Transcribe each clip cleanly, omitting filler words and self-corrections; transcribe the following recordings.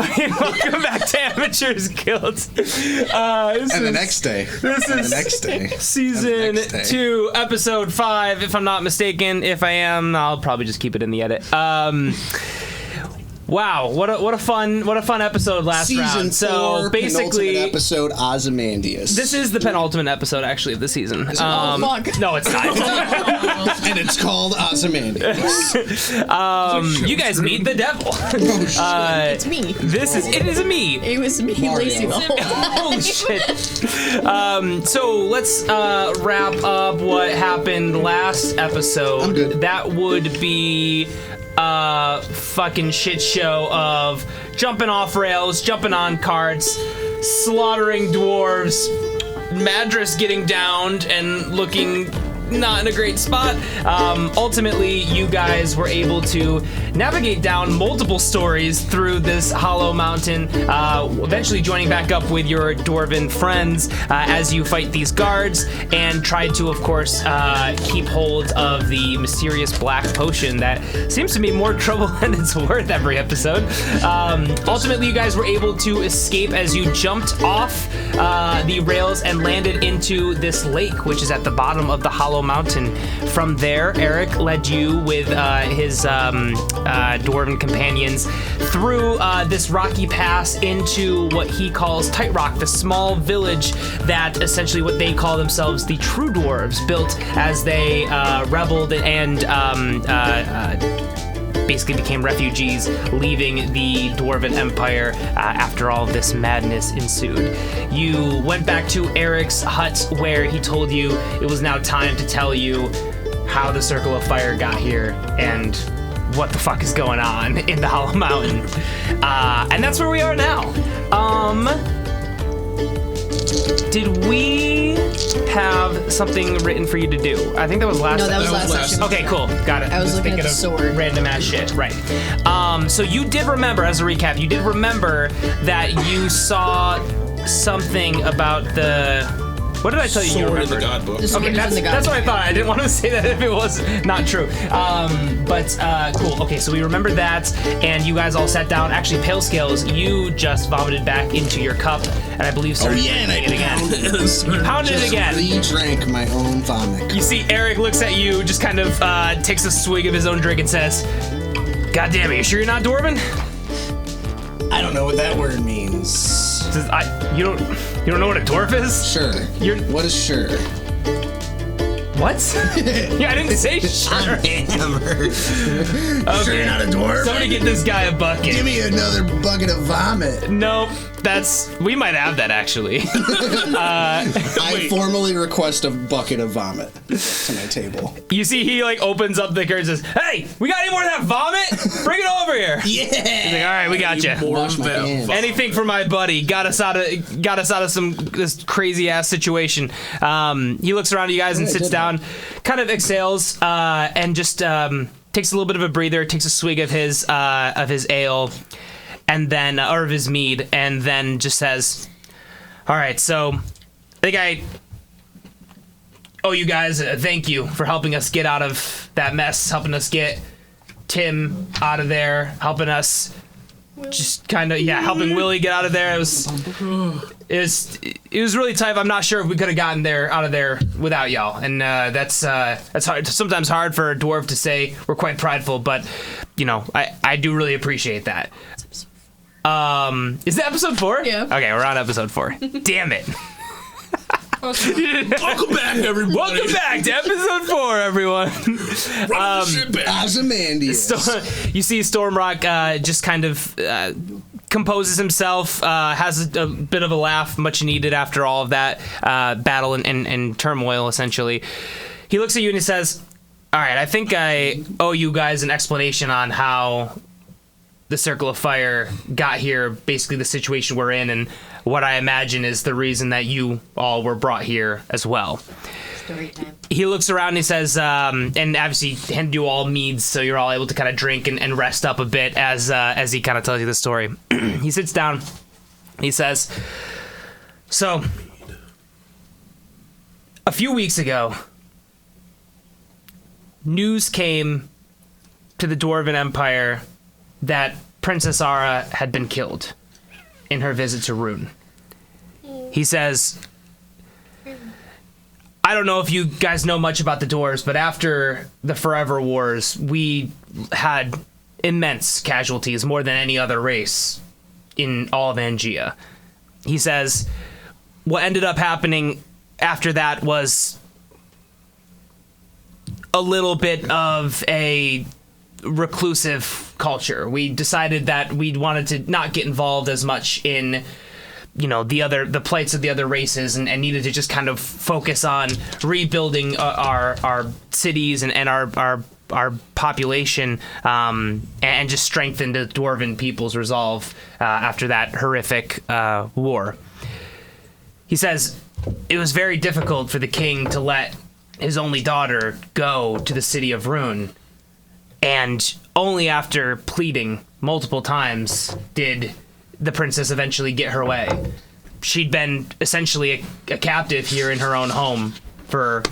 everybody. Welcome back to Amateurs Guild. The next day. This is season 2, episode 5, if I'm not mistaken. If I am, I'll probably just keep it in the edit. Wow, what a fun episode last round. So basically, penultimate episode Ozymandias. This is the penultimate episode actually of the season. Fuck. No, it's not. And it's called Ozymandias. You guys meet the devil. It's me. It is me. It was me, Lacey. Holy shit. So let's wrap up what happened last episode. I'm good. That would be fucking shit show of jumping off rails, jumping on carts, slaughtering dwarves, Madras getting downed and looking not in a great spot. Ultimately, you guys were able to navigate down multiple stories through this hollow mountain, eventually joining back up with your dwarven friends as you fight these guards and try to, of course, keep hold of the mysterious black potion that seems to be more trouble than it's worth every episode. Ultimately, you guys were able to escape as you jumped off the rails and landed into this lake, which is at the bottom of the hollow mountain. From there, Eric led you with his dwarven companions through this rocky pass into what he calls Tight Rock, the small village that essentially what they call themselves the true dwarves, built as they rebelled and basically became refugees, leaving the Dwarven Empire after all this madness ensued. You went back to Eric's hut where he told you it was now time to tell you how the Circle of Fire got here and what the fuck is going on in the Hollow Mountain. And that's where we are now. Did we have something written for you to do? I think that was last. No, that was last session. Okay, cool. Got it. I was looking at thinking the of sword. random ass shit. Right. So you did remember, as a recap, you did remember that you saw something about the... What did I tell you? You Sword in remembered? the God book. The sword Okay, is in the that's god. what I thought. I didn't want to say that if it was not true. Cool. Okay, so we remembered that, and you guys all sat down. Actually, Pale Scales, you just vomited back into your cup, and I believe started and I drinking it again. Pounded. Pounded it again. Re-drank my own vomit. You see Eric looks at you, just kind of takes a swig of his own drink and says, "God damn it, you sure you're not Dwarven?" I don't know what that word means. Says, you don't know what a dwarf is? Sure. What is sure? What? Yeah, I didn't say sure. I'm hammered. Okay. Sure you're not a dwarf? Somebody get this guy a bucket. Give me another bucket of vomit. Nope. We might have that actually. I formally request a bucket of vomit to my table. You see, he like opens up the curtain and says, "Hey, we got any more of that vomit? Bring it over here." Yeah. He's like, "All right, we got you. Wash my hands. Anything for my buddy. Got us out of this crazy ass situation." He looks around at you guys and sits down, kind of exhales, and just takes a little bit of a breather, takes a swig of his ale, and then or of his mead, and then just says, "All right, so I think I owe you guys a thank you for helping us get out of that mess, helping us get Tim out of there, helping us just kind of helping Willie get out of there. It was really tough. I'm not sure if we could have gotten out of there without y'all, and that's hard. Sometimes hard for a dwarf to say. We're quite prideful, but I do really appreciate that." Is it episode 4? Yeah. Okay, we're on episode 4. Damn it. Welcome back, everybody. Welcome back to episode 4, everyone. Run the shit back. Ozymandias. You see Stormrock just kind of composes himself, has a bit of a laugh, much needed after all of that battle and turmoil, essentially. He looks at you and he says, "All right, I think I owe you guys an explanation on how the Circle of Fire got here, basically the situation we're in, and what I imagine is the reason that you all were brought here as well." Story time. He looks around and he says, and obviously hand you all meads, so you're all able to kind of drink and rest up a bit as he kind of tells you the story. He sits down. He says, "So, a few weeks ago, news came to the Dwarven Empire that Princess Ara had been killed in her visit to Rune. He says, I don't know if you guys know much about the Dwarves, but after the Forever Wars, we had immense casualties, more than any other race in all of Angea. He says, what ended up happening after that was a little bit of a reclusive culture. We decided that we wanted to not get involved as much in, you know, the plights of the other races, and needed to just kind of focus on rebuilding our cities and our population, and just strengthen the Dwarven people's resolve after that horrific war. He says it was very difficult for the king to let his only daughter go to the city of Rune, and only after pleading multiple times did the princess eventually get her way. She'd been essentially a captive here in her own home for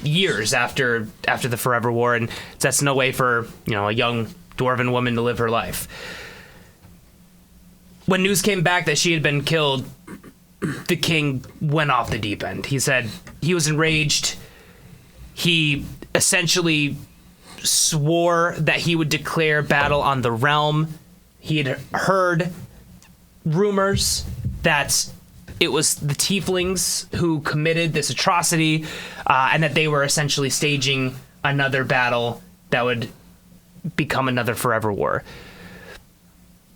years after the Forever War, and that's no way for, you know, a young Dwarven woman to live her life. When news came back that she had been killed, the king went off the deep end. He said he was enraged. He essentially swore that he would declare battle on the realm. He had heard rumors that it was the Tieflings who committed this atrocity, and that they were essentially staging another battle that would become another Forever War.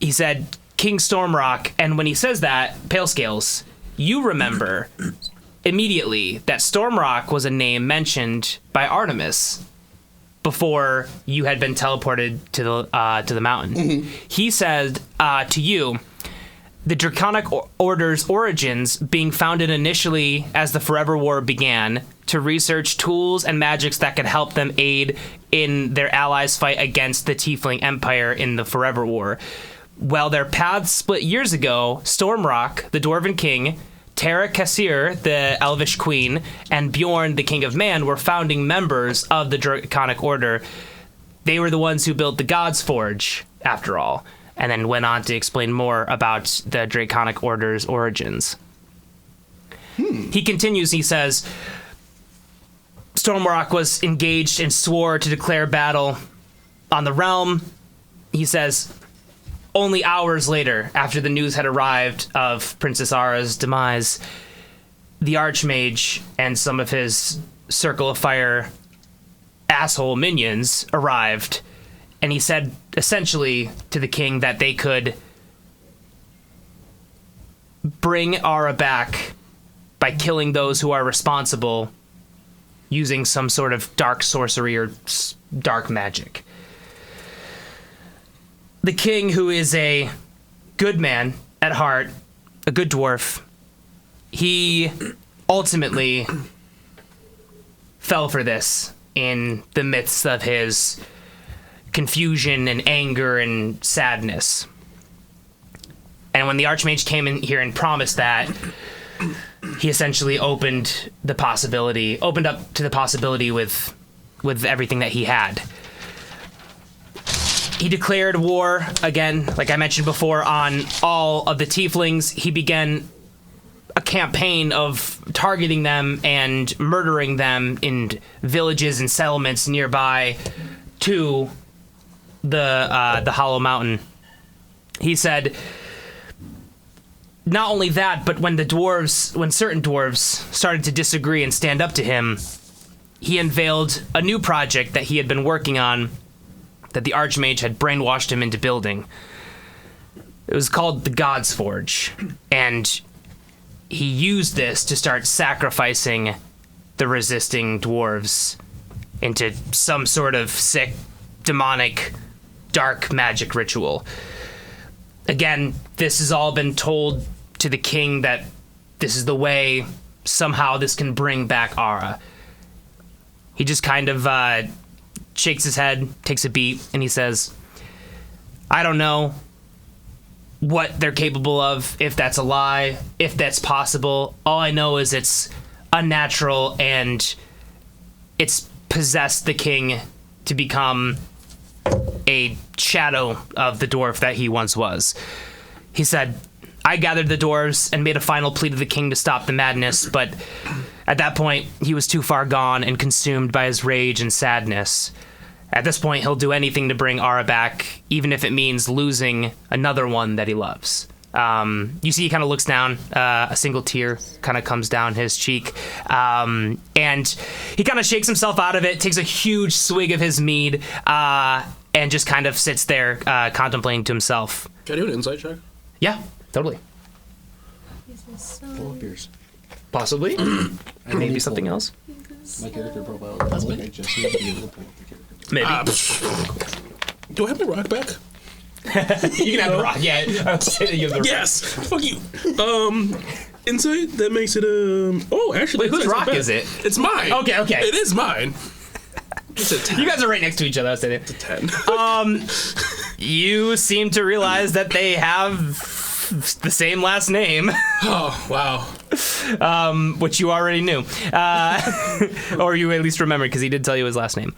He said, King Stormrock, and when he says that, Palescales, you remember immediately that Stormrock was a name mentioned by Artemis before you had been teleported to the mountain. Mm-hmm. He said to you, the Draconic Order's origins being founded initially as the Forever War began to research tools and magics that could help them aid in their allies' fight against the Tiefling Empire in the Forever War. While their paths split years ago, Stormrock, the Dwarven King, Terra Cassir, the Elvish Queen, and Bjorn, the King of Man, were founding members of the Draconic Order. They were the ones who built the God's Forge, after all, and then went on to explain more about the Draconic Order's origins. He continues, he says, Stormrock was engaged and swore to declare battle on the realm. He says, only hours later, after the news had arrived of Princess Ara's demise, the Archmage and some of his Circle of Fire asshole minions arrived, and he said essentially to the king that they could bring Ara back by killing those who are responsible using some sort of dark sorcery or dark magic. The king, who is a good man at heart, a good dwarf, he ultimately fell for this in the midst of his confusion and anger and sadness. And when the Archmage came in here and promised that, he essentially opened up to the possibility with everything that he had. He declared war, again, like I mentioned before, on all of the Tieflings. He began a campaign of targeting them and murdering them in villages and settlements nearby to the Hollow Mountain. He said, not only that, but when certain dwarves started to disagree and stand up to him, he unveiled a new project that he had been working on that the Archmage had brainwashed him into building. It was called the God's Forge, and he used this to start sacrificing the resisting dwarves into some sort of sick, demonic, dark magic ritual. Again, this has all been told to the king that this is the way somehow this can bring back Ara. He just kind of shakes his head, takes a beat, and he says, I don't know what they're capable of, if that's a lie, if that's possible. All I know is it's unnatural, and it's possessed the king to become a shadow of the dwarf that he once was. He said, I gathered the dwarves and made a final plea to the king to stop the madness, but at that point, he was too far gone and consumed by his rage and sadness. At this point, he'll do anything to bring Ara back, even if it means losing another one that he loves. You see he kind of looks down, a single tear kind of comes down his cheek, and he kind of shakes himself out of it, takes a huge swig of his mead, and just kind of sits there contemplating to himself. Can I do an insight check? Yeah, totally. Full of beers. Possibly. And maybe something else. My character profile. I just need to be able to pull up the character. Maybe. Do I have the rock back? You can have the rock. Yeah, I'll say that you have the Yes! Fuck you. Insight, that makes it, oh, actually. Wait, whose rock is it? It's mine. Okay. It is mine. It's a 10. You guys are right next to each other. I'll say it. 10. You seem to realize that they have the same last name. Oh, wow. Which you already knew. Or you at least remembered, because he did tell you his last name.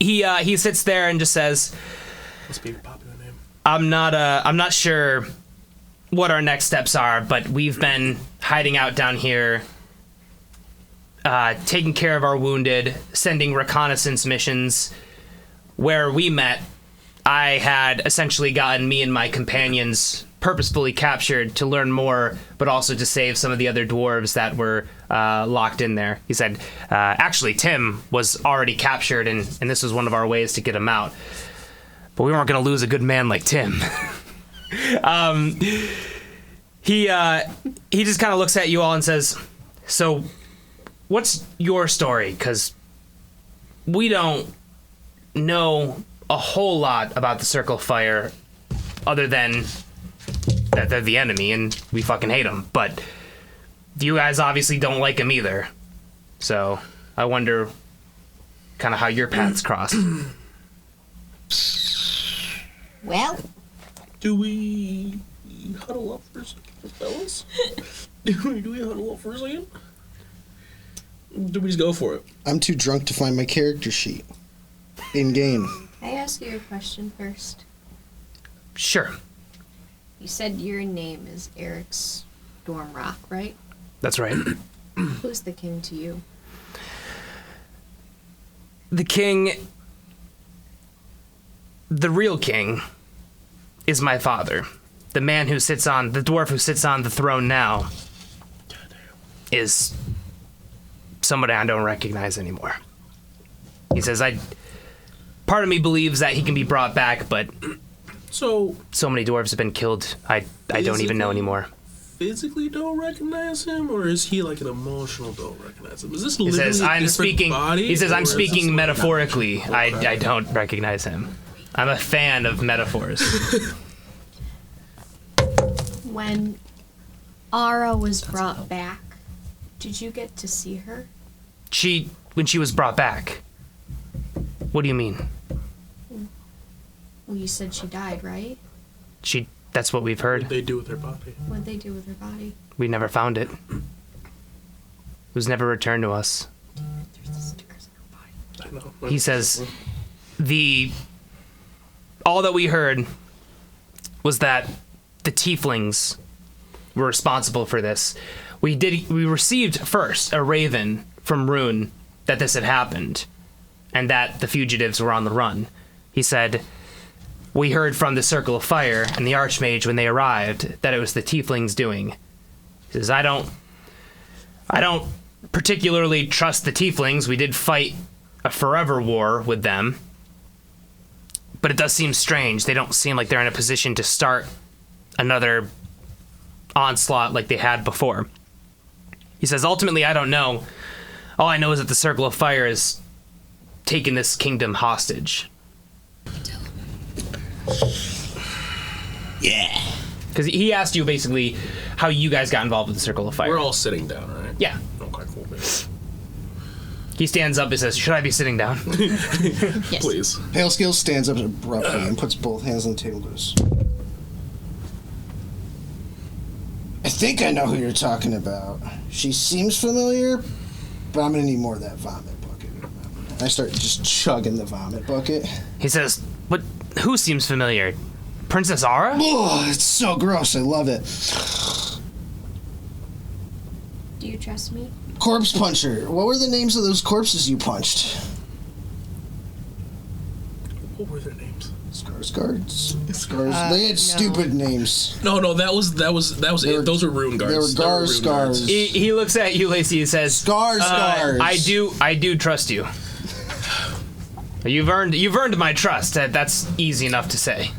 He sits there and just says, Must be a popular name. I'm not sure what our next steps are, but we've been hiding out down here, taking care of our wounded, sending reconnaissance missions. Where we met, I had essentially gotten me and my companions purposefully captured to learn more, but also to save some of the other dwarves that were locked in there. He said, actually, Tim was already captured, and this was one of our ways to get him out. But we weren't going to lose a good man like Tim. He just kind of looks at you all and says, so what's your story? Because we don't know a whole lot about the Circle of Fire other than that they're the enemy and we fucking hate them. But you guys obviously don't like them either. So I wonder kind of how your paths cross. Well, Do we huddle up first, fellas? Do we huddle up for a second? Do we just go for it? I'm too drunk to find my character sheet. In game. can I ask you a question first? Sure. You said your name is Eric's Dorm Rock, right? That's right. Who's the king to you? The king, the real king, is my father. The man who sits on, the dwarf who sits on the throne now, is somebody I don't recognize anymore. He says, part of me believes that he can be brought back, but So many dwarves have been killed, I don't even know anymore. physically don't recognize him, or is he like an emotional don't recognize him? Is this He literally says, a I'm different speaking, body? he says, or I'm is this speaking like- metaphorically. Okay. I don't recognize him. I'm a fan of metaphors. When Ara was brought back, did you get to see her? When she was brought back. What do you mean? Well, you said she died, right? That's what we've What heard. did they do with their body? What'd they do with her body? We never found it. It was never returned to us. There's the stickers on her body. I know. He says all that we heard was that the Tieflings were responsible for this. We received first a raven from Rune that this had happened and that the fugitives were on the run. He said, we heard from the Circle of Fire and the Archmage when they arrived that it was the Tieflings doing. He says, I don't particularly trust the Tieflings. We did fight a forever war with them, but it does seem strange. They don't seem like they're in a position to start another onslaught like they had before. He says, ultimately, I don't know. All I know is that the Circle of Fire is taking this kingdom hostage. Yeah. Because he asked you basically how you guys got involved with the Circle of Fire. We're all sitting down, right? Yeah. Okay, cool. He stands up and says, should I be sitting down? Yes. Please. Pale Scale stands up abruptly and puts both hands on the table and goes, I think I know who you're talking about. She seems familiar, but I'm gonna need more of that vomit bucket. I start just chugging the vomit bucket. He says, "But who seems familiar? Princess Ara?" Oh, it's so gross. I love it. Do you trust me? Corpse puncher. What were the names of those corpses you punched? What were their names? Scars. They had stupid names. No, that was it. Those were rune guards. They were scars. He looks at you, Lacey, and says, Scars. I do trust you. You've earned my trust. That's easy enough to say."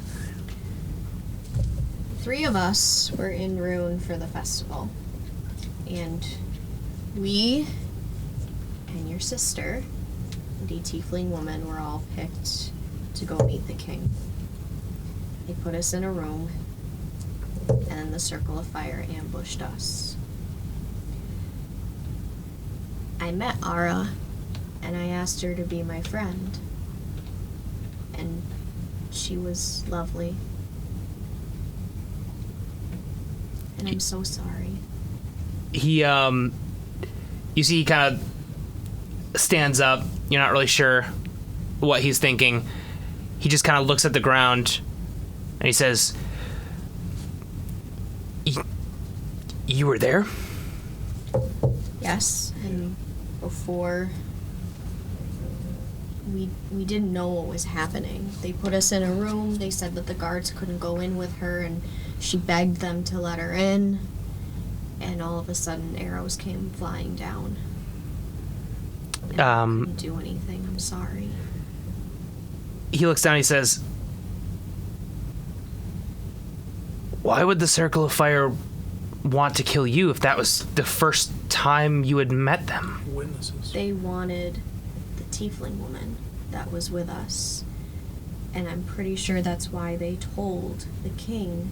3 of us were in Rune for the festival. And we and your sister, the Tiefling woman, were all picked to go meet the king. They put us in a room, and then the circle of fire ambushed us. I met Ara, and I asked her to be my friend. And she was lovely. And I'm so sorry. He, you see he kind of stands up. You're not really sure what he's thinking. He just kind of looks at the ground, and he says, You were there? Yes, and before we didn't know what was happening. They put us in a room. They said that the guards couldn't go in with her, and she begged them to let her in. And all of a sudden, arrows came flying down. And I couldn't do anything. I'm sorry. He looks down and he says, "Why would the Circle of Fire want to kill you if that was the first time you had met them?" Witnesses. They wanted the Tiefling woman that was with us. And I'm pretty sure that's why they told the king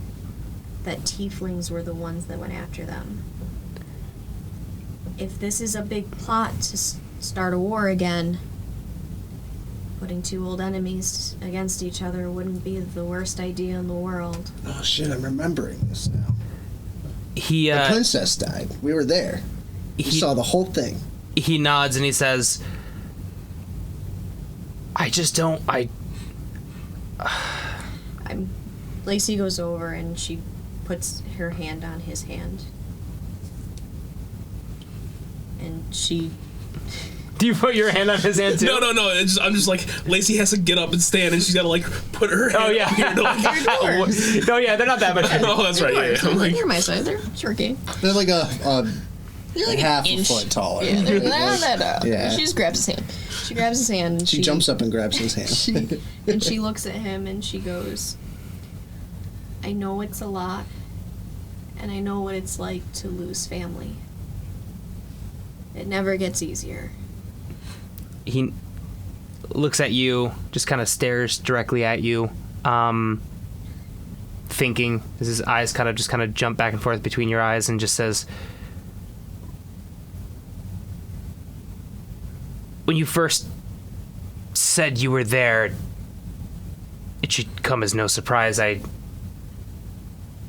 that Tieflings were the ones that went after them. If this is a big plot to start a war again, putting 2 old enemies against each other wouldn't be the worst idea in the world. Oh shit, I'm remembering this now. The The princess died. We were there. We saw the whole thing. He nods and he says, Lacey goes over and she puts her hand on his hand. And she... Do you put your hand on his hand too? No. I'm just like, Lacey has to get up and stand, and she's got to like put her hand Oh, yeah. up here to, like, No, yeah, they're not that much. oh, that's right. Yeah. I'm like, They're my size. They're shorty. They're like a They're like half an a inch. foot taller. Yeah, they're not that. Yeah. She just grabs his hand. She grabs his hand and She jumps up and grabs his hand. and she looks at him and she goes, "I know it's a lot, and I know what it's like to lose family. It never gets easier." He looks at you, just kind of stares directly at you, thinking, as his eyes kind of jump back and forth between your eyes, and just says, "When you first said you were there, it should come as no surprise. I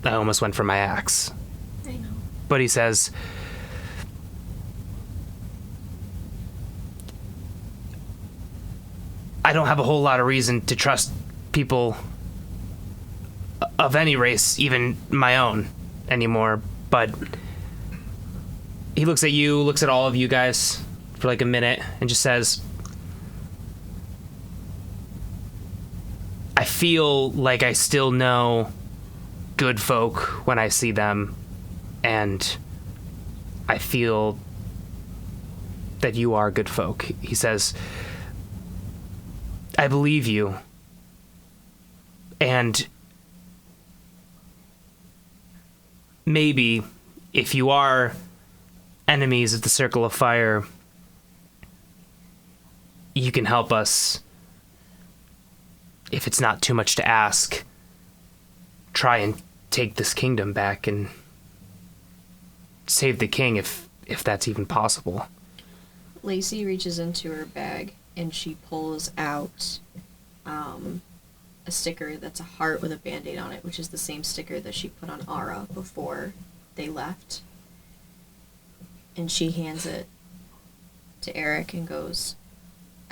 almost went for my axe." I know. But he says, "I don't have a whole lot of reason to trust people of any race, even my own, anymore." But he looks at you, looks at all of you guys for like a minute, and just says, "I feel like I still know good folk when I see them, and I feel that you are good folk." He says, "I believe you, and maybe if you are enemies of the Circle of Fire, you can help us. If it's not too much to ask, try and take this kingdom back and save the king if that's even possible." Lacey reaches into her bag and she pulls out a sticker that's a heart with a band-aid on it, which is the same sticker that she put on Ara before they left. And she hands it to Eric and goes,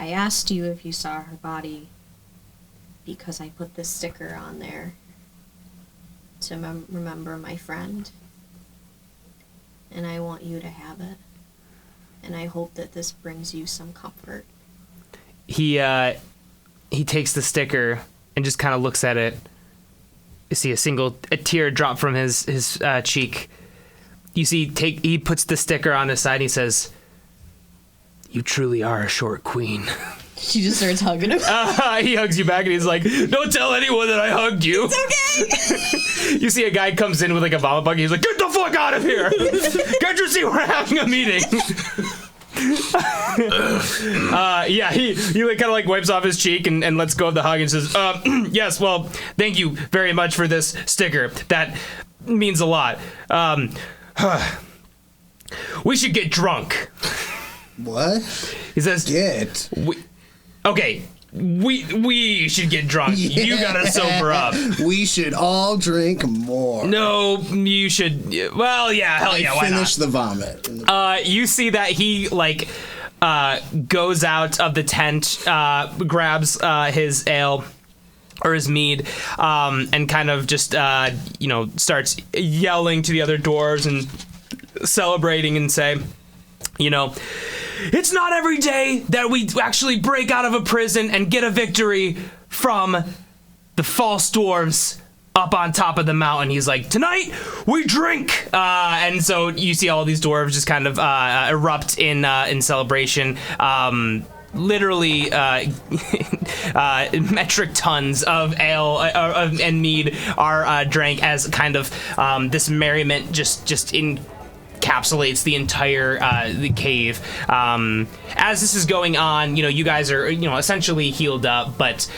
I asked you if you saw her body because I put this sticker on there to remember my friend. And I want you to have it. And I hope that this brings you some comfort. He takes the sticker and just kind of looks at it. You see a tear drop from his cheek. You see, he puts the sticker on his side and he says, "You truly are a short queen." She just starts hugging him. He hugs you back and he's like, "Don't tell anyone that I hugged you." It's okay. You see a guy comes in with like a vomit bucket. He's like, "Get the fuck out of here! Can't you see we're having a meeting?" Yeah, he like kind of like wipes off his cheek and lets go of the hug and says, "Yes, well, thank you very much for this sticker. That means a lot. We should get drunk." What? He says, We should get drunk. Yeah. You gotta sober up. We should all drink more. No, you should. Well, yeah, hell yeah, why not? Finish the vomit. You see that he like goes out of the tent, grabs his ale or his mead, and kind of just starts yelling to the other dwarves and celebrating and say, "It's not every day that we actually break out of a prison and get a victory from the false dwarves up on top of the mountain." He's like, "Tonight we drink," and so you see all these dwarves just kind of erupt in celebration. Literally, metric tons of ale and mead are drank as kind of this merriment just encapsulates the entire the cave. As this is going on, you guys are essentially healed up, but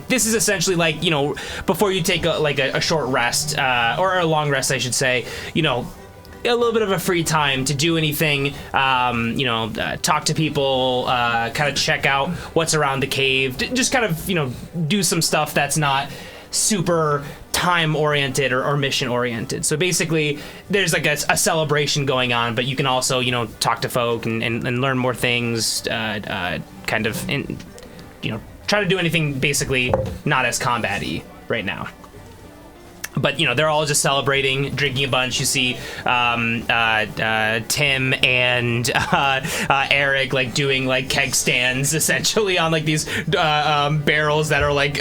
this is essentially like before you take a short rest or a long rest, I should say. A little bit of a free time to do anything, talk to people, kind of check out what's around the cave, just kind of do some stuff that's not super time oriented or mission oriented. So basically there's like a celebration going on, but you can also talk to folk and learn more things, kind of try to do anything basically not as combat-y right now. But they're all just celebrating, drinking a bunch. You see Tim and Eric like doing like keg stands essentially on like these barrels that are like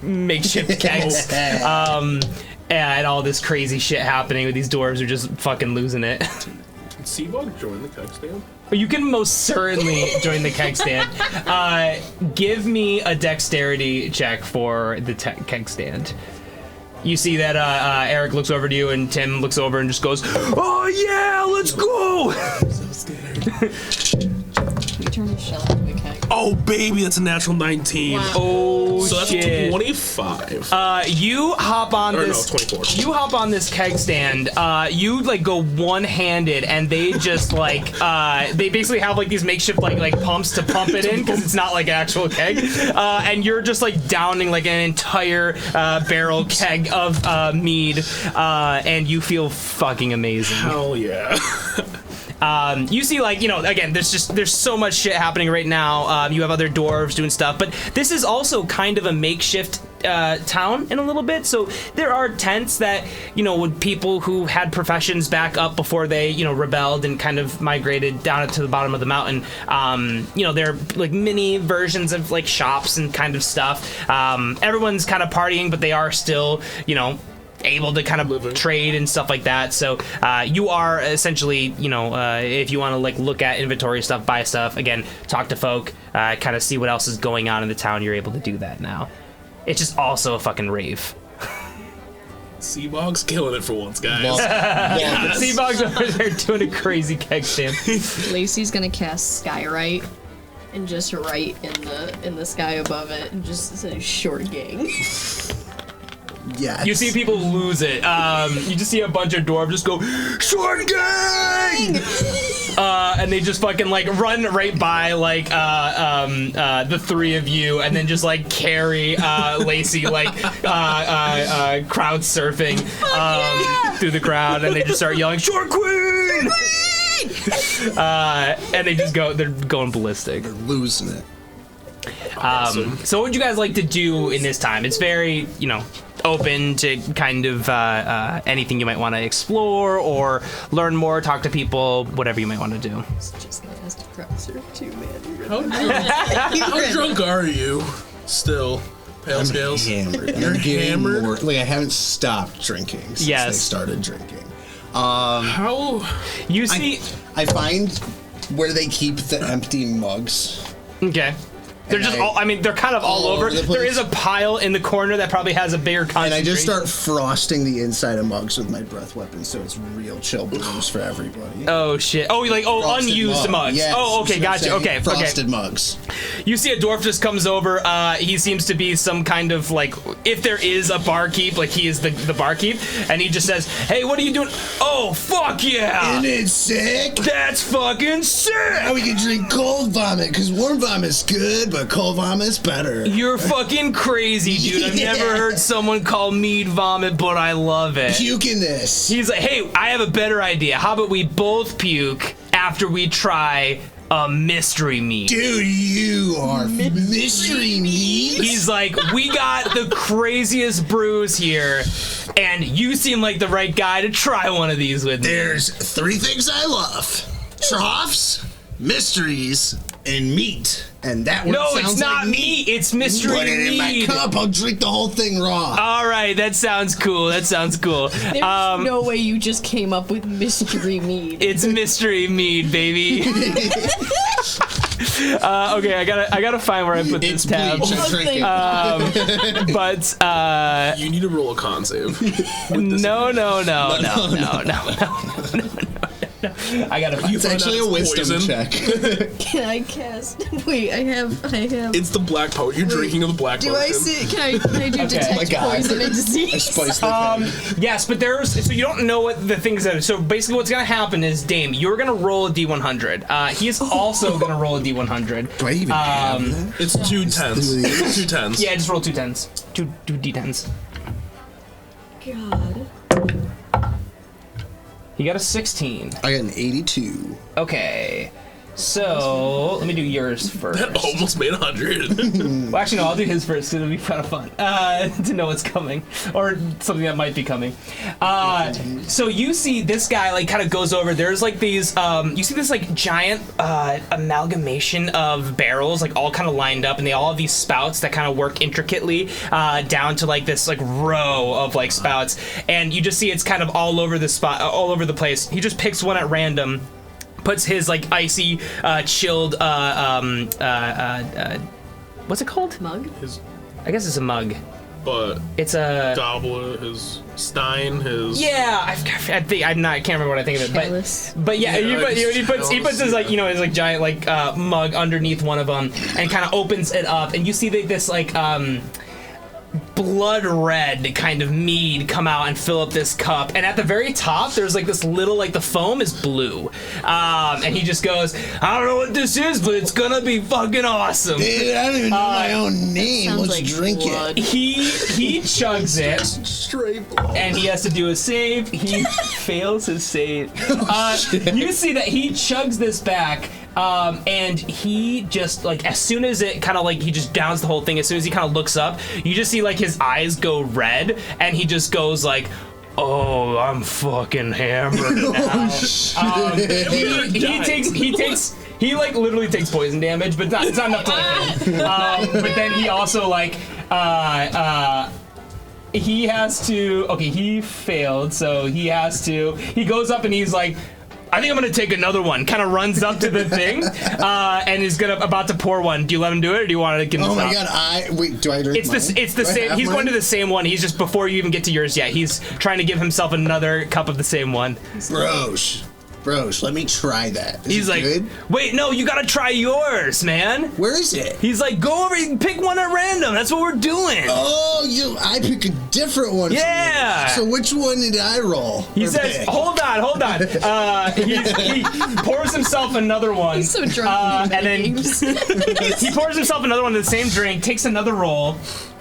makeshift kegs. And all this crazy shit happening with these dwarves are just fucking losing it. Can Seabug join the keg stand? You can most certainly join the keg stand. Give me a dexterity check for the keg stand. You see that Eric looks over to you and Tim looks over and just goes, "Oh yeah, let's go!" I'm so scared. We turn the shell into a keg. Oh baby, that's a natural 19. Wow. Oh So that's shit. 25. You hop on Or this. no, 24. You hop on this keg stand. You like go one-handed, and they just like they basically have like these makeshift like pumps to pump it in because it's not like an actual keg. And you're just like downing like an entire barrel keg of mead, and you feel fucking amazing. Hell yeah. You see, like, again, there's so much shit happening right now. You have other dwarves doing stuff, but this is also kind of a makeshift town in a little bit. So there are tents that, with people who had professions back up before they, rebelled and kind of migrated down to the bottom of the mountain. They're like mini versions of like shops and kind of stuff. Everyone's kind of partying, but they are still, able to kind of trade and stuff like that. So you are essentially, if you want to like look at inventory stuff, buy stuff, again, talk to folk, kind of see what else is going on in the town, you're able to do that now. It's just also a fucking rave. Seabog's killing it for once, guys. Yes. Seabog's over there doing a crazy keg stand. Lacey's gonna cast Skywrite and just write in the sky above it and just say "short gang." Yes. You see people lose it. You just see a bunch of dwarves just go, "Short gang!" And they just fucking like run right by like the three of you, and then just like carry Lacey like crowd surfing through the crowd, and they just start yelling, "Short queen!" And they're going ballistic. They're losing it. So what would you guys like to do in this time? It's very, open to kind of anything you might want to explore or learn more, talk to people, whatever you might want to do. It's just like has to crosser too, man. How drunk are you still? Pale scales? Hammered. You're hammered? I haven't stopped drinking since they started drinking. How? You see... I find where they keep the empty mugs. Okay. They're just they're kind of all over. There is a pile in the corner that probably has a bigger concentration. And I just start frosting the inside of mugs with my breath weapon, so it's real chill booze for everybody. Oh, shit. Oh, frosted unused mugs. Yes, oh, okay, gotcha. Okay, frosted mugs. You see a dwarf just comes over. He seems to be some kind of, if there is a barkeep, he is the barkeep, and he just says, hey, what are you doing? Oh, fuck yeah! Isn't it sick? That's fucking sick! Now we can drink cold vomit, because warm vomit's good, but cold vomit's better. You're fucking crazy, dude. I've never heard someone call mead vomit, but I love it. Puking this. He's like, hey, I have a better idea. How about we both puke after we try a mystery mead? Dude, you are mystery mead? He's like, we got the craziest brews here, and you seem like the right guy to try one of these with me. There's 3 things I love. Troughs, mysteries, and meat. And that one No, sounds it's not like meat. It's mystery Put it in my mead. cup. I'll drink the whole thing raw. All right, that sounds cool. There's No way you just came up with mystery mead. It's mystery mead, baby. Okay, I gotta find where I put this tab. Bleach. I'm drinking. But You need to roll a con save. no. I gotta find. It's actually a wisdom poison. check. Can I cast? Wait, I have. It's the black potion. You're drinking of the black potion. Do I see? Can I do detect Oh my God. poison and I disease? spiced the Yes, but so you don't know what the things that are. So basically, what's gonna happen is Dame, you're gonna roll a d100. He's also gonna roll a d100. Do I even have that? It's 2 10s. It's 2 10s. Yeah, just roll 2 10s. Two d10s. God. He got a 16. I got an 82. Okay. So let me do yours first. That almost made 100. Well, actually, no, I'll do his first because it'll be kind of fun to know what's coming or something that might be coming. So you see this guy kind of goes over. There's these. You see this giant amalgamation of barrels all kind of lined up, and they all have these spouts that kind of work intricately down to this row of spouts, and you just see it's kind of all over the spot, all over the place. He just picks one at random. Puts his icy, chilled, what's it called? Mug? I guess it's a mug. But It's a goblet, his stein, his... yeah. I can't remember what I think of it. Chalice. But yeah, Yeah, he puts his his giant mug underneath one of them and kind of opens it up, and you see this blood red kind of mead come out and fill up this cup, and at the very top there's this little the foam is blue, and he just goes, I don't know what this is, but it's gonna be fucking awesome. Dude, I don't even know my own name. Sounds Let's like drink blood. it. He chugs it, Straight blood. and he has to do a save. He fails his save. You see that he chugs this back, and he just as soon as it kind of he just downs the whole thing. As soon as he kind of looks up, you just see his eyes go red, and he just goes oh, I'm fucking hammered now. He literally takes poison damage, but it's not enough to him. But then he also he has to. Okay, he failed, so he goes up and he's I think I'm gonna take another one. Kind of runs up to the thing, and is about to pour one. Do you let him do it, or do you want to give him? Oh my God! Wait. Do I drink? It's the same. He's going to the same one. He's just before you even get to yours yet. He's trying to give himself another cup of the same one. Bros, let me try that. Is it good? Wait, no, you gotta try yours, man. Where is it? He's go over, you can pick one at random. That's what we're doing. Oh, I pick a different one. Yeah. So which one did I roll? He says, hold on. He pours himself another one. He's so drunk. And then he pours himself another one of the same drink, takes another roll,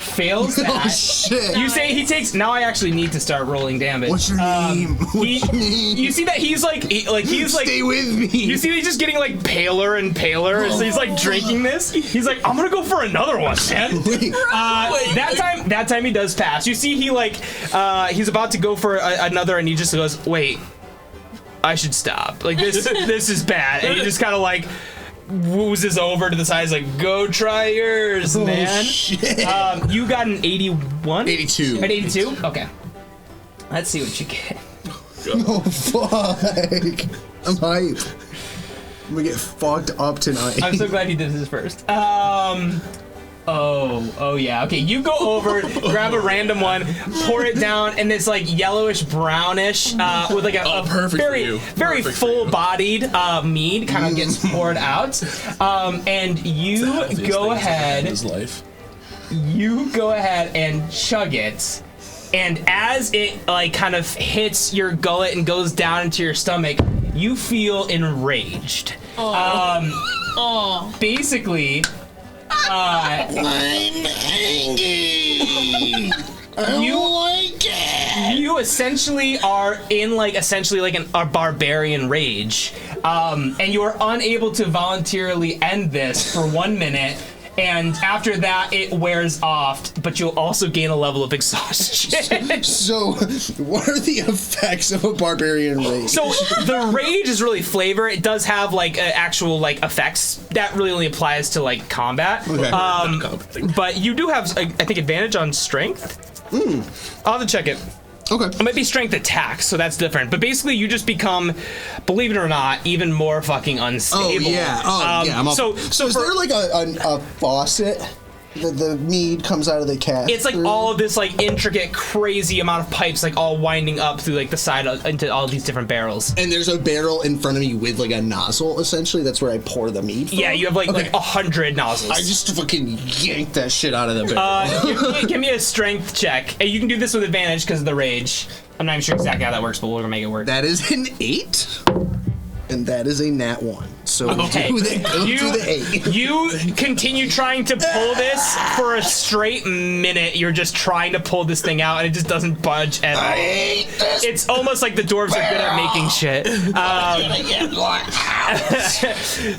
fails that. Oh shit! You say he takes. Now I actually need to start rolling damage. What's your name? What's your name? You see that he's like Stay with me. You see he's just getting like paler and paler. So he's like drinking this. He's like, I'm gonna go for another one, man. That time he does pass. You see he like he's about to go for another, and he just goes, wait, I should stop. Like this is bad, and he just kind of like woozes over to the side. He's like, go try yours, man. Shit. You got an 81? 82. An 82? Okay. Let's see what you get. Oh fuck! I'm hyped. I'm gonna get fucked up tonight. I'm so glad you did this first. Oh yeah. Okay, you go over, grab a random one, pour it down, and it's like yellowish brownish with like a very full-bodied mead kind of gets poured out, and you go ahead. You go ahead and chug it. And as it like kind of hits your gullet and goes down into your stomach, you feel enraged. Basically, I'm angry. You essentially are in like a barbarian rage, and you are unable to voluntarily end this for 1 minute. And after that, it wears off, but you'll also gain a level of exhaustion. So, what are the effects of a barbarian rage? So, the rage is really flavor. It does have, like, actual, like, effects. That really only applies to, like, combat. Okay. But you do have, I think, advantage on strength. I'll have to check it. Okay. It might be strength attack, so that's different. But basically, you just become, believe it or not, even more fucking unstable. Oh, yeah. So is there like a faucet that the mead comes out of the cask? It's like all of this like intricate, crazy amount of pipes like all winding up through like the side into all these different barrels. And there's a barrel in front of me with like a nozzle, essentially. That's where I pour the mead from? Yeah, you have like 100 nozzles. I just fucking yanked that shit out of the barrel. Give me a strength check. You can do this with advantage because of the rage. I'm not even sure exactly how that works, but we're gonna make it work. That is an 8. And that is a nat 1. So okay. do the 8. You continue trying to pull this for a straight minute. You're just trying to pull this thing out, and it just doesn't budge at all. I hate this. It's almost like the dwarves are good at making shit.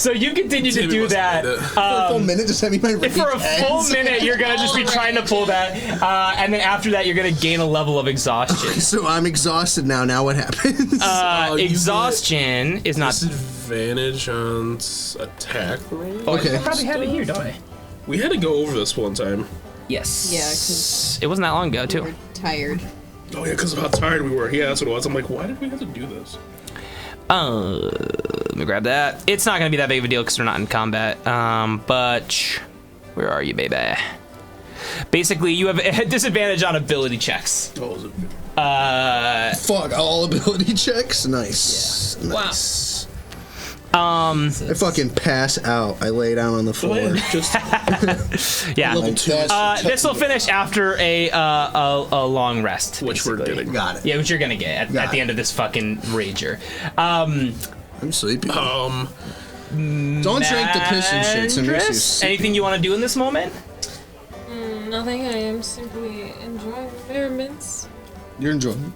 So you continue to do that. For a full minute, does that mean my rage For a full ends? minute, you're gonna just be trying to pull that, and then after that, you're gonna gain a level of exhaustion. So I'm exhausted now. Now what happens? Exhaustion is not. Disadvantage on attack roll? Okay. I probably have it here, don't I? We had to go over this one time. Yes. Yeah, 'cause it wasn't that long ago, too. we're tired. Oh yeah, because of how tired we were. Yeah, that's what it was. I'm like, why did we have to do this? Let me grab that. It's not gonna be that big of a deal because we're not in combat. But where are you, baby? Basically, you have a disadvantage on ability checks. Oh, is it? Fuck, all ability checks? Nice. Yeah. Nice. I fucking pass out. I lay down on the floor. Just Yeah. level 2. This will finish after a long rest, Which we're basically. getting. Got it. Yeah, which you're gonna get at the end of this fucking rager. I'm sleepy. Don't drink the piss and shits and makes you sick. Anything you want to do in this moment? Nothing. I am simply enjoying the merriments. You're enjoying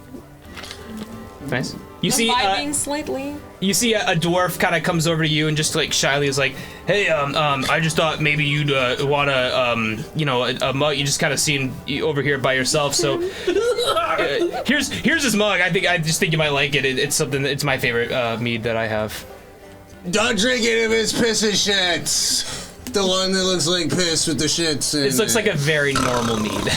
Nice. You I'm see, vibing slightly. you see a dwarf kind of comes over to you and just like shyly is like, "Hey, I just thought maybe you'd wanna, a mug. You just kind of seem over here by yourself. So here's this mug. I just think you might like it. It's something. It's my favorite mead that I have. Don't drink it if it's piss and shits. The one that looks like piss with the shits in This looks like a very normal mead.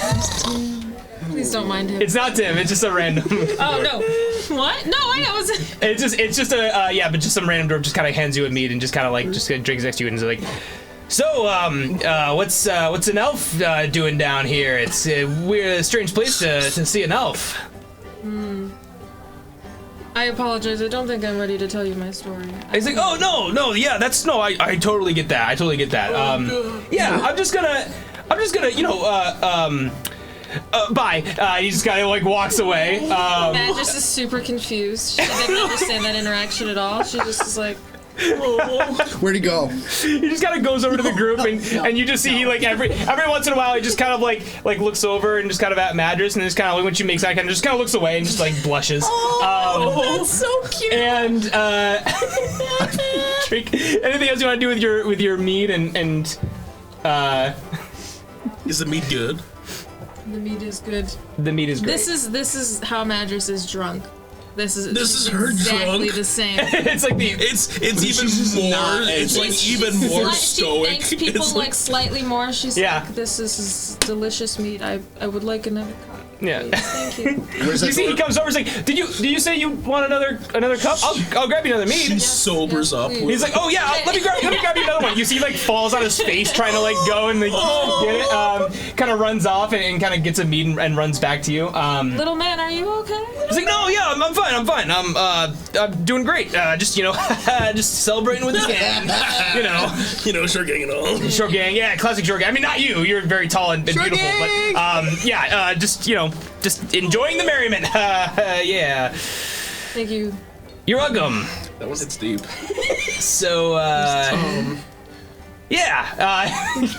Please don't mind him. It's not Tim. It's just a random. Oh no! What? No, I was. It's just a but just some random dwarf just kind of hands you a mead and just kind of like just drinks next to you and is like, so what's an elf doing down here? It's we're a strange place to see an elf. I apologize. I don't think I'm ready to tell you my story. He's like, oh no, yeah, I totally get that. Yeah, I'm just gonna, bye. He just kind of like walks away. Matt just is super confused. She didn't understand that interaction at all. She just is like, Where'd he go? He just kind of goes over to the group, and you just see he like every once in a while he just kind of like looks over and just kind of at Madras, and just kind of like when she makes eye contact, just kind of looks away and just like blushes. That's so cute. And drink. Anything else you want to do with your mead and Is the meat good? The meat is good. the meat is great. This is how Madras is drunk. This is her exactly drunk. the same. It's like the It's even more. It's like even more stoic. She thanks people It's like slightly more. She's Yeah. like, this is delicious meat. I would like another cup. yeah. Please. Thank you. Where's You that see, he door? comes over. He's like, "Did you say you want another cup? I'll grab you another mead." She sobers up. please. With He's like, "Oh yeah, let me grab you another one." You see, he like falls on his face trying to like go and like, get it. Kind of runs off and kind of gets a mead and runs back to you. Little man, are you okay? He's like, "No, yeah, I'm fine. I'm doing great. Just just celebrating with the gang. short gang and all. Short gang, yeah, classic short gang. I mean, not you. You're very tall and beautiful, but just enjoying the merriment. Yeah. Thank you. You're welcome. That was it's deep. So,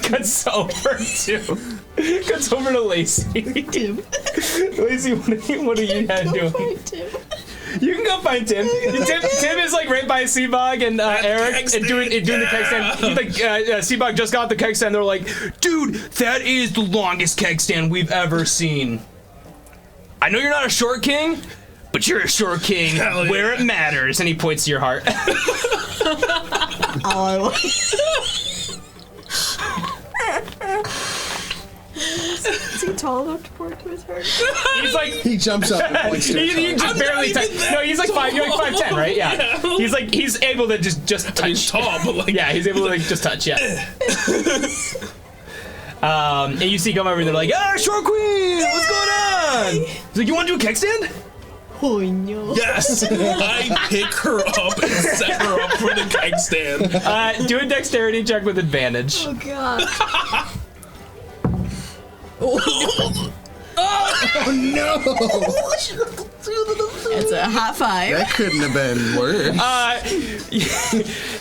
cuts over to Lacey. Lacey, what are you doing? You can go find Tim. Tim is like right by Seabog and Eric and doing the keg stand. He's like, Seabog just got the keg stand. They're like, dude, that is the longest keg stand we've ever seen. I know you're not a short king, but you're a short king where it matters. And he points to your heart. Is he tall enough to point to his heart? He's like, He jumps up and points to he his just barely touch. No, he's like five. You're like 5'10", right? Yeah. He's able to just touch. He's tall, but like Yeah, he's able to like just touch. Yeah. And you see come over and they're like, short queen, what's going on? He's like, you want to do a keg stand? Oh no. yes, I pick her up and set her up for the keg stand. Do a dexterity check with advantage. Oh god. Oh no! It's a high five. That couldn't have been worse.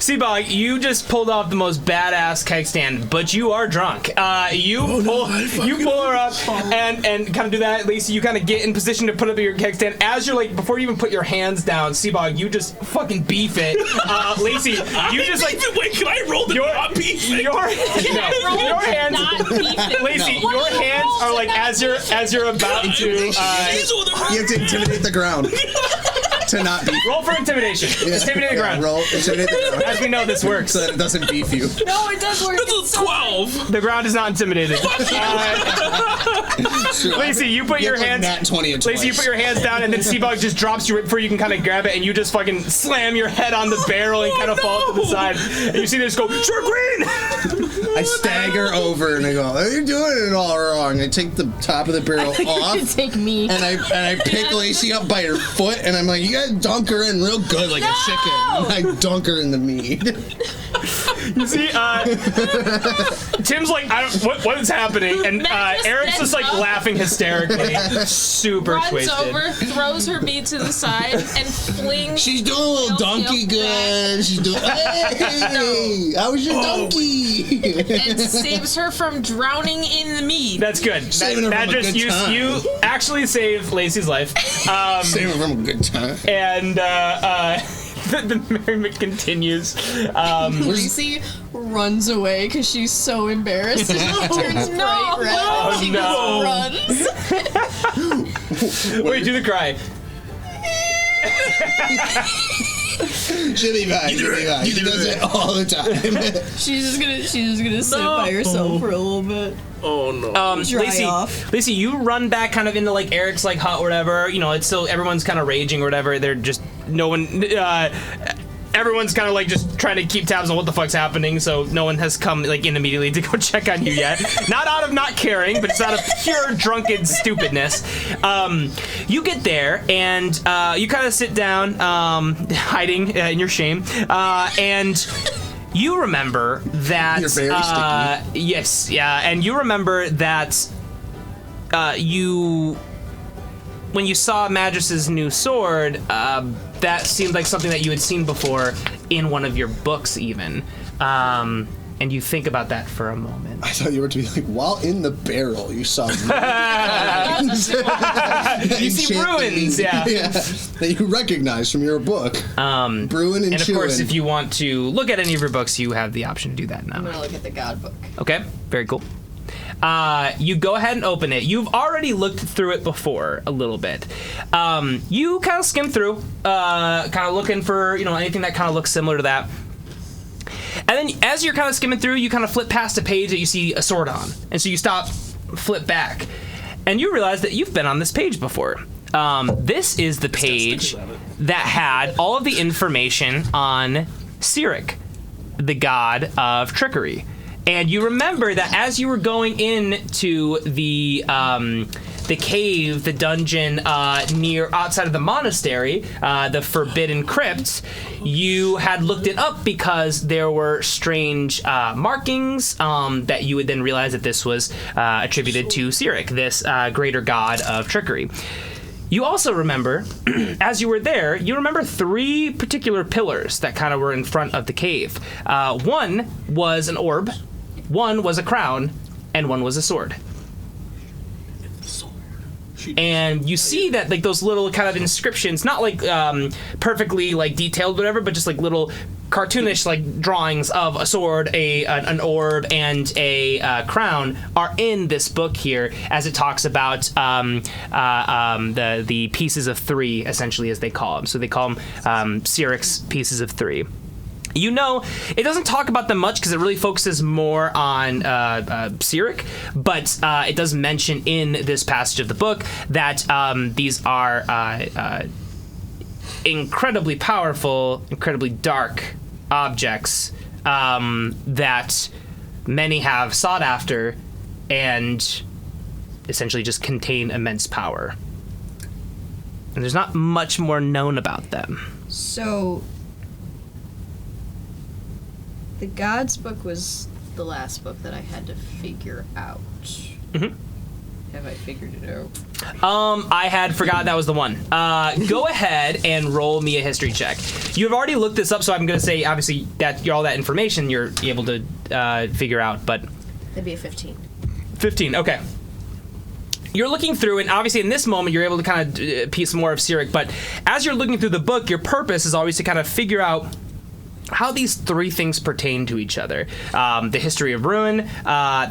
Seabog, you just pulled off the most badass keg stand, but you are drunk. You pull her up and kind of do that. Lacey, you kind of get in position to put up your keg stand. As you're like, before you even put your hands down, Seabog, you just fucking beef it. Lacey, you just like. Wait, can I roll the not beef? Your hands, Lacey, your hands are like as you're about to. You have to intimidate the ground. To not beef. Roll for intimidation. Intimidate the ground. Roll intimidate the ground. As we know, this works. So that it doesn't beef you. No, it does work. It's a 12. The ground is not intimidated. Lacey, you put your hands. Nat 20 and Lacey, you put your hands down, and then Seabog just drops you right before you can kind of grab it, and you just fucking slam your head on the barrel and kind of fall to the side. And you see this go, short queen! I stagger over and I go, oh, you're doing it all wrong. I take the top of the barrel off. You take me. And I pick Lacey up by her foot, and I'm like, you gotta dunk her in real good like a chicken. And I dunk her in the meat. You see, Tim's like, what is happening? And Eric's just like laughing hysterically, super Runs twisted. over, throws her meat to the side, and flings. She's doing a little donkey good. She's doing, hey, how was your donkey? And saves her from drowning in the meat. That's good. Saving her from a Madras, good time. you actually saved Lacey's life. Saving her from a good time. And the merriment continues. Lucy runs away because she's so embarrassed. She turns bright red. Oh, She no. just runs. Wait, do the cry. Shimmy back. She does it all the time. She's just gonna sit by herself for a little bit. Oh no. Dry off. Lacey, you run back kind of into like Eric's like hut or whatever. You know, it's still everyone's kind of raging or whatever. They're just no one. Everyone's kind of like just trying to keep tabs on what the fuck's happening, so no one has come like in immediately to go check on you yet. Not out of not caring, but it's out of pure drunken stupidness. You get there and you kind of sit down, hiding in your shame, and you remember that. You're very sticky. Yes, yeah, and you remember that when you saw Madras's new sword, that seemed like something that you had seen before in one of your books, even. And you think about that for a moment. I thought you were to be like, while in the barrel, you saw You see ruins, yeah. That you recognize from your book. Bruin and of chewing. course, if you want to look at any of your books, you have the option to do that I'm now. gonna look at the god book. Okay, very cool. You go ahead and open it. You've already looked through it before a little bit. You kind of skim through, kind of looking for anything that kind of looks similar to that. And then as you're kind of skimming through, you kind of flip past a page that you see a sword on. And so you stop, flip back, and you realize that you've been on this page before. This is the page that had all of the information on Cyric, the god of trickery. And you remember that as you were going into the cave, the dungeon near outside of the monastery, the Forbidden Crypt, you had looked it up because there were strange markings that you would then realize that this was attributed to Cyric, this greater god of trickery. You also remember, as you were there, you remember 3 particular pillars that kind of were in front of the cave. One was an orb, one was a crown, and one was a sword. And you see that like those little kind of inscriptions, not like perfectly like detailed whatever, but just like little cartoonish like drawings of a sword, an orb, and a crown are in this book here, as it talks about the pieces of 3, essentially, as they call them. So they call them Cyric's pieces of 3. You know, it doesn't talk about them much because it really focuses more on Cyric, but it does mention in this passage of the book that these are incredibly powerful, incredibly dark objects that many have sought after and essentially just contain immense power. And there's not much more known about them. So, the God's book was the last book that I had to figure out. Mm-hmm. Have I figured it out? I had forgot that was the one. Go ahead and roll me a history check. You've already looked this up, so I'm going to say, obviously, that all that information you're able to figure out, but... That'd be a 15. 15, okay. You're looking through, and obviously in this moment, you're able to kind of piece more of Cyric, but as you're looking through the book, your purpose is always to kind of figure out how these 3 things pertain to each other. The history of Ruin,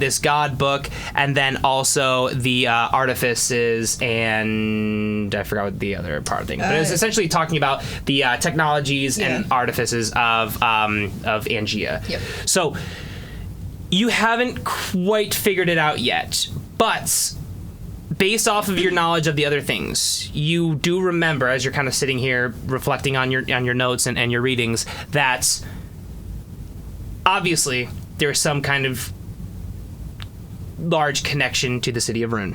this god book, and then also the artifices, and I forgot what the other part of the thing. But it's essentially talking about the technologies and artifices of Angea. Yep. So you haven't quite figured it out yet, but based off of your knowledge of the other things, you do remember, as you're kind of sitting here reflecting on your notes and your readings, that obviously there's some kind of large connection to the city of Rune,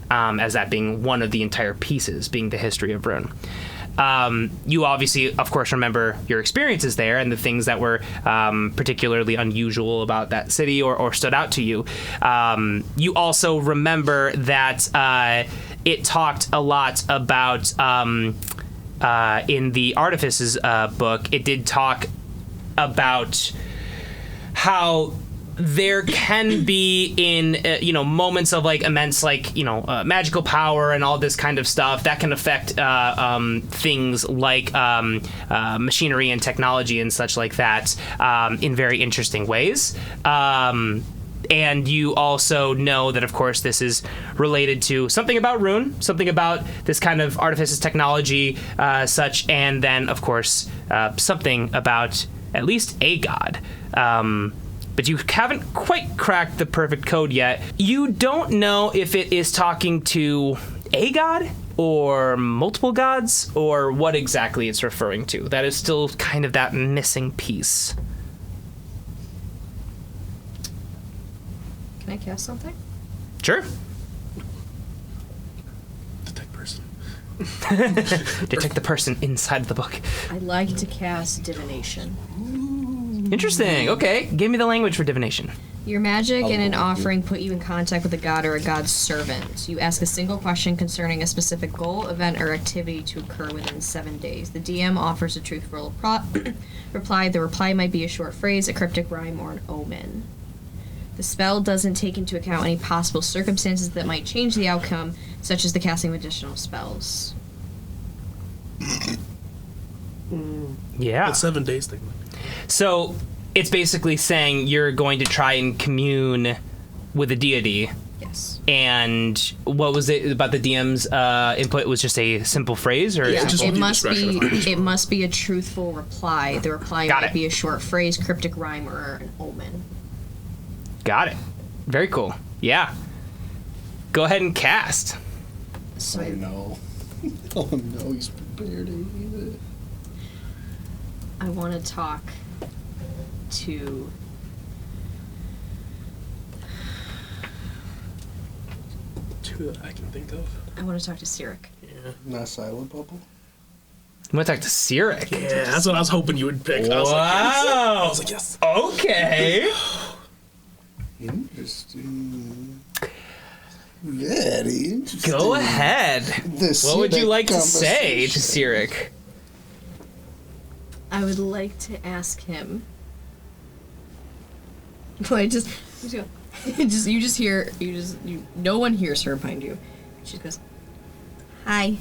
as that being one of the entire pieces, being the history of Rune. You obviously, of course, remember your experiences there and the things that were particularly unusual about that city or stood out to you. You also remember that it talked a lot about, in the Artifices book, it did talk about how there can be in moments of like immense magical power and all this kind of stuff that can affect things like machinery and technology and such like that in very interesting ways. And you also know that, of course, this is related to something about Rune, something about this kind of artifices technology, such, and then, of course, something about at least a god. But you haven't quite cracked the perfect code yet. You don't know if it is talking to a god or multiple gods or what exactly it's referring to. That is still kind of that missing piece. Can I cast something? Sure. Detect person. Detect the person inside of the book. I like to cast divination. Interesting. Okay, give me the language for divination. Your magic and an offering put you in contact with a god or a god's servant. You ask a single question concerning a specific goal, event, or activity to occur within 7 days. The DM offers a truthful reply. The reply might be a short phrase, a cryptic rhyme, or an omen. The spell doesn't take into account any possible circumstances that might change the outcome, such as the casting of additional spells. Yeah. The 7 days thing. So it's basically saying you're going to try and commune with a deity. Yes. And what was it about the DM's input? Was just a simple phrase, or Yeah, simple? it must be a truthful reply. The reply Got might it. be a short phrase, cryptic rhyme, or an omen. Got it. Very cool. Yeah. Go ahead and cast. So Oh no. Oh no, he's prepared to eat it. I want to talk to Two that I can think of. Sirik. Yeah. Not silent bubble. I'm gonna talk to Sirik. Yeah, that's what I was hoping you would pick. I was like, yes. Okay. Interesting. Very interesting. Go ahead. What would you Sirik like to say to conversation. Sirik? I would like to ask him. Well, no one hears her behind you. She goes, "Hi,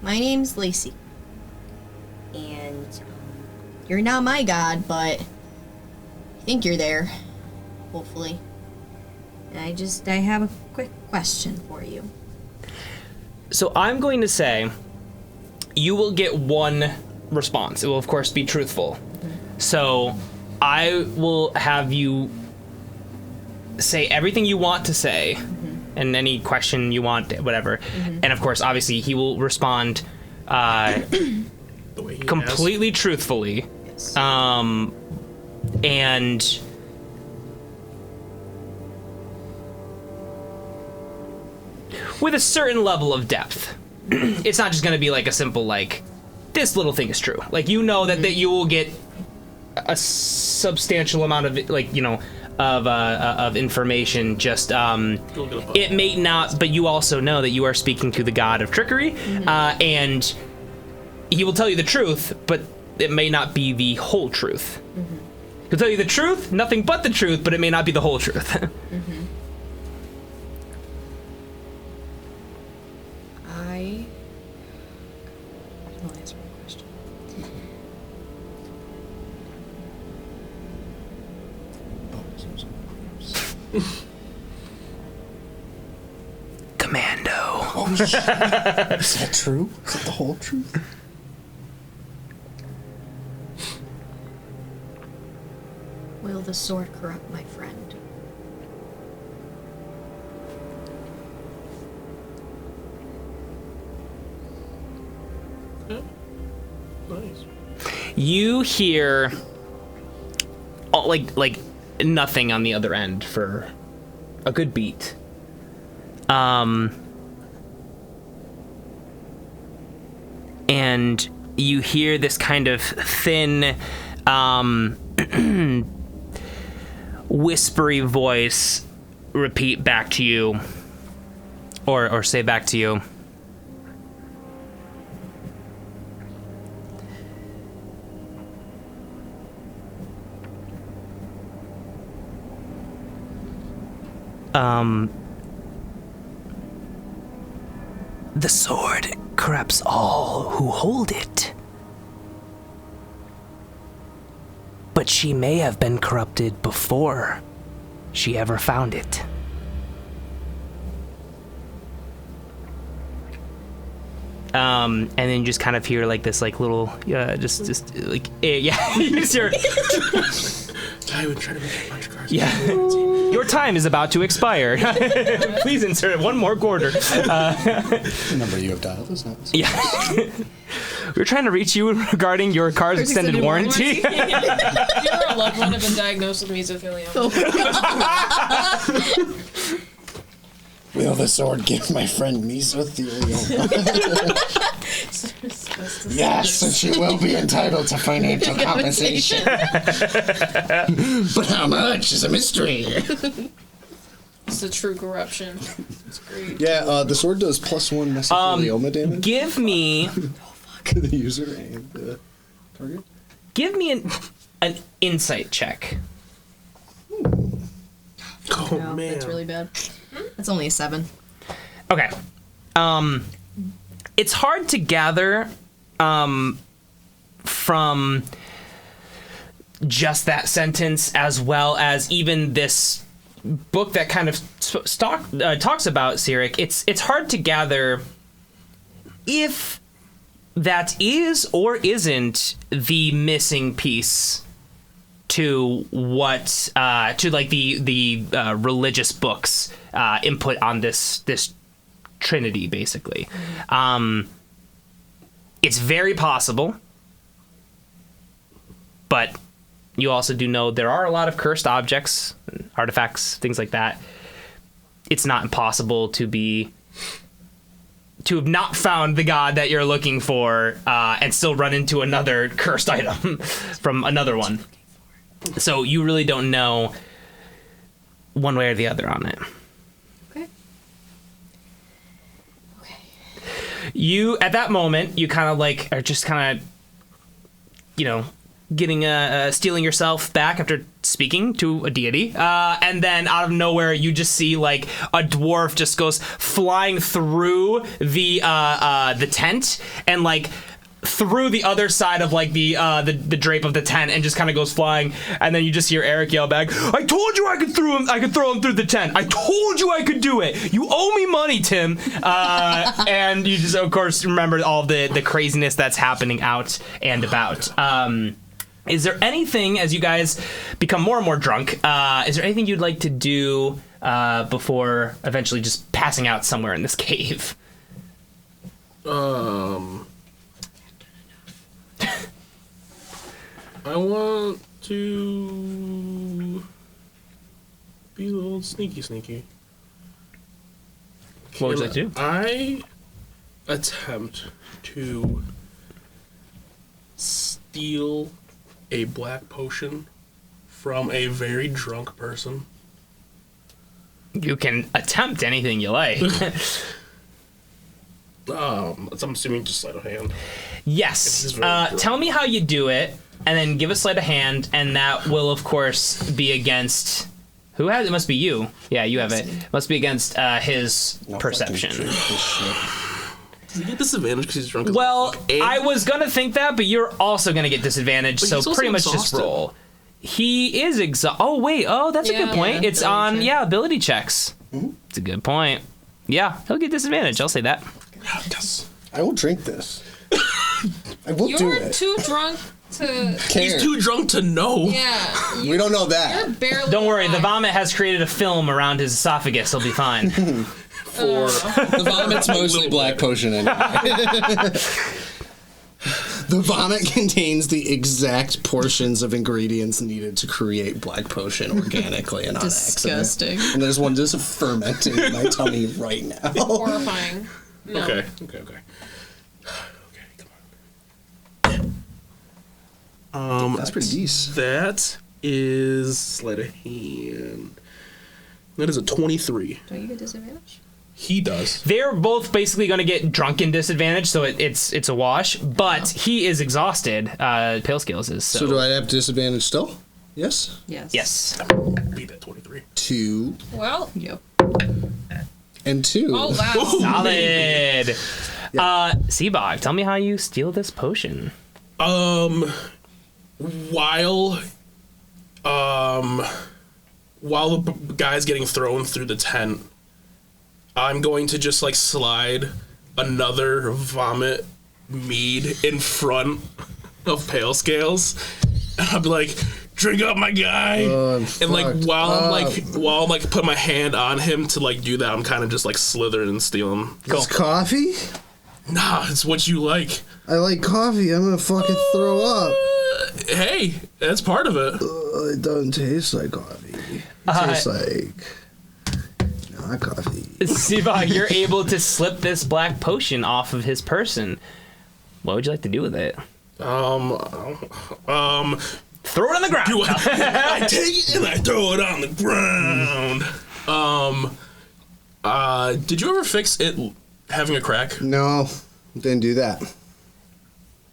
my name's Lacey, and you're not my god, but I think you're there, hopefully. And I have a quick question for you." So I'm going to say you will get one response. It will, of course, be truthful. So I will have you say everything you want to say and any question you want, whatever. And, of course, obviously, he will respond The way he completely truthfully. Yes. And with a certain level of depth. It's not just going to be like a simple, like, this little thing is true. Like, you know that you will get a substantial amount of, like, you know, of information. Just it may not, but you also know that you are speaking to the god of trickery, and he will tell you the truth, but it may not be the whole truth. He'll tell you the truth, nothing but the truth, but it may not be the whole truth. I'll answer my question. Commando. Oh shit. Is that true? Is that the whole truth? Will the sword corrupt my friend? Nice. You hear like nothing on the other end for a good beat. And you hear this kind of thin, whispery voice repeat back to you, or say back to you. The sword corrupts all who hold it. But she may have been corrupted before she ever found it. And then you just kind of hear like this like little just like yeah you just hear I would try to make a bunch of cards. yeah your time is about to expire. Please insert one more quarter. The number you have dialed is not. Yeah. We're trying to reach you regarding your car's extended warranty. If you or a loved one have been diagnosed with mesothelioma. Will the sword give my friend mesothelioma? breakfast. To Yes, and she will be entitled to financial compensation. But how much is a mystery. It's a true corruption. It's great. Yeah, the sword does +1 mesothelioma damage Give me to the user and the target. give me an insight check. Oh No, man. that's really bad. That's only a 7. Okay. It's hard to gather from just that sentence, as well as even this book that kind of talks about Cyric. It's hard to gather if that is or isn't the missing piece to what to like the religious books input on this trinity, basically. It's very possible, but you also do know there are a lot of cursed objects, artifacts, things like that. It's not impossible to have not found the god that you're looking for and still run into another cursed item from another one. So you really don't know one way or the other on it. Okay. Okay. You, at that moment, you kind of like are just kind of, getting stealing yourself back after speaking to a deity, and then out of nowhere you just see like a dwarf just goes flying through the tent and like through the other side of like the drape of the tent and just kind of goes flying, and then you just hear Eric yell back, "I told you I could throw him through the tent. I told you I could do it. You owe me money, Tim." And you just of course remember all the craziness that's happening out and about. Is there anything, as you guys become more and more drunk, is there anything you'd like to do before eventually just passing out somewhere in this cave? I want to be a little sneaky. What would you like to do? I attempt to steal a black potion from a very drunk person. You can attempt anything you like. I'm assuming just sleight of hand. Yes. This is very drunk. Tell me how you do it, and then give a sleight of hand, and that will, of course, be against... Who has it? Must be you. Yeah, you have it. Must be against his perception. Does he get disadvantage because he's drunk? As Well, fuck? And I was gonna think that, but you're also gonna get disadvantage, But so he's also pretty much just exhausted. roll. He is exhausted. Oh, wait. Oh, that's a good Yeah, point. yeah, It's ability on, check. ability checks. It's a good point. Yeah, he'll get disadvantage. I'll say that. Yes. I will drink this. I will do You're it. too drunk to. Care. He's too drunk to know. Yeah. We don't know You're that. barely. Don't worry, the alive. vomit has created a film around his esophagus. He'll be fine. For The vomit's mostly black potion anyway. The vomit contains the exact portions of ingredients needed to create black potion organically and on accident. Disgusting. And there's one just fermenting in my tummy right now. Horrifying. No. Okay. Okay, come on. That's pretty decent. That is sleight of hand. That is a 23. Don't you get disadvantage? He does. They're both basically going to get drunken disadvantage, so it's a wash. But he is exhausted. Pale Scales is. So do I have disadvantage still? Yes? Yes. Yes. Beat that 23. 2 Well. Yep. and 2. Oh wow. Solid. Seabog, tell me how you steal this potion. While the guy's getting thrown through the tent, I'm going to just like slide another vomit mead in front of Pale Scales, and I'll be like, "Drink up, my guy!" And like while I'm like putting my hand on him to like do that, I'm kind of just like slithering and stealing. It's coffee? Nah, it's what you like. I like coffee. I'm gonna fucking throw up. Hey, that's part of it. It doesn't taste like coffee. It tastes like not coffee. Seabog, you're able to slip this black potion off of his person. What would you like to do with it? Throw Throw it on the ground. I take it and I throw it on the ground. Did you ever fix it having a crack? No, didn't do that.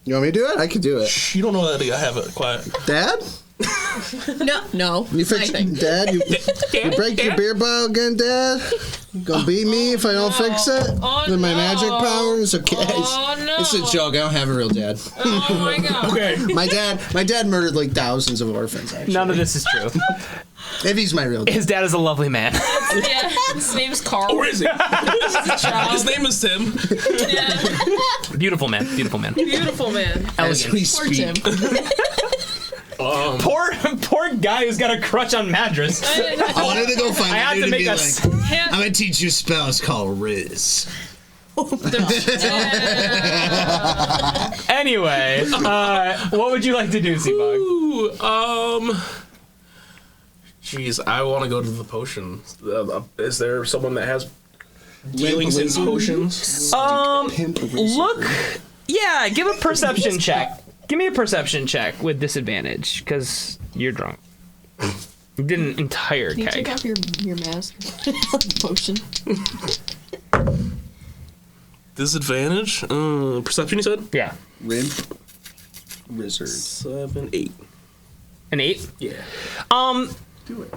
You want me to do it? I could do it. You don't know that I have it quiet. Dad? No. You fix Dad? You break your beer bottle again, Dad? You gonna beat me if I don't fix it? Oh, With my no. magic powers? Okay. Oh, no. It's a joke. I don't have a real dad. Oh my god. Okay. My dad murdered like thousands of orphans, actually. None of this is true. If he's my real dad. His dad is a lovely man. Yeah. His name's Carl. Or is he? His name is Tim. Yeah. Beautiful man. Beautiful man. Beautiful man. As we Poor speak. Tim. Poor guy who's got a crutch on Madras. I wanted to go find I a had dude to and make be a like, I'm gonna teach you a spell. It's called Riz. Anyway, what would you like to do, Seabug? Ooh, Jeez, I want to go to the potions. Is there someone that has dealings in potions? Look. Yeah, give a perception check. Give me a perception check with disadvantage, because you're drunk. You did an entire Can you keg. take off your mask? Potion. Disadvantage? Perception, you said? Yeah. Rib. Wizard. 7, 8. An 8? Yeah. Do it.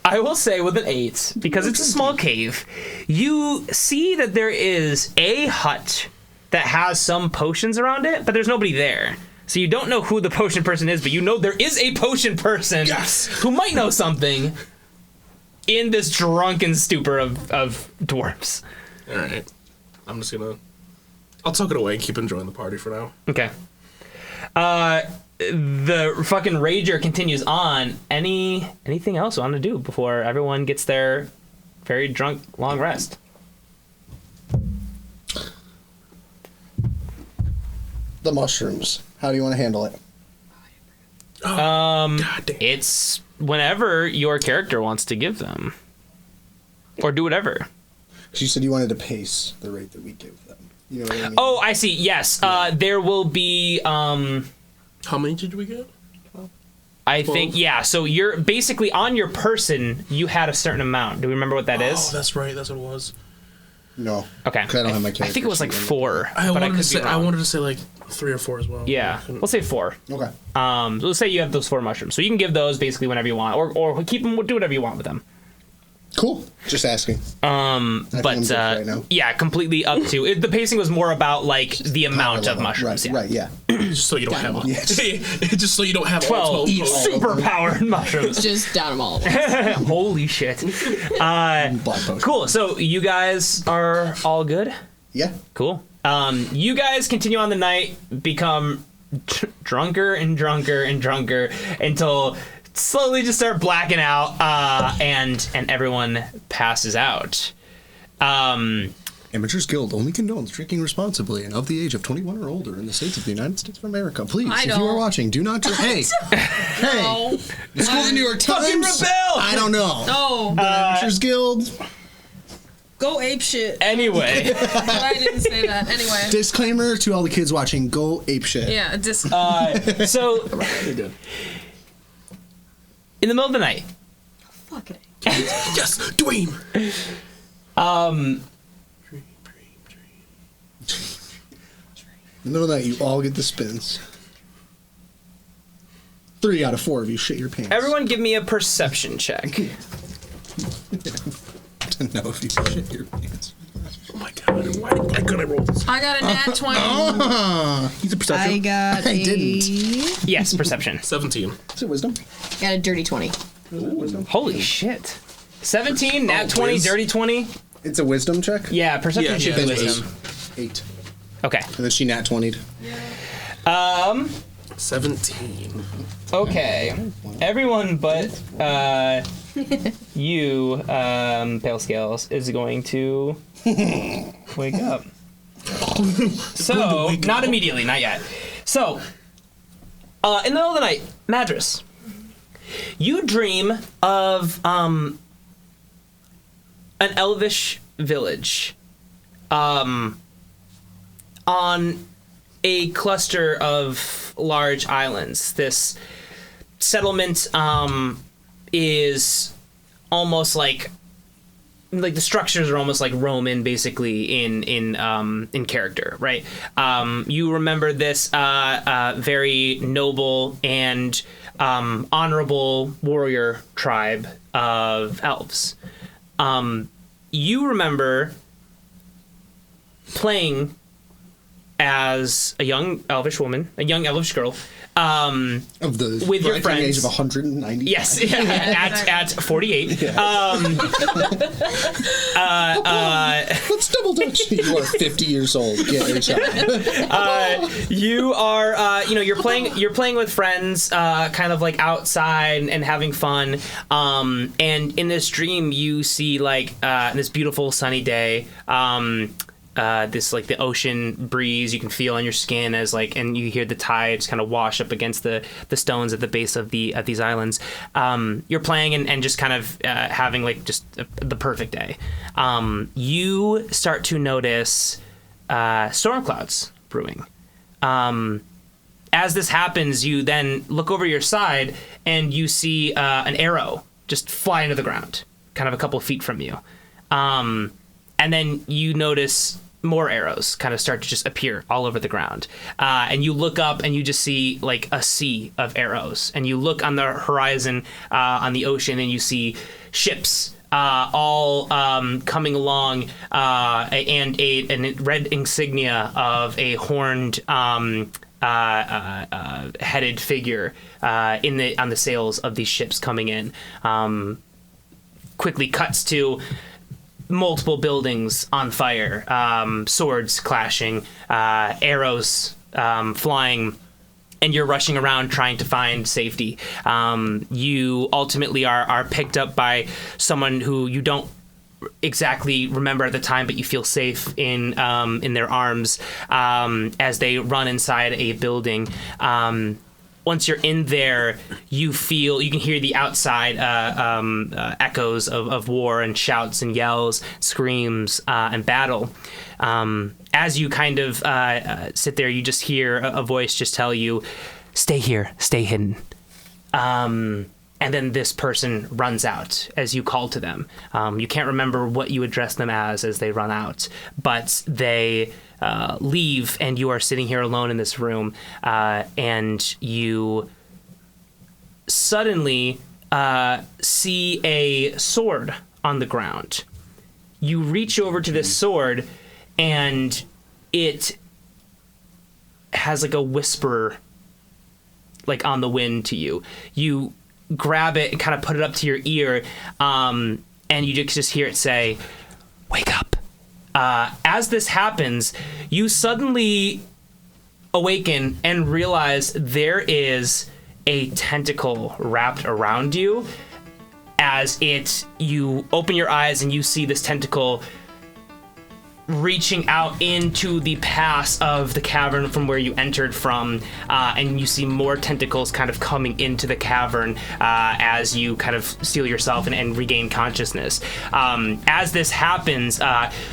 I will say with an 8, because it's a small cave, you see that there is a hut that has some potions around it, but there's nobody there. So you don't know who the potion person is, but you know there is a potion person who might know something in this drunken stupor of dwarves. Alright. I'm just gonna... I'll tuck it away and keep enjoying the party for now. Okay. The fucking rager continues on. Anything else you want to do before everyone gets their very drunk long rest? The mushrooms. How do you want to handle it? God damn. It's whenever your character wants to give them. Or do whatever. You said you wanted to pace the rate that we give them. You know what I mean? Oh, I see. Yes. There will be How many did we get? I think yeah, so you're basically on your person you had a certain amount. Do we remember what that Oh, is? that's right. That's what it was. No. Okay. 'Cause I don't have my I think it character was like sheet in. 4. I but wanted could to say be wrong. I wanted to say like 3 or 4 as well. Yeah. We'll say 4. Okay. So let's say you have those 4 mushrooms. So you can give those basically whenever you want, or keep them. Do whatever you want with them. Cool. Just asking. But right now. yeah, completely up to it. The pacing was more about like the amount of mushrooms. Right, yeah. right, yeah. Just so you don't have Yeah. just so you don't have 12 all 12 super powered mushrooms. Just down them all at once. Holy shit. Black potion. Cool. So you guys are all good? Yeah. Cool. You guys continue on the night, become drunker and drunker and drunker until slowly just start blacking out, and everyone passes out. Amateurs Guild only condones drinking responsibly and of the age of 21 or older in the states of the United States of America. Please, I if you don't. are watching, do not drink. Hey, hey, No. it's called the New York Times. Fucking rebel! I don't know. No. Amateurs Guild. Go ape shit. Anyway, But I didn't say that. Anyway. Disclaimer to all the kids watching: go ape shit. Yeah. so You're good. in the middle of the night, Fuck it. Yes, Dwayne. In the middle of the night, you all get the spins. 3 out of 4 of you shit your pants. everyone give me a perception check. to know if you shit your pants. Oh my god, why couldn't I roll this? I got a nat 20. He's a perception. got I didn't. Yes, perception. 17. Is it wisdom? Got a dirty 20. Holy shit. 17, nat 20, whiz. dirty 20. It's a wisdom check? Yeah, perception Yeah, should yeah, be it's wisdom. 8. Okay. And then she nat 20'd. 17. Okay. Everyone but you, Pale Scales, is going to wake up. So, not immediately, not yet. So, in the middle of the night, Madras, you dream of an elvish village. on a cluster of large islands. This settlement is almost like the structures are almost like Roman, basically in character, right? You remember this very noble and honorable warrior tribe of elves. You remember playing as a young elvish woman, a young elvish girl, Of the with your striking age friends. of 190. Yes, at 48. Let's double dutch. You are 50 years old. Get your shot. You are, you're playing with friends, kind of like outside and having fun. And in this dream, you see like this beautiful sunny day. This like the ocean breeze you can feel on your skin as like, and you hear the tides kind of wash up against the stones at the base of these islands. You're playing and just kind of having like just the perfect day. You start to notice storm clouds brewing. As this happens, you then look over your side and you see an arrow just fly into the ground, kind of a couple feet from you. And then you notice more arrows kind of start to just appear all over the ground. And you look up and you just see like a sea of arrows. And you look on the horizon, on the ocean, and you see ships all coming along, and a red insignia of a horned headed figure on the sails of these ships coming in. Quickly cuts to multiple buildings on fire, swords clashing, arrows flying, and you're rushing around trying to find safety. You ultimately are picked up by someone who you don't exactly remember at the time, but you feel safe in their arms as they run inside a building. Once you're in there, you can hear the outside echoes of war and shouts and yells, screams, and battle. As you kind of sit there, you just hear a voice just tell you, "Stay here, stay hidden." And then this person runs out as you call to them. You can't remember what you address them as they run out, but they leave, and you are sitting here alone in this room, and you suddenly see a sword on the ground. You reach over to this sword, and it has like a whisper like on the wind to you. You grab it and kind of put it up to your ear, and you just hear it say, "Wake up." As this happens, you suddenly awaken and realize there is a tentacle wrapped around you. You open your eyes and you see this tentacle reaching out into the pass of the cavern from where you entered from, and you see more tentacles kind of coming into the cavern as you kind of seal yourself and regain consciousness. As this happens,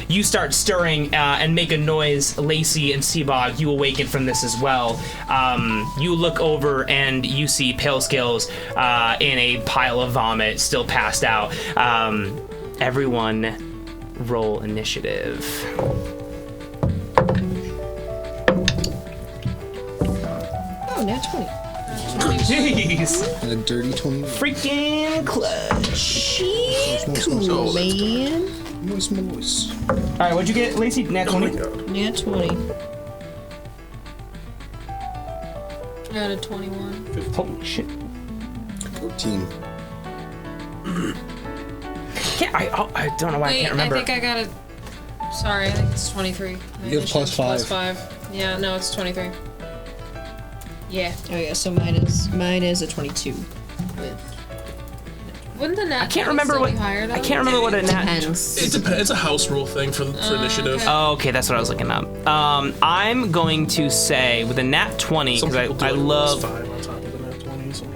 you start stirring and make a noise. Lacey and Seabog, you awaken from this as well. You look over and you see Pale Scales in a pile of vomit, still passed out. Everyone roll initiative. Oh, nat 20. Jeez. A dirty 20. Freaking clutch. Cool, man. Moist. Alright, what'd you get, Lacey? Nat 20? Nat 20. I got a 21. Holy shit. 14. I don't know why I can't remember. I think I got a... Sorry, I think it's 23. You have +5. +5. Yeah, no, it's 23. Yeah. Oh yeah, so mine is a 22. Wouldn't the nat I can't remember what a nat. Depends. It depends. It's a house rule thing for initiative. okay. Oh, okay, that's what I was looking up. I'm going to say with a nat 20 Some because people do I like love. +5 on top of the nat 20. So.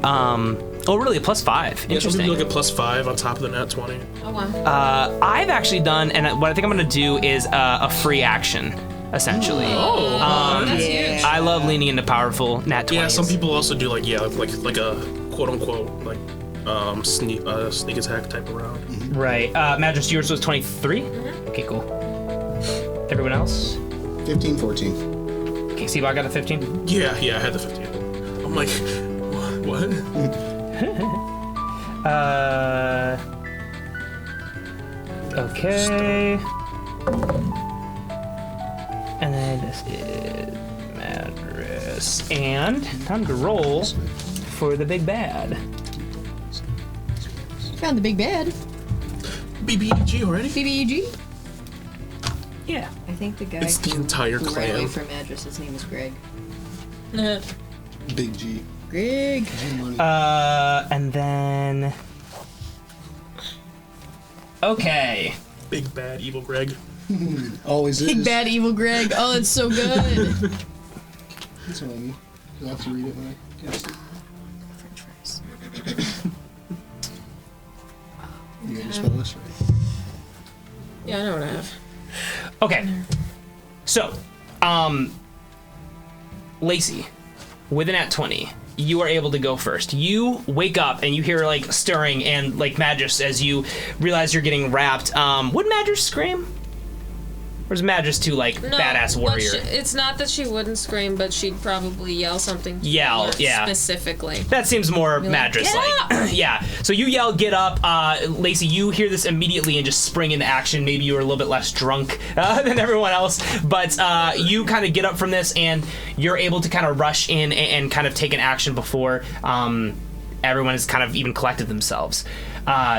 Oh, really? A +5. Yeah, some Interesting. people look at +5 on top of the nat 20. Oh, wow. I've actually done, and what I think I'm going to do is a free action. essentially. That's huge. I love leaning into powerful nat 20s. Yeah, some people also do like a quote unquote like sneak attack type of round. Right. Madras, yours was 23? Okay, cool. Everyone else? 15, 14. Okay, Seabot got a 15? Yeah, I had the 15. I'm like, what? Okay. And then this is Madras. And time to roll for the big bad. Found the big bad. BBEG already? BBEG? Yeah. I think the guy It's the entire who ran away clan. from Madras, his name is Greg. Big G. Greg. And then... Okay. Big bad evil Greg. Always is. Big bad evil Greg. Oh, it's so good. That's what I mean. You'll have to read it when I cast it. French fries. You gonna spell this right? Yeah, I know what I have. Okay. So, Lacey, with an at 20, you are able to go first. You wake up and you hear like stirring and like Madras as you realize you're getting wrapped. Would Madras scream? Or is Madras too like No, badass but warrior? it's not that she wouldn't scream, but she'd probably yell something. to Yell, her yeah. Specifically. That seems more like, Madras "Get like. Yeah. So you yell, "Get up!" Lacey, you hear this immediately and just spring into action. Maybe you were a little bit less drunk than everyone else, but you kind of get up from this and you're able to kind of rush in and kind of take an action before everyone has kind of even collected themselves.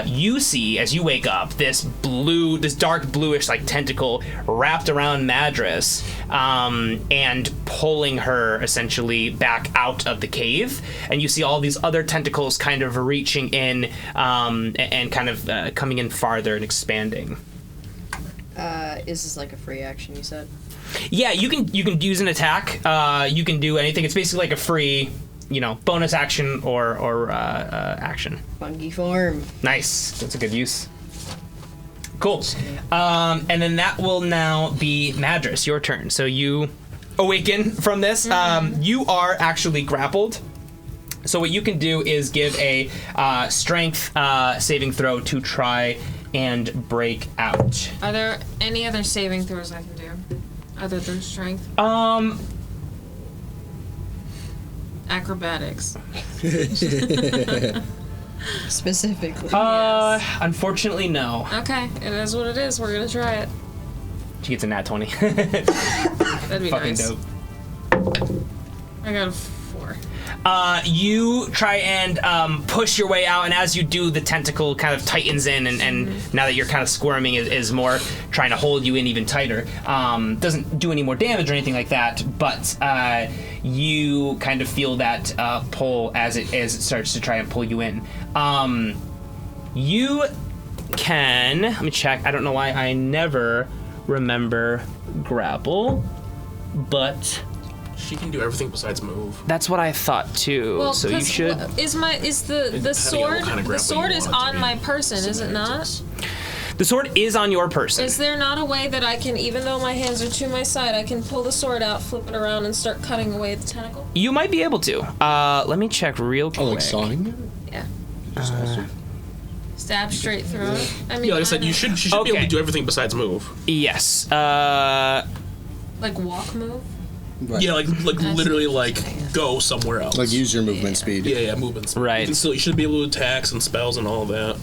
You see, as you wake up, this dark bluish like tentacle wrapped around Madras and pulling her essentially back out of the cave. And you see all these other tentacles kind of reaching in and kind of coming in farther and expanding. Is this like a free action, you said? Yeah, you can use an attack. You can do anything. It's basically like a free, bonus action or action. Fungi form. Nice. That's a good use. Cool. And then that will now be Madras, your turn. So you awaken from this. You are actually grappled. So what you can do is give a strength saving throw to try and break out. Are there any other saving throws I can do other than strength? Acrobatics. Specifically. Unfortunately, no. Okay, it is what it is. We're gonna try it. She gets a nat 20. That'd be Fucking nice. dope. I got a 4. You try and push your way out, and as you do, the tentacle kind of tightens in, and now that you're kind of squirming, is more trying to hold you in even tighter. Doesn't do any more damage or anything like that, but you kind of feel that pull as it starts to try and pull you in. You can... Let me check. I don't know why I never remember grapple, but... She can do everything besides move. That's what I thought too. Well, so you 'cause should. is the Depending on sword? what kind of The grapple sword you is want it to on be. my person, is it not? Semantics. The sword is on your person. Is there not a way that I can, even though my hands are to my side, I can pull the sword out, flip it around, and start cutting away the tentacle? You might be able to. Let me check real quick. Oh, like sawing it? Yeah. Just also- Stab straight through it. I mean, Yeah, like I said, know. she should be able Okay. to do everything besides move. Yes. Like walk move? Right. Yeah, like literally like go somewhere else. Like use your movement speed. Yeah, movements. Right. You should be able to attacks and spells and all of that.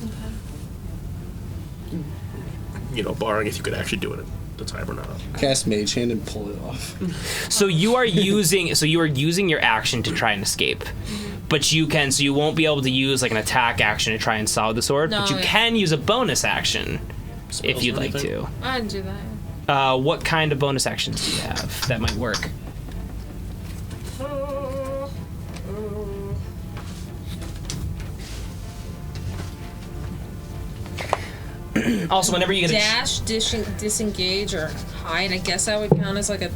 Barring if you could actually do it at the time or not. Cast Mage Hand and pull it off. So you are using your action to try and escape. But you won't be able to use like an attack action to try and solve the sword, No, but you yeah. can use a bonus action if Spells you'd or like anything? to. I'd do that. What kind of bonus actions do you have that might work? Also, whenever you get Dash, disengage, or hide. I guess that would count as like a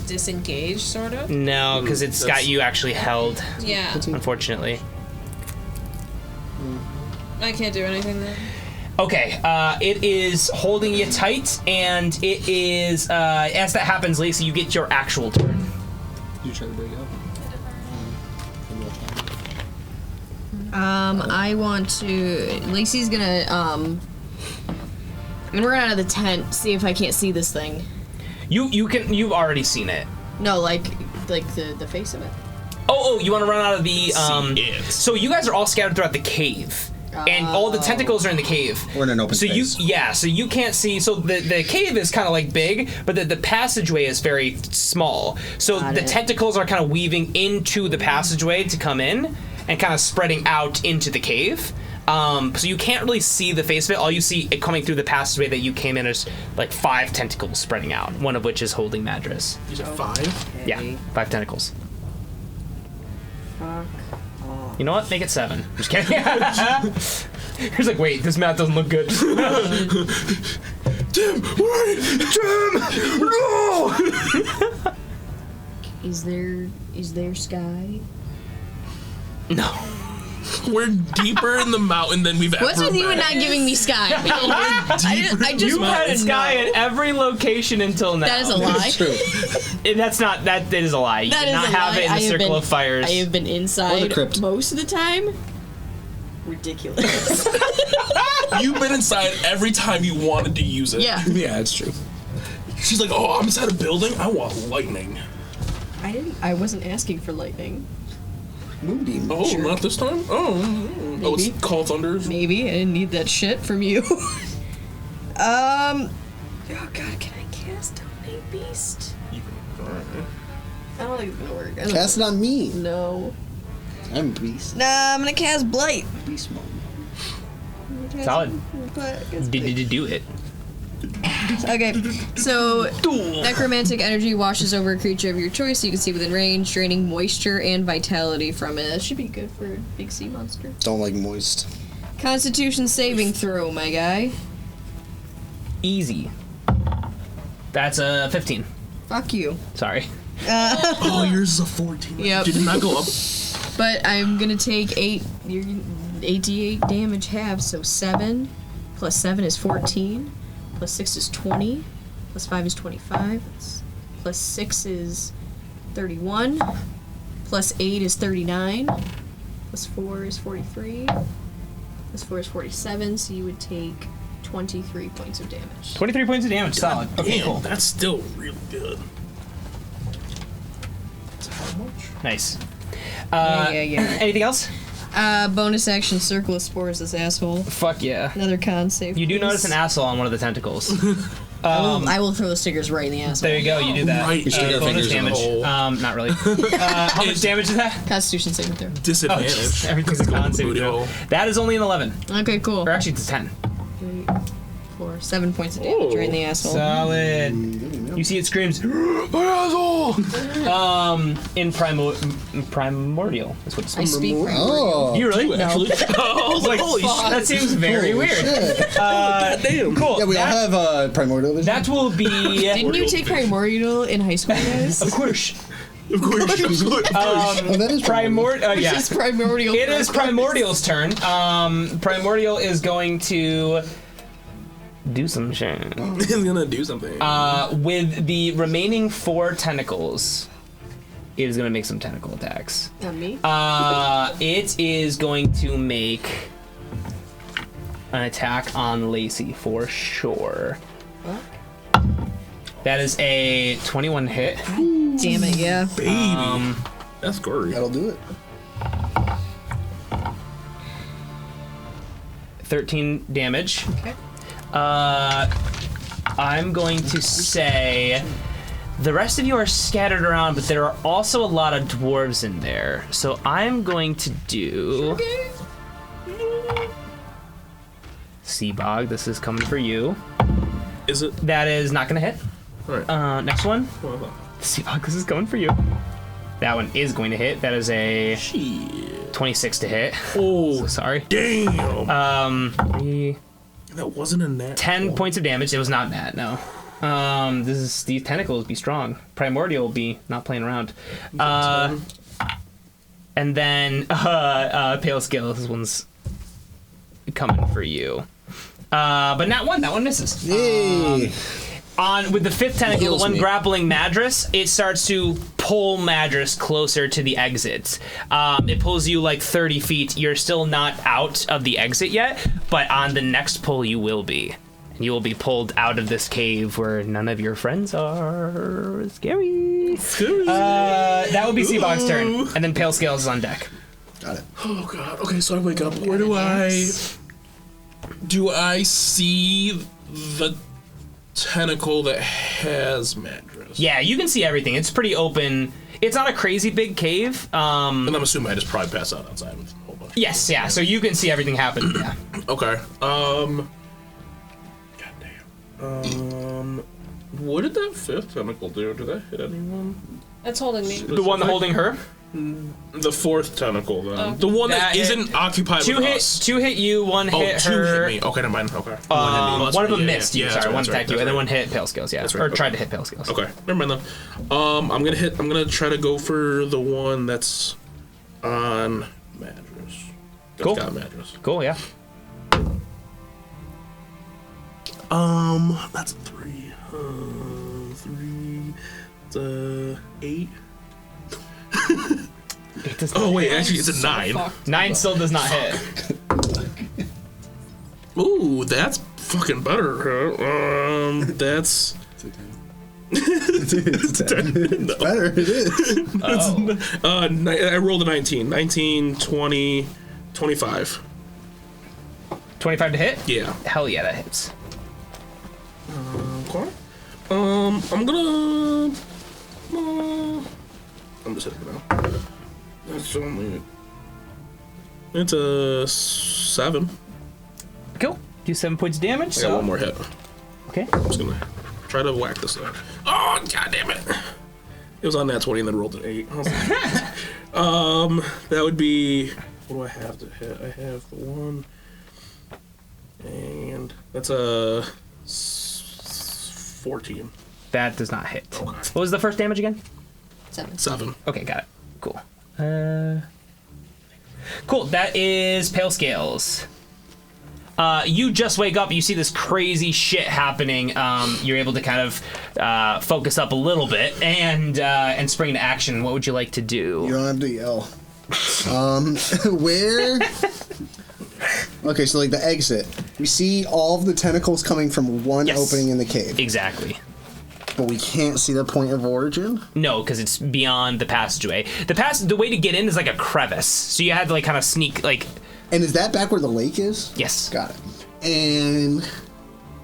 disengage, sort of. No, because it's got you actually held, Yeah. unfortunately. I can't do anything then. Okay, it is holding you tight, and it is, as that happens, Lacey, you get your actual turn. You try to break up. I want to. Lacey's gonna. I'm gonna run out of the tent, see if I can't see this thing. You've already seen it. No, like the face of it. Oh, you want to run out of the it. So you guys are all scattered throughout the cave. And all the tentacles are in the cave. We're in an open space. So you can't see. So the cave is kind of like big, but the passageway is very small. So the tentacles are kind of weaving into the passageway to come in, and kind of spreading out into the cave. So you can't really see the face of it. All you see it coming through the passageway that you came in is like 5 tentacles spreading out. One of which is holding Madras. These are 5? Yeah, 5 tentacles. Fuck. You know what? Make it 7. Just kidding. He's like, wait, this math doesn't look good. Tim, where are you? Tim, no! Is there sky? No. We're deeper in the mountain than we've ever What's with you and been. not giving me sky? I just You've want had to sky know. at every location until now. That is a lie. True. That is a lie. You That did is not a have lie. it in the circle of fires. I have been Or the inside crypt. most of the time. Ridiculous. You've been inside every time you wanted to use it. Yeah. Yeah, it's true. She's like, oh, I'm inside a building. I want lightning. I wasn't asking for lightning. Moonbeam. Oh, not this time? Oh, it's Maybe. Call Thunder. Maybe I didn't need that shit from you. Oh god, can I cast Dominate Beast? I don't think it's gonna work. Cast it on me. No. I'm beast. Nah, I'm gonna cast Blight. Beast mode. Solid. Did do it. Okay, so necromantic energy washes over a creature of your choice you can see within range, draining moisture and vitality from it. That should be good for a big sea monster. Don't like moist. Constitution saving throw, my guy. Easy. That's a 15. Fuck you. Sorry. Oh, yours is a 14. Yep. Did not go up. But I'm gonna take 8d8 damage half, so 7 plus 7 is 14, plus 6 is 20, plus 5 is 25, plus 6 is 31, plus 8 is 39, plus 4 is 43, plus 4 is 47, so you would take 23 points of damage. 23 points of damage. Solid. Okay, Damn, cool. that's still really good. Nice. Yeah. Anything else? Bonus action, circle of spores, this asshole. Fuck yeah. Another con save. You do please. notice an asshole on one of the tentacles. I will throw the stickers right in the asshole. There you go. You do that. Right. You stick our Bonus fingers in the damage. hole. Not really. How much damage is that? Constitution saving throw. Oh, Disadvantage. jeez. Everything's a con saving Booty throw. hole. That is only an 11. Okay, cool. Or actually, it's a 10. 3, 4, 7 points of damage right in the asshole. Solid. You see it screams, asshole! In primordial. That's what it's I speak right Oh. You really? Actually, I was like, holy shit. That seems very weird. Shit. Damn. Cool. Yeah, we all have primordial vision. That will be. Didn't you take primordial in high school, guys? Of course. Of course. Oh, that is Primordial. Yeah. It's primordial. It is Primordial's turn. Primordial is going to do some shit. He's gonna do something. With the remaining 4 tentacles, it is going to make some tentacle attacks. Not me. It is going to make an attack on Lacey for sure. What? That is a 21 hit. Damn it, yeah. Baby. That's gory. That'll do it. 13 damage. Okay. I'm going to say the rest of you are scattered around, but there are also a lot of dwarves in there. So I'm going to do Seabog. This is coming for you. Is it? That is not going to hit. Alright. Next one. Well, Seabog, this is coming for you. That one is going to hit. That is a shit. 26 to hit. Oh, So sorry. damn. Three, That wasn't a net. 10 points of damage. It was not that, no. These tentacles be strong. Primordial will be not playing around. And then Pale Scale, this one's coming for you. But that one misses. Yay! With the fifth tentacle, Heals the one me. grappling Madras, it starts to pull Madras closer to the exit. It pulls you like 30 feet. You're still not out of the exit yet, but on the next pull you will be. And you will be pulled out of this cave where none of your friends are. Scary. That would be Seabog's turn, and then Pale Scales is on deck. Got it. Oh god. Okay, so I wake up. Where do I see the tentacle that has Madras? Yeah, you can see everything. It's pretty open. It's not a crazy big cave. And I'm assuming I just probably pass out outside with a whole bunch. Yes, yeah. So you can see everything happen. Yeah. Okay. What did that fifth tentacle do? Did that hit anyone? It's holding me. The one holding her. The fourth tentacle, then. The one that That hit- isn't occupied with us. Two hit you. One hit two her. hit me. Okay, never mind. Okay. One of them missed you. Sorry, one attacked you, and then one. one hit Pale Scales. Yeah, right, or okay. tried to hit Pale Scales. Okay, never mind then. I'm gonna try to go for the one that's on Madras. Cool. Got Madras. Cool. Yeah. That's a 3. 3. It's 8. It does Oh not wait, hit. actually it's a 9. 9 still does not hit. Ooh, that's fucking better. That's. It's better. It is. I rolled a 19. 19, 20, 25. 25 to hit. Yeah. Hell yeah, that hits. Okay. I'm gonna. I'm just hitting it now. That's only. It's a 7. Cool. Do 7 points of damage. I got one more hit. Okay. I'm just gonna try to whack this thing. Oh, god damn it! It was on that 20 and then rolled an 8. I was like, that would be. What do I have to hit? I have the 1. And that's a 14. That does not hit. What was the first damage again? 7. Okay, got it. Cool. Cool. That is Pale Scales. You just wake up. You see this crazy shit happening. You're able to kind of focus up a little bit and spring into action. What would you like to do? You don't have to yell. Where? Okay, so like the exit. We see all of the tentacles coming from one Yes. opening in the cave, Exactly. but we can't see the point of origin. No, because it's beyond the passageway. The way to get in is like a crevice, so you had to like kind of sneak. Like, And is that back where the lake is? yes, Got it. And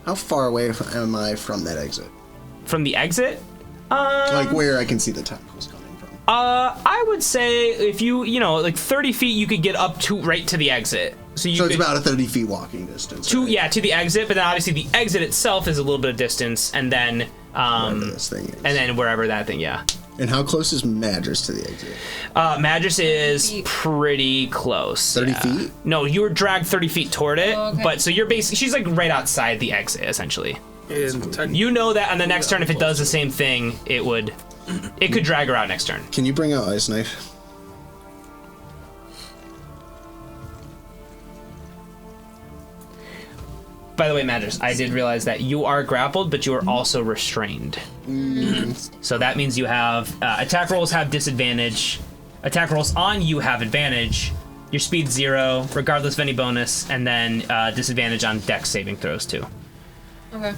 how far away am I from that exit? from the exit. Like where I can see the tentacles coming from? I would say if you like 30 feet, you could get up to right to the exit. So you So it's could, about a 30 feet walking distance. to right? to the exit, but then obviously the exit itself is a little bit of distance, and then Wherever this thing is. and then wherever that thing, yeah. And how close is Madras to the exit? Madras is feet. pretty close. 30 yeah. feet? No, you were dragged 30 feet toward it, Oh, okay. but so you're basically she's like right outside the exit essentially. And You know that on the next turn, if it does the same thing, it could drag her out next turn. Can you bring out Ice Knife? By the way, Madras, I did realize that you are grappled, but you are also restrained. So that means you have attack rolls have disadvantage. Attack rolls on you have advantage. Your speed's 0, regardless of any bonus, and then disadvantage on dex saving throws too. Okay.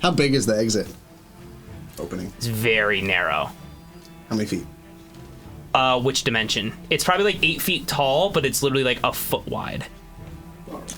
How big is the exit opening? It's very narrow. How many feet? Which dimension? It's probably like 8 feet tall, but it's literally like a foot wide.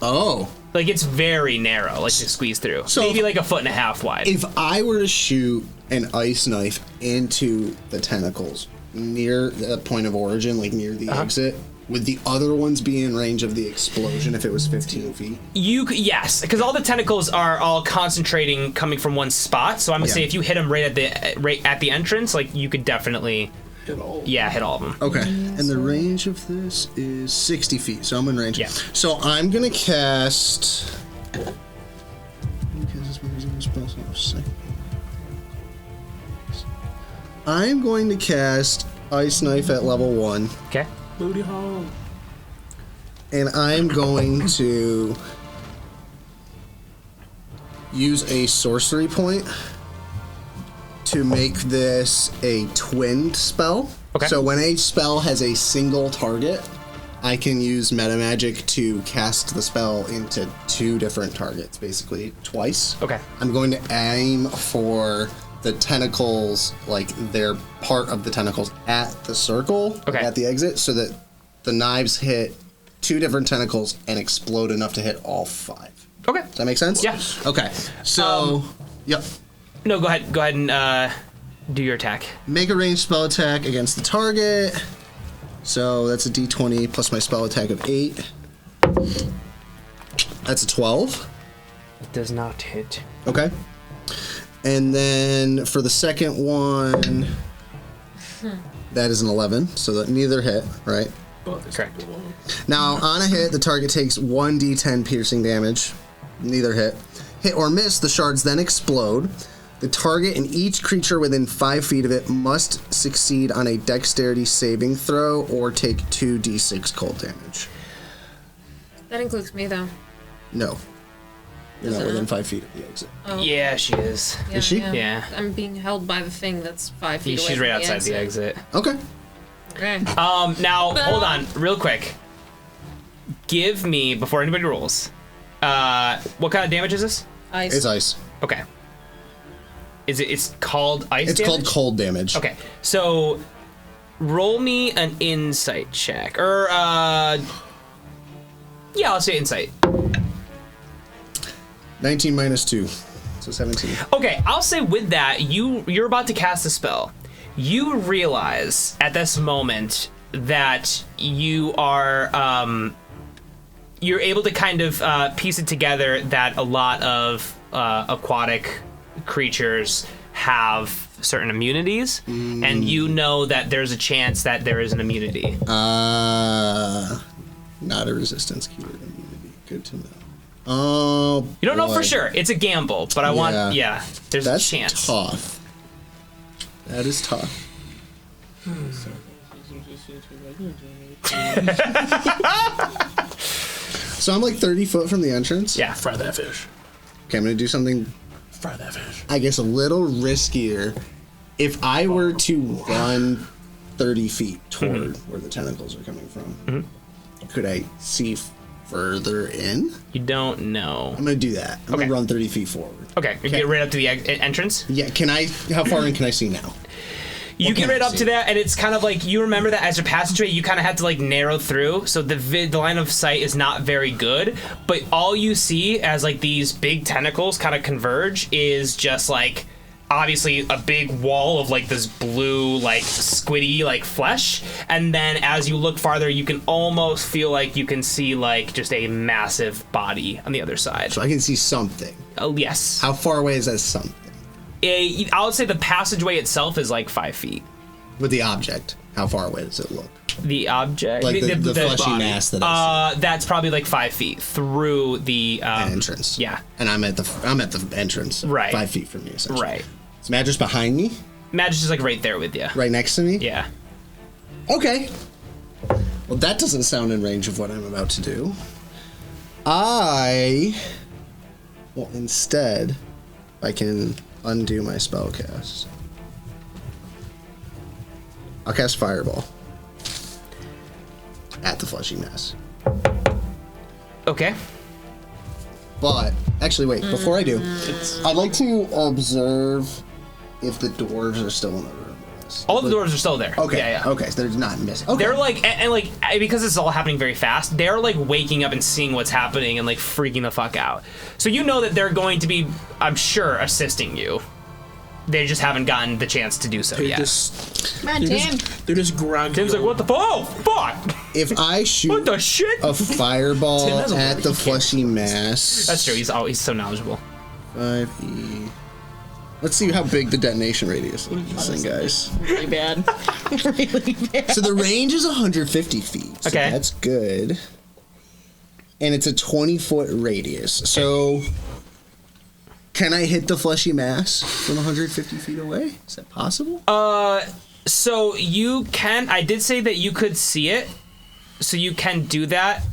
Oh. Like it's very narrow, like to squeeze through. So- Maybe like a foot and a half wide. If I were to shoot an ice knife into the tentacles near the point of origin, like near the exit, would the other ones be in range of the explosion if it was 15 feet? Yes, because all the tentacles are all concentrating coming from one spot. So I'm gonna Yeah. say if you hit them right at the entrance, like you could definitely hit all of them. Okay. And the range of this is 60 feet, so I'm in range. Yeah. So I'm gonna cast. I'm going to cast Ice Knife at level 1. Okay. booty hole. And I'm going to use a sorcery point to make this a twinned spell. Okay. So when a spell has a single target, I can use meta magic to cast the spell into 2 different targets, basically twice. Okay. I'm going to aim for the tentacles, like they're part of the tentacles at the circle, Okay. at the exit, so that the knives hit 2 different tentacles and explode enough to hit all 5. Okay. Does that make sense? Yeah. Okay. So, yep. No, go ahead. Go ahead and do your attack. Make a ranged spell attack against the target. So that's a d20 plus my spell attack of 8. That's a 12. It does not hit. Okay. And then for the second one, that is an 11. So that neither hit, right? Correct. Now, on a hit, the target takes 1d10 piercing damage. Neither hit. Hit or miss, the shards then explode. The target and each creature within 5 feet of it must succeed on a dexterity saving throw or take 2d6 cold damage. That includes me, though. No. You're Is not it within not? 5 feet of the exit. Oh. Yeah, she is. Yeah, Is she? Yeah. I'm being held by the thing that's 5 feet away She's from right the outside the exit. Okay. Okay. Now, hold on, real quick. Give me, before anybody rolls, what kind of damage is this? Ice. It's ice. Okay. It's called ice It's damage? called cold damage. Okay, so roll me an insight check. Or, yeah, I'll say insight. 19 minus 2. So 17. Okay, I'll say with that, you're about to cast a spell. You realize at this moment that you are you're able to kind of piece it together that a lot of aquatic creatures have certain immunities, and you know that there's a chance that there is an immunity. Not a resistance keyword immunity. Good to know. Oh, You don't know for boy. sure. It's a gamble, but I want, there's That's a chance. tough. That is tough. So I'm like 30 foot from the entrance. Yeah. Fry that fish. Okay, I'm gonna do something, Fry that fish. I guess, a little riskier. If I were to run 30 feet toward where the tentacles are coming from, could I see further in? You don't know. I'm gonna do that. I'm Okay. gonna run 30 feet forward. Okay, you get right up to the entrance. Yeah, can I? How far in can I see now? You What get can right I up see? to that, and it's kind of like you remember that as your passageway, you kind of had to like narrow through, so the line of sight is not very good. But all you see as like these big tentacles kind of converge is just like obviously a big wall of like this blue like squiddy like flesh, and then as you look farther, you can almost feel like you can see like just a massive body on the other side. So I can see something. Oh yes, How far away is that something? I would say the passageway itself is like 5 feet. With the object, how far away does it look? The object, Like the fleshy body. mass that I see. That's probably like 5 feet through the Entrance. Yeah, And I'm at the entrance. Right. 5 feet from me, essentially. right. Is Madras behind me? Magic's is like right there with you. Right next to me? Yeah. Okay. Well, that doesn't sound in range of what I'm about to do. I will instead, I can undo my spell cast. I'll cast Fireball at the fleshy mass. Okay. But, actually, wait, before I do, I'd like to observe if the dwarves are still in the room with us. All the doors are still there. Okay, Yeah, yeah. okay, so they're not missing. Okay. They're like, and like, because it's all happening very fast, they're like waking up and seeing what's happening and like freaking the fuck out. So you know that they're going to be, I'm sure, assisting you. They just haven't gotten the chance to do so They're yet. just, Come on, they're Tim. just, they're just groggy. Tim's like, what the fuck? Oh, fuck! If I shoot What the shit? a fireball Tim has a at word, the he can't fleshy mass. That's true. He's so knowledgeable. 5e. Let's see how big the detonation radius is of this thing, guys. Really bad. Really bad. So the range is 150 feet. So Okay. that's good. And it's a 20-foot radius. So can I hit the fleshy mass from 150 feet away? Is that possible? So you can. I did say that you could see it. So you can do that.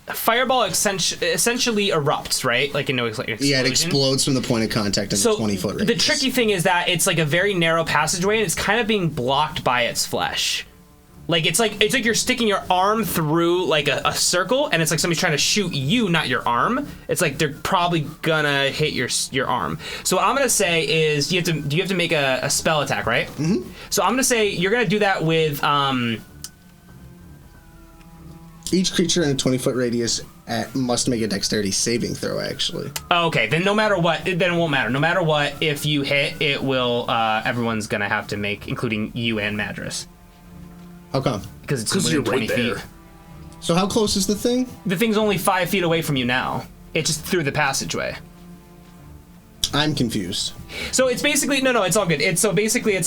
Fireball essentially erupts, right? Like an explosion. Yeah, it explodes from the point of contact in So the 20-foot radius. the tricky thing is that it's like a very narrow passageway, and it's kind of being blocked by its flesh. Like it's like you're sticking your arm through like a circle, and it's like somebody's trying to shoot you, not your arm. It's like they're probably gonna hit your arm. So what I'm gonna say is you have to make a spell attack, right? Mm-hmm. So I'm gonna say you're gonna do that with Each creature in a 20-foot radius must make a dexterity saving throw, actually. Oh, okay, then no matter what, then it won't matter. No matter what, if you hit, it will. Everyone's gonna have to make, including you and Madras, How come? because it's Because you're within 20 right there. feet. So how close is the thing? The thing's only 5 feet away from you now. It's just through the passageway. I'm confused. So it's basically no, it's all good. It's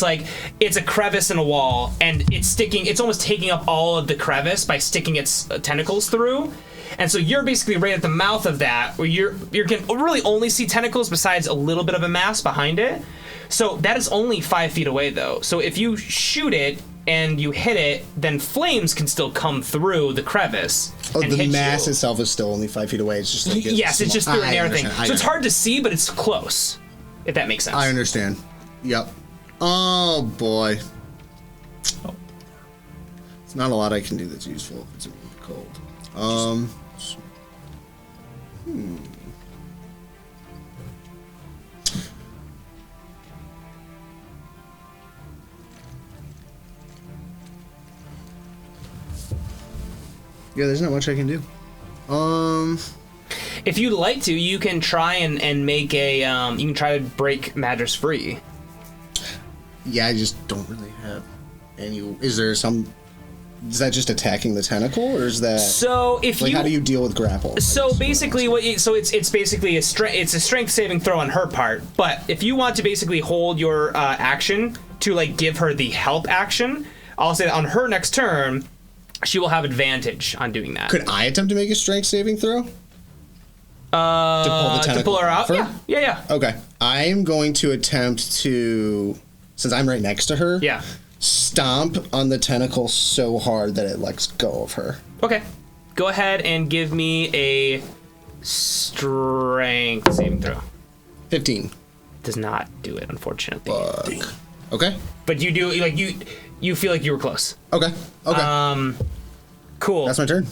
like it's a crevice in a wall, and it's almost taking up all of the crevice by sticking its tentacles through. And so you're basically right at the mouth of that, where you can really only see tentacles besides a little bit of a mass behind it. So that is only 5 feet away, though. So if you shoot it and you hit it, then flames can still come through the crevice. Oh, and the hit mass you. itselh is still only 5 feet away. It's just like Yes, it's just through an air thing. understand. So it's hard to see, but it's close. If that makes sense. I understand. Yep. Oh boy. It's not a lot I can do that's useful if it's cold. Yeah, there's not much I can do. If you'd like to, you can try and make a you can try to break Madras free. Yeah, I just don't really have any. Is that just attacking the tentacle, or is that So if like you how do you deal with grapple? so basically it's basically a strength saving throw on her part. But if you want to basically hold your action to like give her the help action, I'll say that on her next turn, she will have advantage on doing that. Could I attempt to make a strength saving throw? To pull the to tentacle pull her out? off her? Yeah. Okay. I am going to attempt to, since I'm right next to her, Yeah. stomp on the tentacle so hard that it lets go of her. Okay. Go ahead and give me a strength saving throw. 15. Does not do it, unfortunately. Fuck. Okay. But you do like you feel like you were close. Okay. Cool. That's my turn.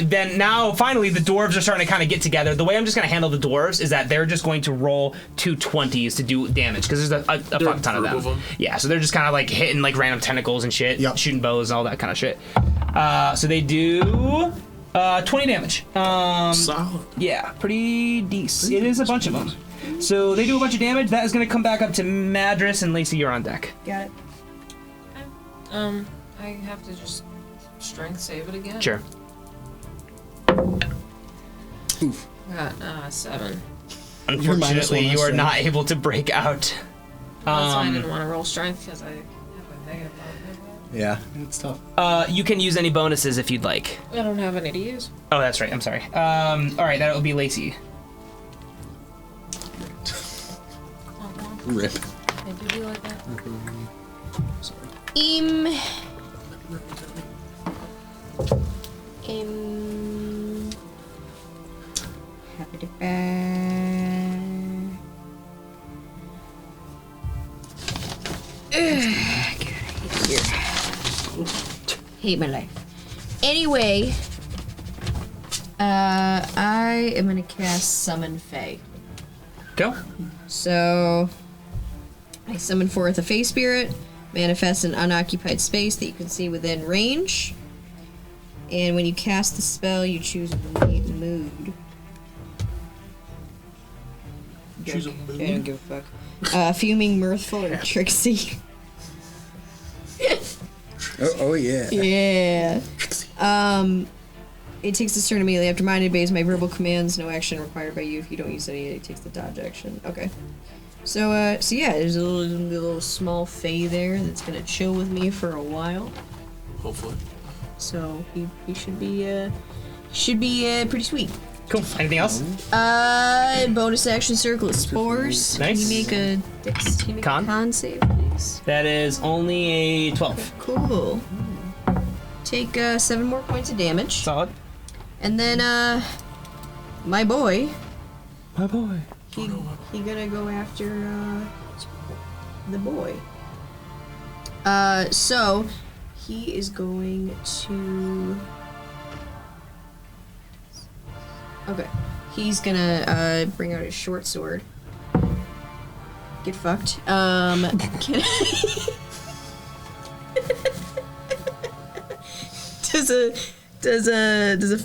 Then now, finally, the dwarves are starting to kind of get together. The way I'm just going to handle the dwarves is that they're just going to roll 2 20s to do damage, because there's a fuck ton of group them. of them. Yeah, so they're just kind of like hitting like random tentacles and shit, Yep. shooting bows and all that kind of shit. So they do 20 damage. Solid. Yeah, pretty decent. It is a bunch of them. So they do a bunch of damage. That is going to come back up to Madras, and Lacey, you're on deck. Got it. I have to just strength save it again. Sure. Oof. I got 7. You're minus Unfortunately, one on you are strength. not able to break out. That's why I didn't want to roll strength, because I have a negative on Yeah, it's tough. You can use any bonuses if you'd like. it. I don't have any to use. Oh, that's right. I'm sorry. All right, that will be Lacey. Rip. I do be like that. Happy to back. Hate my life. Anyway, I am gonna cast Summon Fae. Go. So, I summon forth a Fae Spirit, manifest an unoccupied space that you can see within range. And when you cast the spell, you choose a mood. Choose a I mood? don't give a fuck. Fuming, mirthful, or tricksy. Oh yeah. Yeah. It takes this turn immediately after mine obeys my verbal commands. No action required by you. If you don't use any, it takes the dodge action. Okay. So yeah, there's a little small Fae there that's gonna chill with me for a while. Hopefully. So he should be pretty sweet. Cool. Anything else? Bonus action circle of spores. Nice. Can you make a con save, please? That is only a 12. Cool. take 7 more points of damage. Solid. And then, my boy, My boy. he gonna go after, the boy. So, he is going to... Okay. He's gonna, bring out his short sword. Get fucked. Can Does a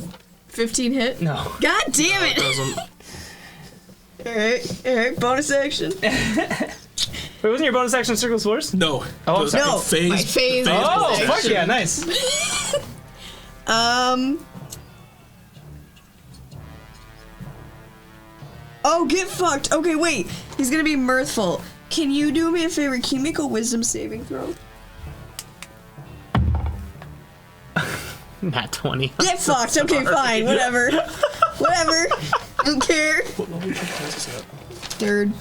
15 hit? No. God damn it! Doesn't. Alright, bonus action. Wait, wasn't your bonus action Circle Swords? No. Oh, Those sorry. are No, phase- my phase- Oh, bonus fuck action. yeah, nice. Oh, get fucked. Okay, wait. He's gonna be mirthful. Can you do me a favor? Can you make a wisdom saving throw? Not 20. Get fucked. Okay, fine. Whatever. Whatever. Don't care. What level is your class at? Third.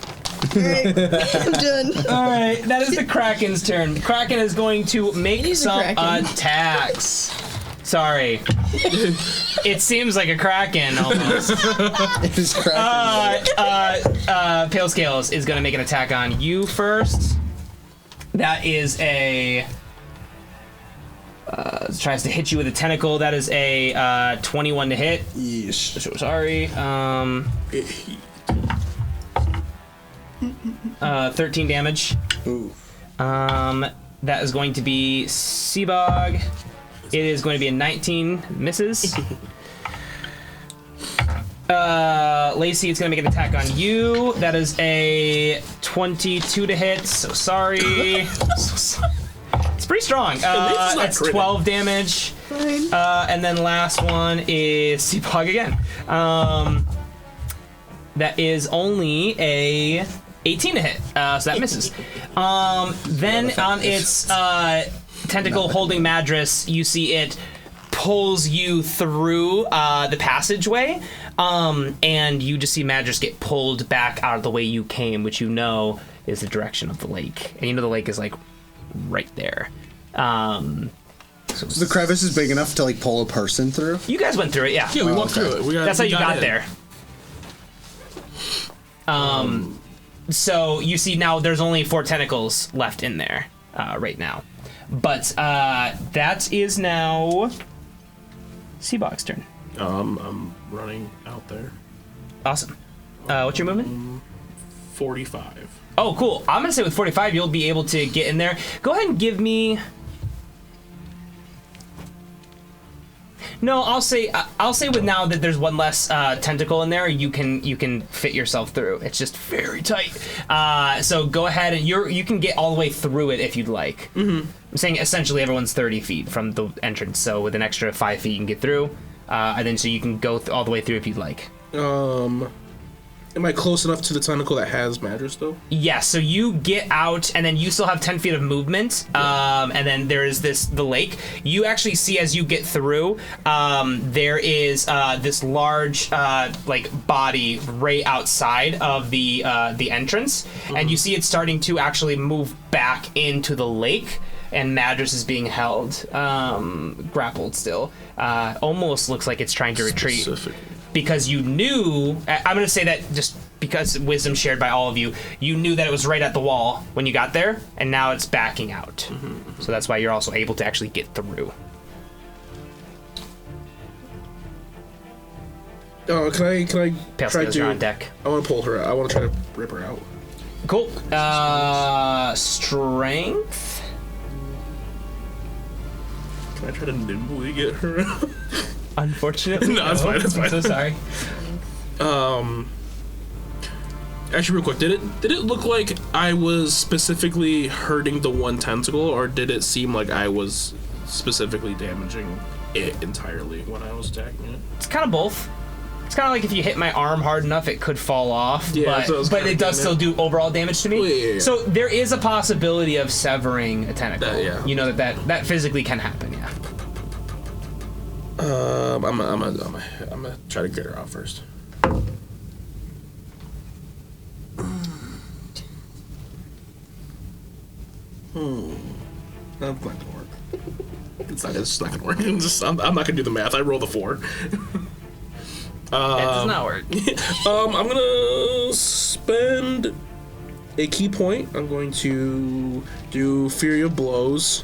Alright, I'm done. Alright, that is the Kraken's turn. Kraken is going to make is a some Kraken. attacks. Sorry. It seems like a Kraken almost. It is cracking. Pale Scales is going to make an attack on you first. That is a... tries to hit you with a tentacle. That is a 21 to hit. Yeesh. So sorry. 13 damage. Ooh. That is going to be Seabog. It is going to be a 19. Misses. Lacey, it's going to make an attack on you. That is a 22 to hit. So sorry. It's pretty strong. least it's not That's critting. 12 damage. Fine. And then last one is Seapog again. That is only a 18 to hit, so that misses. Then on its tentacle holding Madras, you see it pulls you through the passageway, and you just see Madras get pulled back out of the way you came, which you know is the direction of the lake. And you know the lake is like right there. So the crevice is big enough to like pull a person through. You guys went through it, yeah. Yeah, we walked okay. through it. We got, That's how we you got in. there. So you see now there's only 4 tentacles left in there right now. But that is now Seabog's turn. I'm running out there. Awesome. What's your movement? 45. Oh, cool. I'm going to say with 45 you'll be able to get in there. Go ahead and give me... No, I'll say with now that there's one less tentacle in there, you can fit yourself through. It's just very tight. So go ahead and you can get all the way through it if you'd like. Mm-hmm. I'm saying essentially everyone's 30 feet from the entrance, so with an extra 5 feet you can get through, and then so you can go all the way through if you'd like. Am I close enough to the tentacle that has Madras though? Yeah, so you get out, and then you still have 10 feet of movement, and then there is the lake. You actually see as you get through, there is this large body right outside of the entrance, and you see it starting to actually move back into the lake, and Madras is being held, grappled still. Almost looks like it's trying to retreat. Specifically. Because you knew, I'm going to say that just because wisdom shared by all of you, you knew that it was right at the wall when you got there, and now it's backing out. Mm-hmm. So that's why you're also able to actually get through. Oh, can I Pale try Scales are on to? deck. I want to pull her. I want to try to rip her out. Cool. Strength. Can I try to nimbly get her out? Unfortunately, No, it's fine, it's fine. I'm so sorry. Actually, real quick, did it look like I was specifically hurting the one tentacle, or did it seem like I was specifically damaging it entirely when I was attacking it? It's kind of both. It's kind of like if you hit my arm hard enough, it could fall off. Yeah, so it's but kinda it does still damage. do overall damage to me. Well, yeah. So there is a possibility of severing a tentacle. Yeah. You know that physically can happen. Yeah. I'm gonna try to get her out first. That's not gonna work. It's not gonna work. I'm not gonna do the math. I roll the 4. That does not work. I'm gonna spend a key point. I'm going to do Fury of Blows.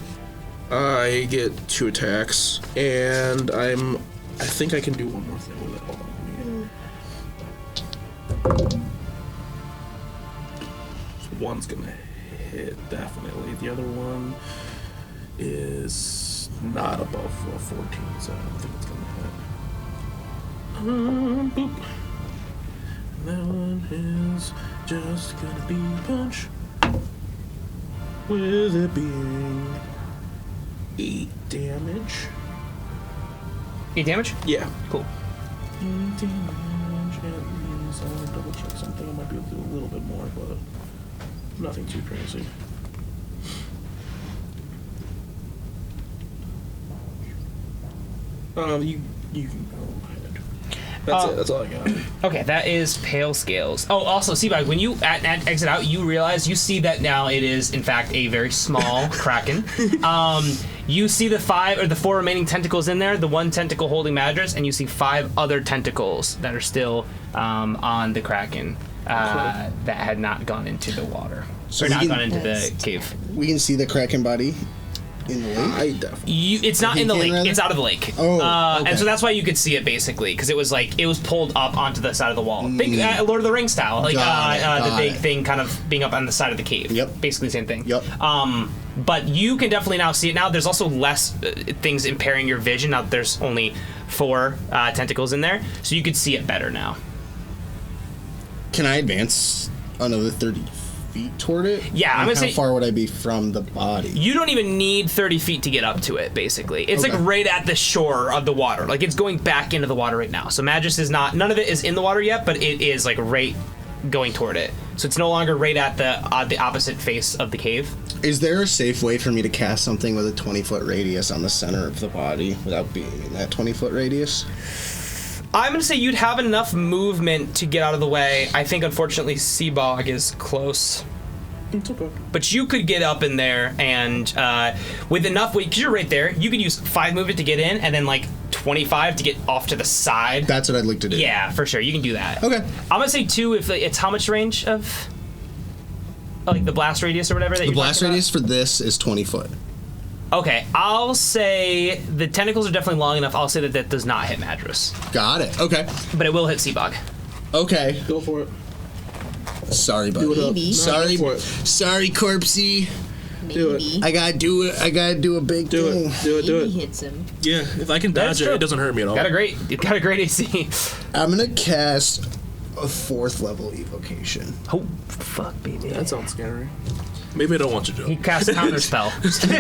I get 2 attacks, and I think I can do one more thing with it. Hold on. So one's gonna hit, definitely. The other one is not above 14, so I don't think it's gonna hit. Boop. And that one is just gonna be punch. With it being 8 damage. 8 damage? Yeah. Cool. 8 damage. At least I want to double check something. I might be able to do a little bit more, but nothing too crazy. You can go ahead. That's it. That's all I got. Okay, that is Pale Scales. Oh, also, Seabag, when you exit out, you realize you see that now it is, in fact, a very small kraken. You see the 4 remaining tentacles in there, the 1 tentacle holding Madras, and you see 5 other tentacles that are still on the kraken that had not gone into the water. So or not gone into the cave. We can see the kraken body in the lake. It's not in the lake. Rather? It's out of the lake. Oh, okay. And so that's why you could see it basically, because it was pulled up onto the side of the wall, big Lord of the Rings style, like the big thing kind of being up on the side of the cave. Yep. Basically the same thing. Yep. But you can definitely now see it now. There's also less things impairing your vision now that there's only 4 tentacles in there, so you could see it better now. Can I advance another 30 feet toward it? Yeah, I'm gonna say. How far would I be from the body? You don't even need 30 feet to get up to it, basically. It's like right at the shore of the water. Like, it's going back into the water right now. So Magus is not, none of it is in the water yet, but it is like right going toward it. So it's no longer right at the opposite face of the cave. Is there a safe way for me to cast something with a 20-foot radius on the center of the body without being in that 20-foot radius? I'm going to say you'd have enough movement to get out of the way. I think, unfortunately, Seabog is close. It's okay. But you could get up in there and with enough weight, because you're right there, you could use 5 movement to get in and then like 25 to get off to the side. That's what I'd like to do. Yeah, for sure. You can do that. Okay. I'm going to say 2 if it's how much range of like the blast radius or whatever that The you're blast talking about? radius for this is 20 foot. Okay, I'll say the tentacles are definitely long enough. I'll say that does not hit Madras. Got it. Okay. But it will hit Seabog. Okay. Go for it. Sorry, buddy. Do it up. Sorry. Go for it. Sorry, Corpsey. Do Maybe. I gotta do it. I gotta do a big Do thing. it. Do it. Do Maybe it. hits him. Yeah, if I can That's dodge it, true. it doesn't hurt me at all. Got a great AC. I'm gonna cast a 4th level evocation. Oh, fuck, baby. That sounds scary. Maybe I don't want you to. He casts counterspell.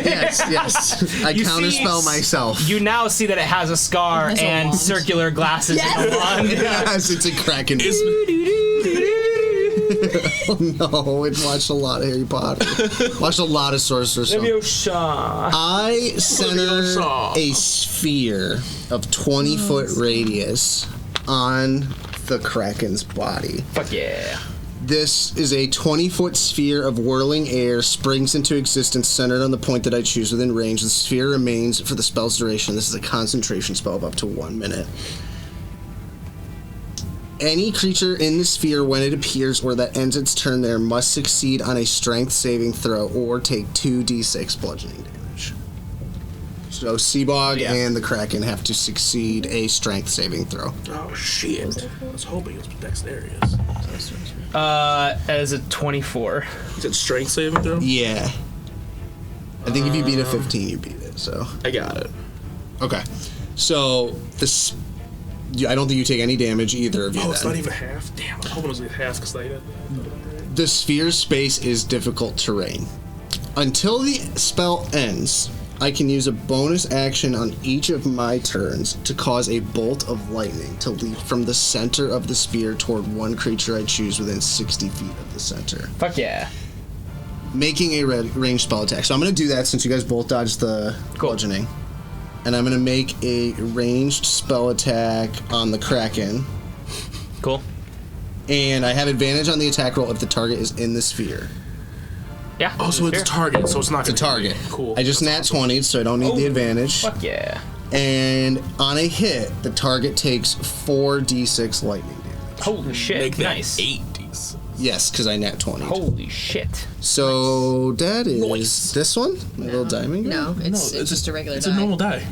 Yes. I You counterspell see- myself. You now see that it has a scar It has a and wand. circular glasses and a wand. Yes, it's a kraken. Oh no, it's watched a lot of Harry Potter. Watched a lot of Sorcerer's Stone. I center a sphere of 20-foot radius on the kraken's body. Fuck yeah. This is a 20-foot sphere of whirling air, springs into existence, centered on the point that I choose within range. The sphere remains for the spell's duration. This is a concentration spell of up to 1 minute. Any creature in the sphere, when it appears or that ends its turn there, must succeed on a strength saving throw or take 2d6 bludgeoning damage. So Seabog and the Kraken have to succeed a strength saving throw. Oh shit! I was hoping it was dexterous. That is a 24. You said strength saving throw? Yeah. I think if you beat a 15, you beat it, so. I got it. Okay. So, this. I don't think you take any damage, either of you. Oh, it's then. not even half. Damn, I was hoping it was like half because I. The sphere's space is difficult terrain. Until the spell ends, I can use a bonus action on each of my turns to cause a bolt of lightning to leap from the center of the sphere toward one creature I choose within 60 feet of the center, Fuck yeah. making a ranged spell attack. So I'm going to do that since you guys both dodged the bludgeoning. And I'm going to make a ranged spell attack on the Kraken. Cool. And I have advantage on the attack roll if the target is in the sphere. Yeah. Oh, so it's a target, so it's not It's a target. Cool. I just nat 20'd, so I don't need the advantage. Fuck yeah. And on a hit, the target takes 4d6 lightning damage. Holy shit. Make that Nice. 80s. Yes, because I nat 20'd. Holy shit. So that is Nice. this one? My little diamond? No, it's just a regular It's die. a normal die.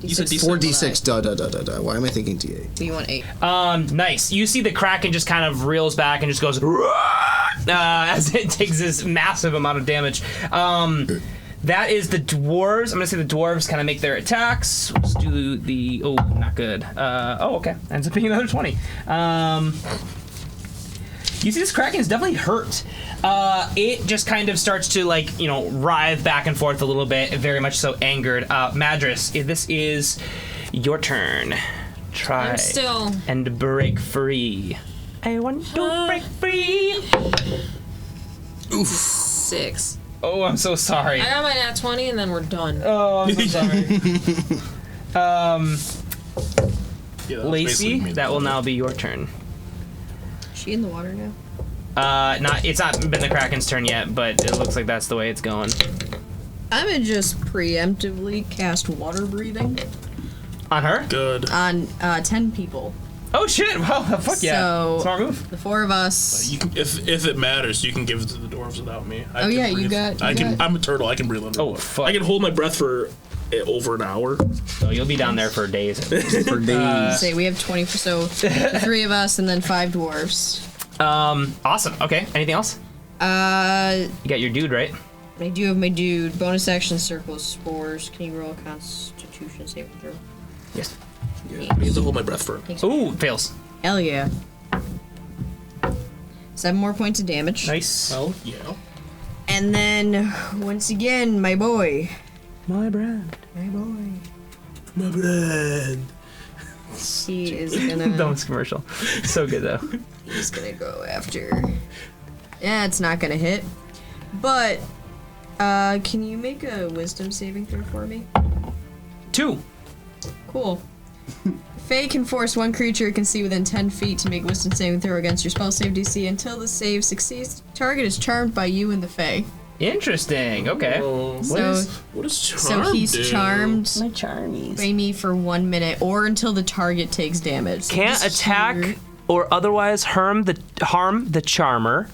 You said D6. 4d6. Da. Why am I thinking d8? So you want 8. Nice. You see the Kraken just kind of reels back and just goes as it takes this massive amount of damage. That is the dwarves. I'm gonna say the dwarves kind of make their attacks. Let's do the not good. Okay. Ends up being another 20. You see this Kraken is definitely hurt. It just kind of starts to writhe back and forth a little bit, very much so angered. Madras, this is your turn. Try I'm still. and break free. I want to break free. 6. Oh, I'm so sorry. I got my nat 20 and then we're done. Oh, I'm so sorry. Yeah, that's Lacey, basically me. that will now be your turn. Is she in the water now? It's not been the Kraken's turn yet, but it looks like that's the way it's going. I'm gonna just preemptively cast water breathing On her? Good. on 10 people. Oh shit! Wow, fuck yeah! So- Smart move. The 4 of us. You can, if it matters, you can give it to the dwarves without me. I Oh, can yeah, you breathe. got- you I can. got- I'm a turtle. I can breathe underwater. Oh, fuck. I can hold my breath for over an hour. So you'll be down there for days. For days. Say we have 20. So the 3 of us and then 5 dwarves. Awesome. Okay. Anything else? You got your dude, right? I do have my dude. Bonus action circle spores. Can you roll a Constitution saving throw? Yes. I have to hold my breath for. Ooh, fails. Hell yeah. 7 more points of damage. Nice. Hell yeah. And then once again, my boy. My brand. My boy. My breath. He is gonna. Donuts commercial. So good though. He's gonna go after. Yeah, it's not gonna hit. But can you make a wisdom saving throw for me? 2. Cool. Fae can force one creature it can see within 10 feet to make wisdom saving throw against your spell save DC. Until the save succeeds, target is charmed by you and the Fae. Interesting. Okay. What is charm? So he's do? charmed My charmies. by me for 1 minute or until the target takes damage. So Can't this attack here- or otherwise harm the charmer.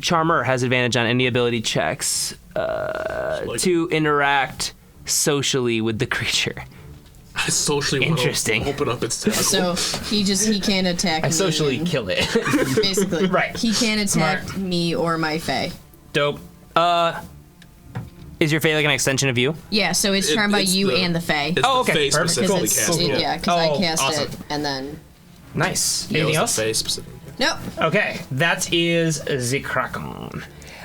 Charmer has advantage on any ability checks to interact socially with the creature. I socially want Interesting. to open up its tentacle. So he can't attack I me. socially and- kill it. Basically. Right. He can't attack Smart. me or my Fae. Dope. Is your Fae like an extension of you? Yeah, so it's charmed by it's you the- and the Fae. It's Oh, the okay, Fae perfect. specifically Because casting it. yeah, because I Oh, cast awesome. it and then Nice. Yeah, it Anything was else? the Fae specifically. nope. Okay, that is the Kraken.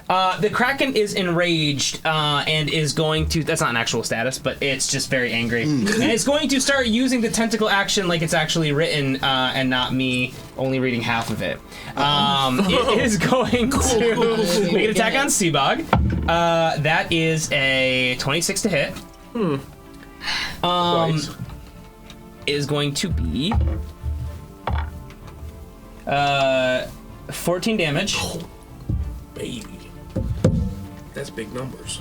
The Kraken is enraged and is going to. That's not an actual status, but it's just very angry. And it's going to start using the tentacle action like it's actually written and not me only reading half of it. It is going to make an attack on Seabog. That is a 26 to hit. Twice. Is going to be 14 damage. Baby. That's big numbers.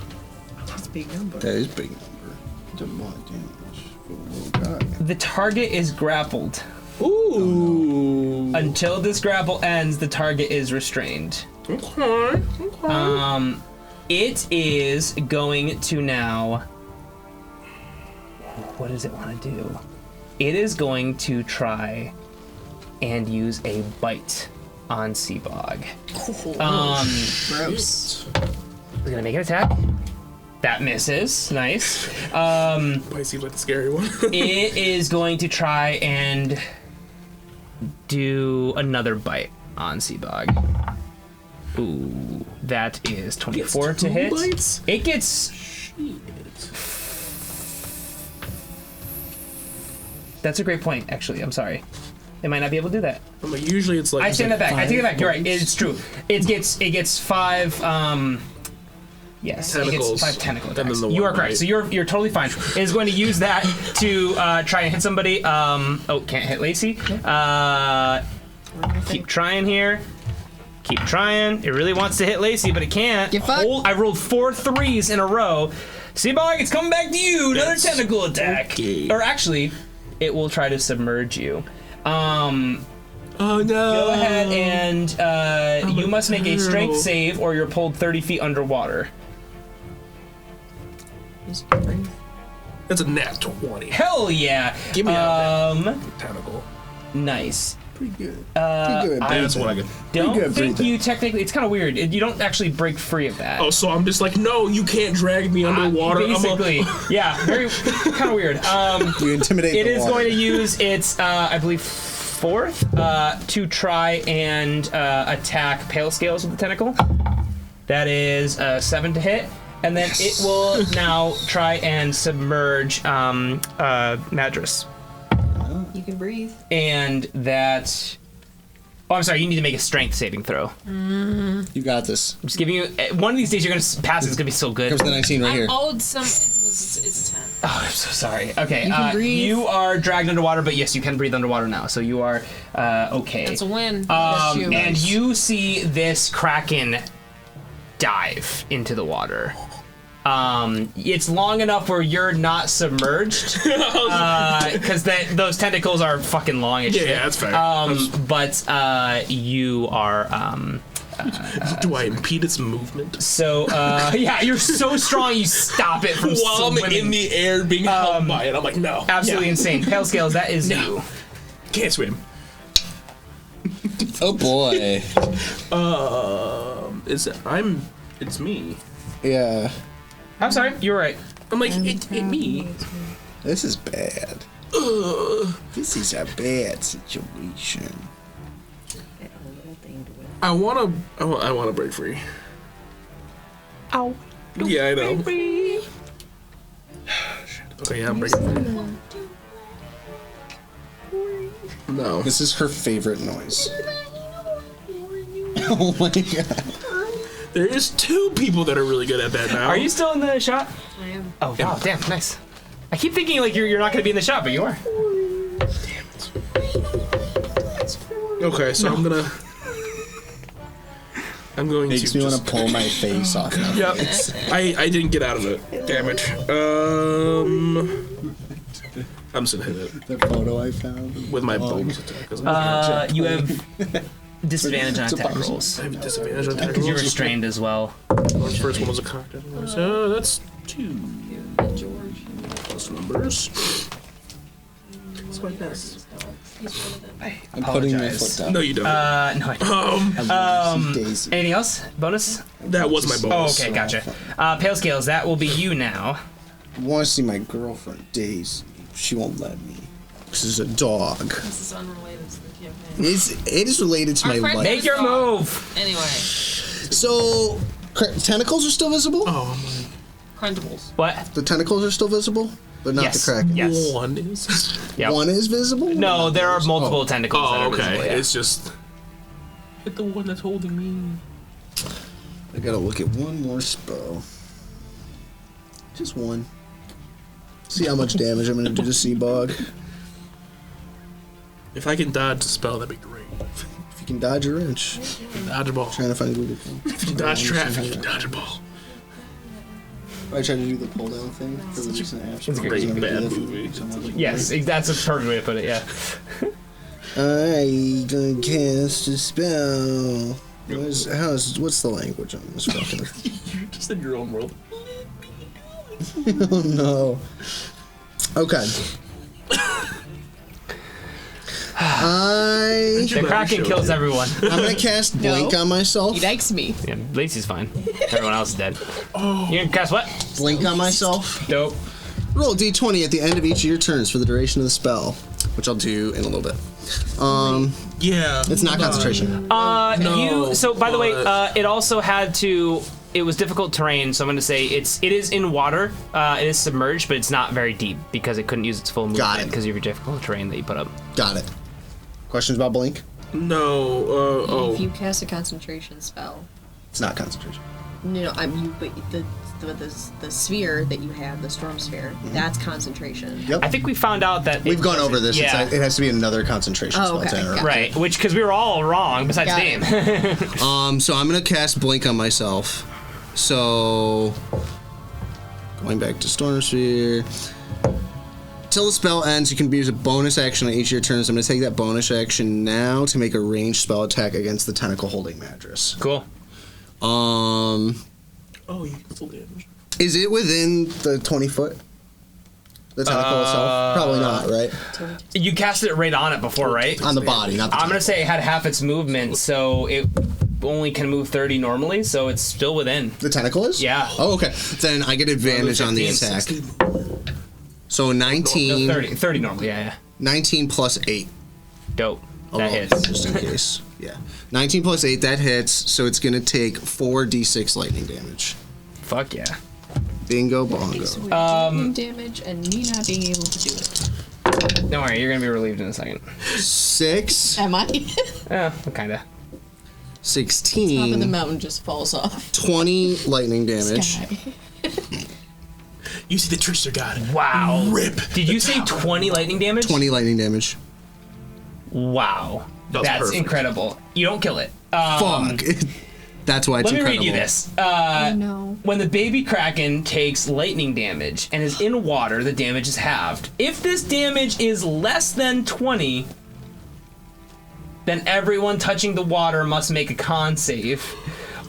That's a big number. That is big number. It's a lot of damage for a little guy. The target is grappled. Ooh. Until this grapple ends, the target is restrained. Okay. It is going to now. What does it want to do? It is going to try and use a bite on Seabog. Gross. We're gonna make an attack. That misses. Nice. Might seem like the scary one. It is going to try and do another bite on Seabog. Ooh, that is 24 to hit. Bites? It gets. That's a great point, actually. I'm sorry. They might not be able to do that. I'm like, usually it's like. I take that back. I take it back. You're right. It's true. It gets 5. Yes, it Tentacles. gets 5 tentacle And then attacks. the You one are correct. bite. So you're totally fine. It is going to use that to try and hit somebody. Can't hit Lacey. Keep trying here. Keep trying. It really wants to hit Lacey, but it can't. Get fucked. I rolled 4 3s in a row. Seabog, it's coming back to you. Another That's tentacle attack. okay. Or actually, it will try to submerge you. Oh no. Go ahead and you must make a strength save or you're pulled 30 feet underwater. That's a nat 20. Hell yeah. Give me that tentacle. Nice. Pretty good. Pretty good. That's what I get. Don't good think breathing. you technically, it's kind of weird. You don't actually break free of that. Oh, so I'm just like, no, you can't drag me underwater. Basically, yeah, very kind of weird. You intimidate It the is water. going to use its, I believe, 4th to try and attack Pale Scales with the tentacle. That is 7 to hit. And then it will now try and submerge Madras. You can breathe. And that... Oh, I'm sorry, you need to make a strength saving throw. You got this. I'm just giving you... One of these days you're going to pass, it's going to be so good. Comes the 19 right here. I'm owed some. It's 10. Oh, I'm so sorry. Okay, You can breathe. you are dragged underwater, but yes, you can breathe underwater now, so you are okay. That's a win. And you see this kraken dive into the water. It's long enough where you're not submerged, because those tentacles are fucking long as shit. Yeah, that's fair. But you are. Do I impede its movement? So yeah, you're so strong you stop it from While I'm swimming. in the air being held by it, I'm like, no. Absolutely Yeah. insane. Pale Scales, that is you. Can't swim. Oh boy. It's me. Yeah. I'm sorry, you're right. I'm like, it me. This is bad. This is a bad situation. I wanna break free. Ow. Yeah, I know. Okay, yeah, I'm breaking free. No. This is her favorite noise. Oh my god. There is 2 people that are really good at that now. Are you still in the shot? I am. Oh, wow, damn, nice. I keep thinking like you're not gonna be in the shot, but you are. Okay, so I'm going Makes to me just... want to pull my face off. Yep. I didn't get out of it. Damn it. I'm just gonna hit it The photo I found. with my bonus attack. You have disadvantage on attack rolls I have a disadvantage on attack because you're rolls. restrained as well. The first one was a contact. So that's 2 plus numbers. That's my best. I'm putting my Apologize. foot down. No, you don't. No, I don't. Daisy. Anything else? Bonus? That was my Oh, bonus. okay, gotcha. Pale Scales, that will be you now. I want to see my girlfriend, Daisy. She won't let me. This is a dog. This is unrelated to the campaign. It is related to Our my friend- life. Make your move. Anyway, So, tentacles are still visible? Oh, I'm like, crunchables. What? The tentacles are still visible? But not Yes. the kraken? Yes. one is. Yep. One is visible? No, there are multiple Oh. tentacles that Oh, are okay. visible, yeah. It's just. Hit the one that's holding me. I gotta look at one more spell. Just one. See how much damage I'm gonna do to Seabog. If I can dodge the spell, that'd be great. If you can dodge a wrench. Dodge a ball. Trying to find a Google phone. If you can dodge traffic, you can dodge a ball. I tried to do the pull down thing for the recent apps. It's a great bad movie. Yes, that's a perfect way to put it, yeah. I gonna cast a spell. What's the language on this fucking? You're just in your own world. Oh no. Okay. The Kraken kills everyone. I'm gonna cast blink on myself. He likes me. Yeah, Lacey's fine. Everyone else is dead. Oh. You're gonna cast what? Blink on myself. Dope. Roll a d20 at the end of each of your turns for the duration of the spell, which I'll do in a little bit. Yeah. It's not concentration. So by the way, it also had to. It was difficult terrain, so I'm going to say it is in water. It is submerged, but it's not very deep because it couldn't use its full Got movement it. because of your difficult terrain that you put up. Got it. Questions about blink? No. If you cast a concentration spell, It's not concentration. no, I mean, but the the sphere that you have, the storm sphere, that's concentration. Yep. I think we found out that We've gone over this. Yeah. It has to be another concentration spell okay. to interrupt. Right, which because we were all wrong besides Got Dame. So I'm gonna cast Blink on myself. So going back to Storm Sphere. Till the spell ends, you can use a bonus action on each of your turns. I'm gonna take that bonus action now to make a ranged spell attack against the tentacle holding mattress. Cool. Oh, you can full damage. Is it within the 20 foot? The tentacle itself? Probably not, right? You casted it right on it before, right? On the body, not the I'm gonna tentacle. say it had half its movement, so it only can move 30 normally, so it's still within. The tentacle is? Yeah. Oh, okay. Then I get advantage on the 15, attack. 16. So 19, No, 30 normally, yeah. 19 plus 8. Dope. Oh, That hits. Just in case. Yeah. 19 plus 8, that hits, so it's going to take 4d6 lightning damage. Fuck yeah. Bingo bongo. Damage and me not being able to do it. Don't worry, you're gonna be relieved in a second. 6, Am I? Yeah, kinda. Top of the 16, mountain just falls off. 20 lightning damage. Sky. You see the trickster god. Wow. Rip. Did you say 20 lightning damage? 20 lightning damage. Wow. That's That's perfect. incredible. You don't kill it. Fuck. That's why it's Let me incredible. read you this. No. When the baby kraken takes lightning damage and is in water, the damage is halved. If this damage is less than 20, then everyone touching the water must make a con save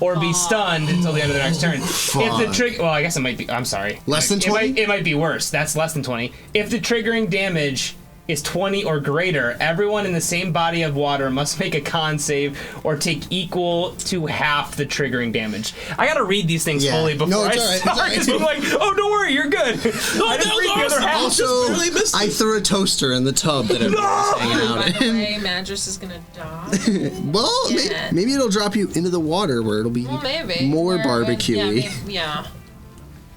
or be stunned until the end of the next turn. If the trigger, well, I guess it might be. I'm sorry. Less than 20? It might be worse. That's less than 20. If the triggering damage is 20 or greater, everyone in the same body of water must make a con save or take equal to half the triggering damage. I gotta read these things Yeah. fully before No, I it's all right, start. it's all right. I'm like, oh, don't worry, you're good. I just read the other half. Also, barely missed I it. threw a toaster in the tub that everyone was hanging By out the in. way, Madras is gonna die. Well, Yeah. maybe it'll drop you into the water where it'll be Well, maybe. more Where- barbecue-y. Yeah.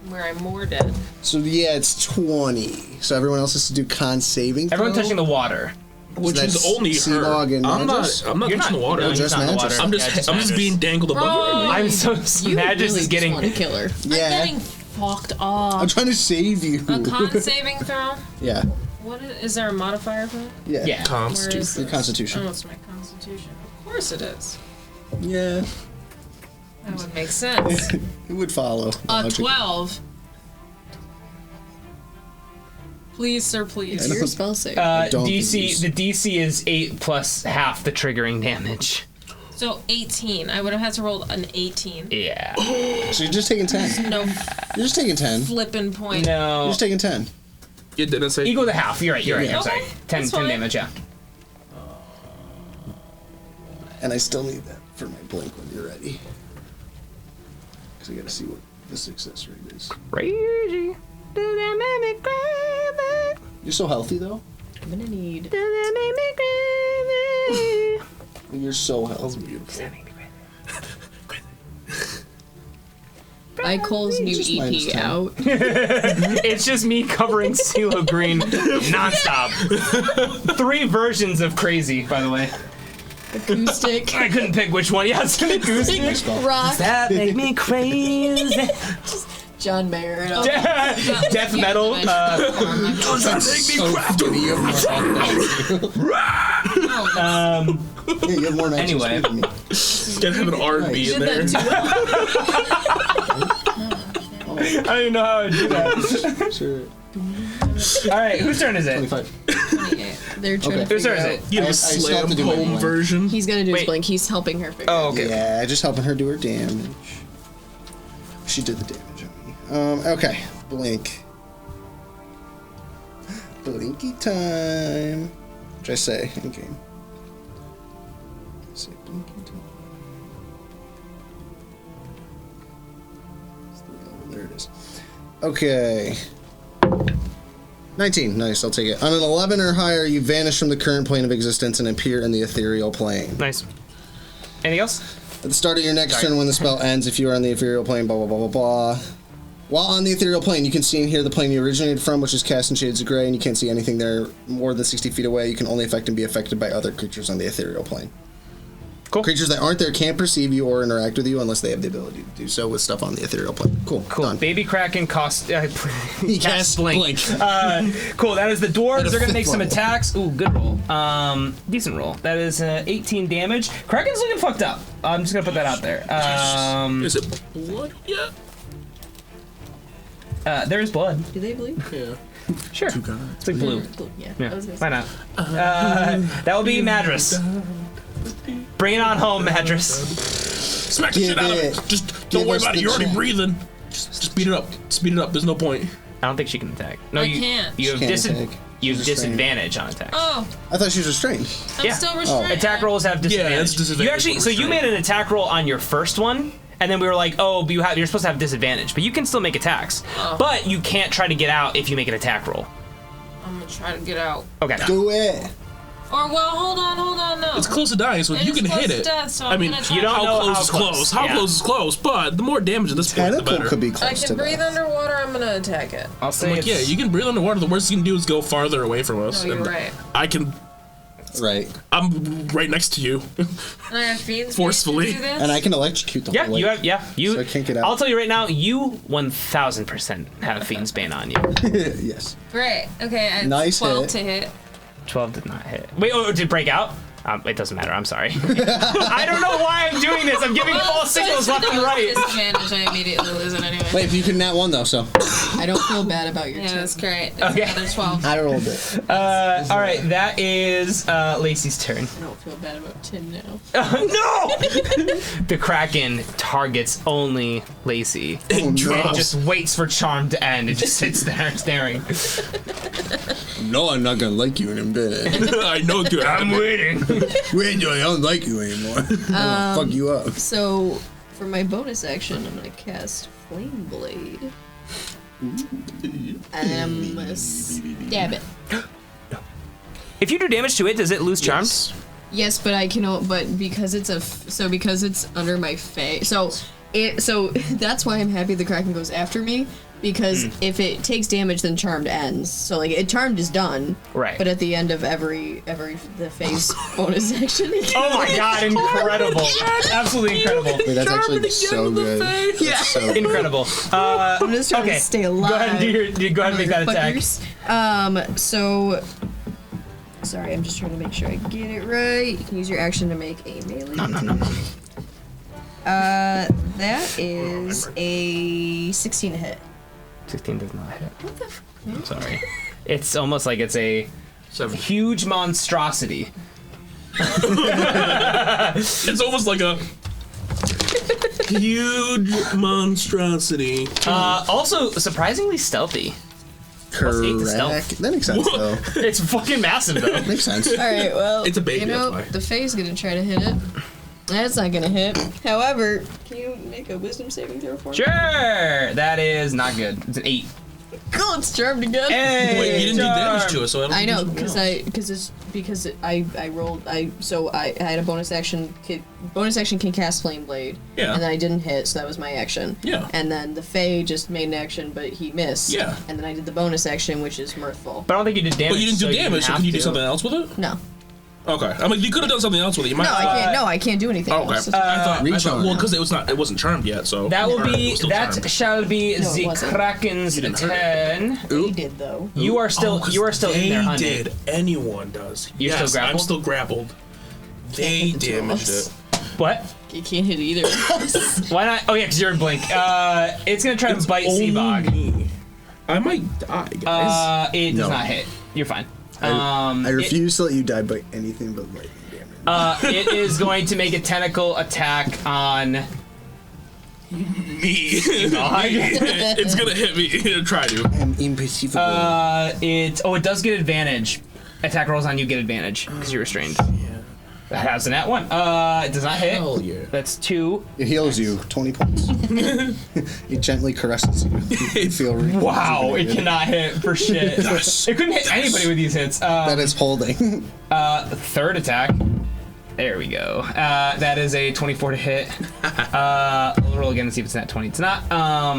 Where I'm more dead. So yeah, it's 20. So everyone else has to do con saving. Everyone throw? touching the water. Which That's is only sea her. log and I'm Madras? not You're touching the water. no, just he's not in the Madras. water. I'm Yeah, just Madras. being dangled above you. I'm so You Madras really is getting. just want to kill her. Yeah. I'm getting fucked I'm off. trying to save you. A con saving throw? Yeah. What is there a modifier for that? Yeah. Yeah. Where Constitution. is Your this? constitution. Oh, it's my constitution. Of course it is. Yeah. That would make sense. It would follow. logic. 12. Please, sir, please. I Your don't- spell save. don't think DC. these- The DC is 8 plus half the triggering damage. So 18. I would have had to roll an 18. Yeah. So you're just taking 10. No You're just taking 10. flipping point. You're No. just taking 10. You didn't say. Equal to half. You're right. You're right. I'm Okay, sorry. 10 that's fine. damage. Yeah. And I still need that for my blink when you're ready. Because I gotta see what the success rate is. Crazy. Do that make me crazy? You're so healthy though. I'm gonna need. Do that make me crazy? You're so healthy. Does that make me crazy? Icole's new Just minus EP 10. out. It's just me covering CeeLo Green nonstop. 3 versions of crazy, by the way. Acoustic. I couldn't pick which one. Yeah, it's an acoustic. Rock. That make me crazy. John Mayer. And all. Death metal. Yeah, you have more matches Anyway. than me. Gotta have an R&B in there. I don't even know how I do that. Sure. All right, whose turn is it? 25. 28. They're trying Okay. to Whose figure turn is out. it? You I have a still have slam to do my home blink. version. He's gonna do Wait. his blink. He's helping her figure. Oh, it okay. Yeah, just helping her do her damage. She did the damage on me. Okay, blink. Blinky time. What did I say in game? Say blinky time. Oh, there it is. Okay. 19. Nice, I'll take it. On an 11 or higher, you vanish from the current plane of existence and appear in the ethereal plane. Nice. Anything else? At the start of your next Sorry. turn, when the spell ends, if you are on the ethereal plane, blah, blah, blah, blah, blah. While on the ethereal plane, you can see and hear the plane you originated from, which is cast in shades of gray, and you can't see anything there more than 60 feet away. You can only affect and be affected by other creatures on the ethereal plane. Cool. Creatures that aren't there can't perceive you or interact with you unless they have the ability to do so with stuff on the ethereal plane. Cool. Done. Baby Kraken costs. Cast blink. Cool. That is the dwarves. They're gonna make some attacks. Ooh, good roll. Decent roll. That is 18 damage. Kraken's looking fucked up. I'm just gonna put that out there. Is it blood yet? There is blood. Do they bleed? Yeah. Sure. It's like blue. Yeah. Yeah. I was gonna Why say. not? That will be Madras. Bring it on home, Madras. Smack the shit out of it. Just don't give worry us about it. the You're already chance. breathing. Just speed it up. Speed it up. There's no point. I don't think she can attack. No, I you can't. You have She can't attack. you have She's restrained. disadvantage on attacks. Oh, I thought she was restrained. I'm Yeah. still restrained. Attack rolls have disadvantage. that's disadvantage You actually, when so you restrained. made an attack roll on your first one, and then we were like, oh, but you're supposed to have disadvantage, but you can still make attacks. But you can't try to get out if you make an attack roll. I'm gonna try to get out. Okay. Do it. Or well, hold on, no. It's close to dying, so It you is can close hit to it. death, so I I'm mean, gonna try you don't to- know how close how is close. close? How Yeah. close is close? But the more damage at this point, the Tentacle better. could be I close to can breathe that. underwater. I'm gonna attack it. I'll say I'm like, yeah, it's- you can breathe underwater. The worst you can do is go farther away from us. No, you're and right. I can. Right. I'm right next to you. And I have fiends Forcefully. to do this? And I can electrocute the Yeah, whole you lake. have. Yeah, you. So I can't get out. I'll tell you right now, you 1000% have Fiend's Bane on you. Yes. Great. Okay. I Nice 12 hit. to hit. 12 did not hit. Wait, oh, did it break out? It doesn't matter. I'm sorry. I don't know why I'm doing this. I'm giving false signals left and right. Disadvantage. I immediately lose it anyway. Wait, you can nat one though, so I don't feel bad about your Yeah, tip. that's great. It's Okay. another 12. I rolled it. All right, that is Lacey's turn. I don't feel bad about Tim now. No! The Kraken targets only Lacey. Oh, no. It just waits for charm to end. It just sits there staring. No, I'm not gonna like you in a minute. I know, dude. I'm waiting. Wait, I don't like you anymore. I'm gonna fuck you up. So, for my bonus action, I'm gonna cast Flame Blade. And I'm gonna stab it. If you do damage to it, does it lose charm? Yes, but I can. But because it's because it's under my face, so that's why I'm happy the Kraken goes after me. Because if it takes damage, then charmed ends. So like, charmed is done. Right. But at the end of every the phase bonus action. Oh my god, incredible. Absolutely incredible. Wait, that's actually so good. Yeah. That's so good. Incredible. I'm just trying Okay, to stay alive. Go ahead and go ahead and make that attack. Fuckers. So. Sorry, I'm just trying to make sure I get it right. You can use your action to make a melee. No. That is a 16 to hit. 16 does not hit. I'm sorry. It's almost like it's a 7. huge monstrosity. It's almost like a huge monstrosity. Also, surprisingly stealthy. Correct. 8 to stealth. That makes sense though. It's fucking massive though. Makes sense. All right, well, It's a baby, You know, that's why. the Fae's gonna try to hit it. That's not gonna hit. However, can you make a Wisdom saving throw for me? Sure, that is not good. It's an 8. Cool, it's charmed again. Hey, Wait, you didn't do damage charm. to it, so I don't I know, think because I rolled I had a bonus action. Bonus action can cast Flame Blade. Yeah. And then I didn't hit, so that was my action. Yeah. And then the Fae just made an action, but he missed. Yeah. And then I did the bonus action, which is Mirthful. But I don't think you did damage. But you didn't do so damage, so have can you do to. something else with it? No. Okay. I mean, you could have done something else with it. You might No, I can't. No, I can't do anything. Okay. else. I Recharge. thought, well, because it wasn't charmed yet, so That will Or it be. was still That charmed. shall be No, it the wasn't. Kraken's You didn't hurt turn. He did though. You are still. 'cause you are still in there, they honey. did. Anyone does. You're still Yes, I'm grappled? still grappled. They hit the two of damaged us. it. What? You can't hit either of us. Why not? Oh yeah, because you're in blink. It's gonna try to bite Only Seabog. me. I might die, guys. It does No. not hit. You're fine. I refuse to let you die by anything but lightning damage. It is going to make a tentacle attack on. me. It's gonna hit me. It'll try to. I'm imperceivable. It does get advantage. Attack rolls on you get advantage because you're restrained. That has an at one. It does not hit. Hell yeah. That's 2. It heals you 20 points. It gently caresses you. You feel Wow, it rejuvenated. cannot hit for shit. Yes. It couldn't hit anybody with these hits. That is holding. Third attack. There we go. That is a 24 to hit. We'll roll again and see if it's not 20. It's not.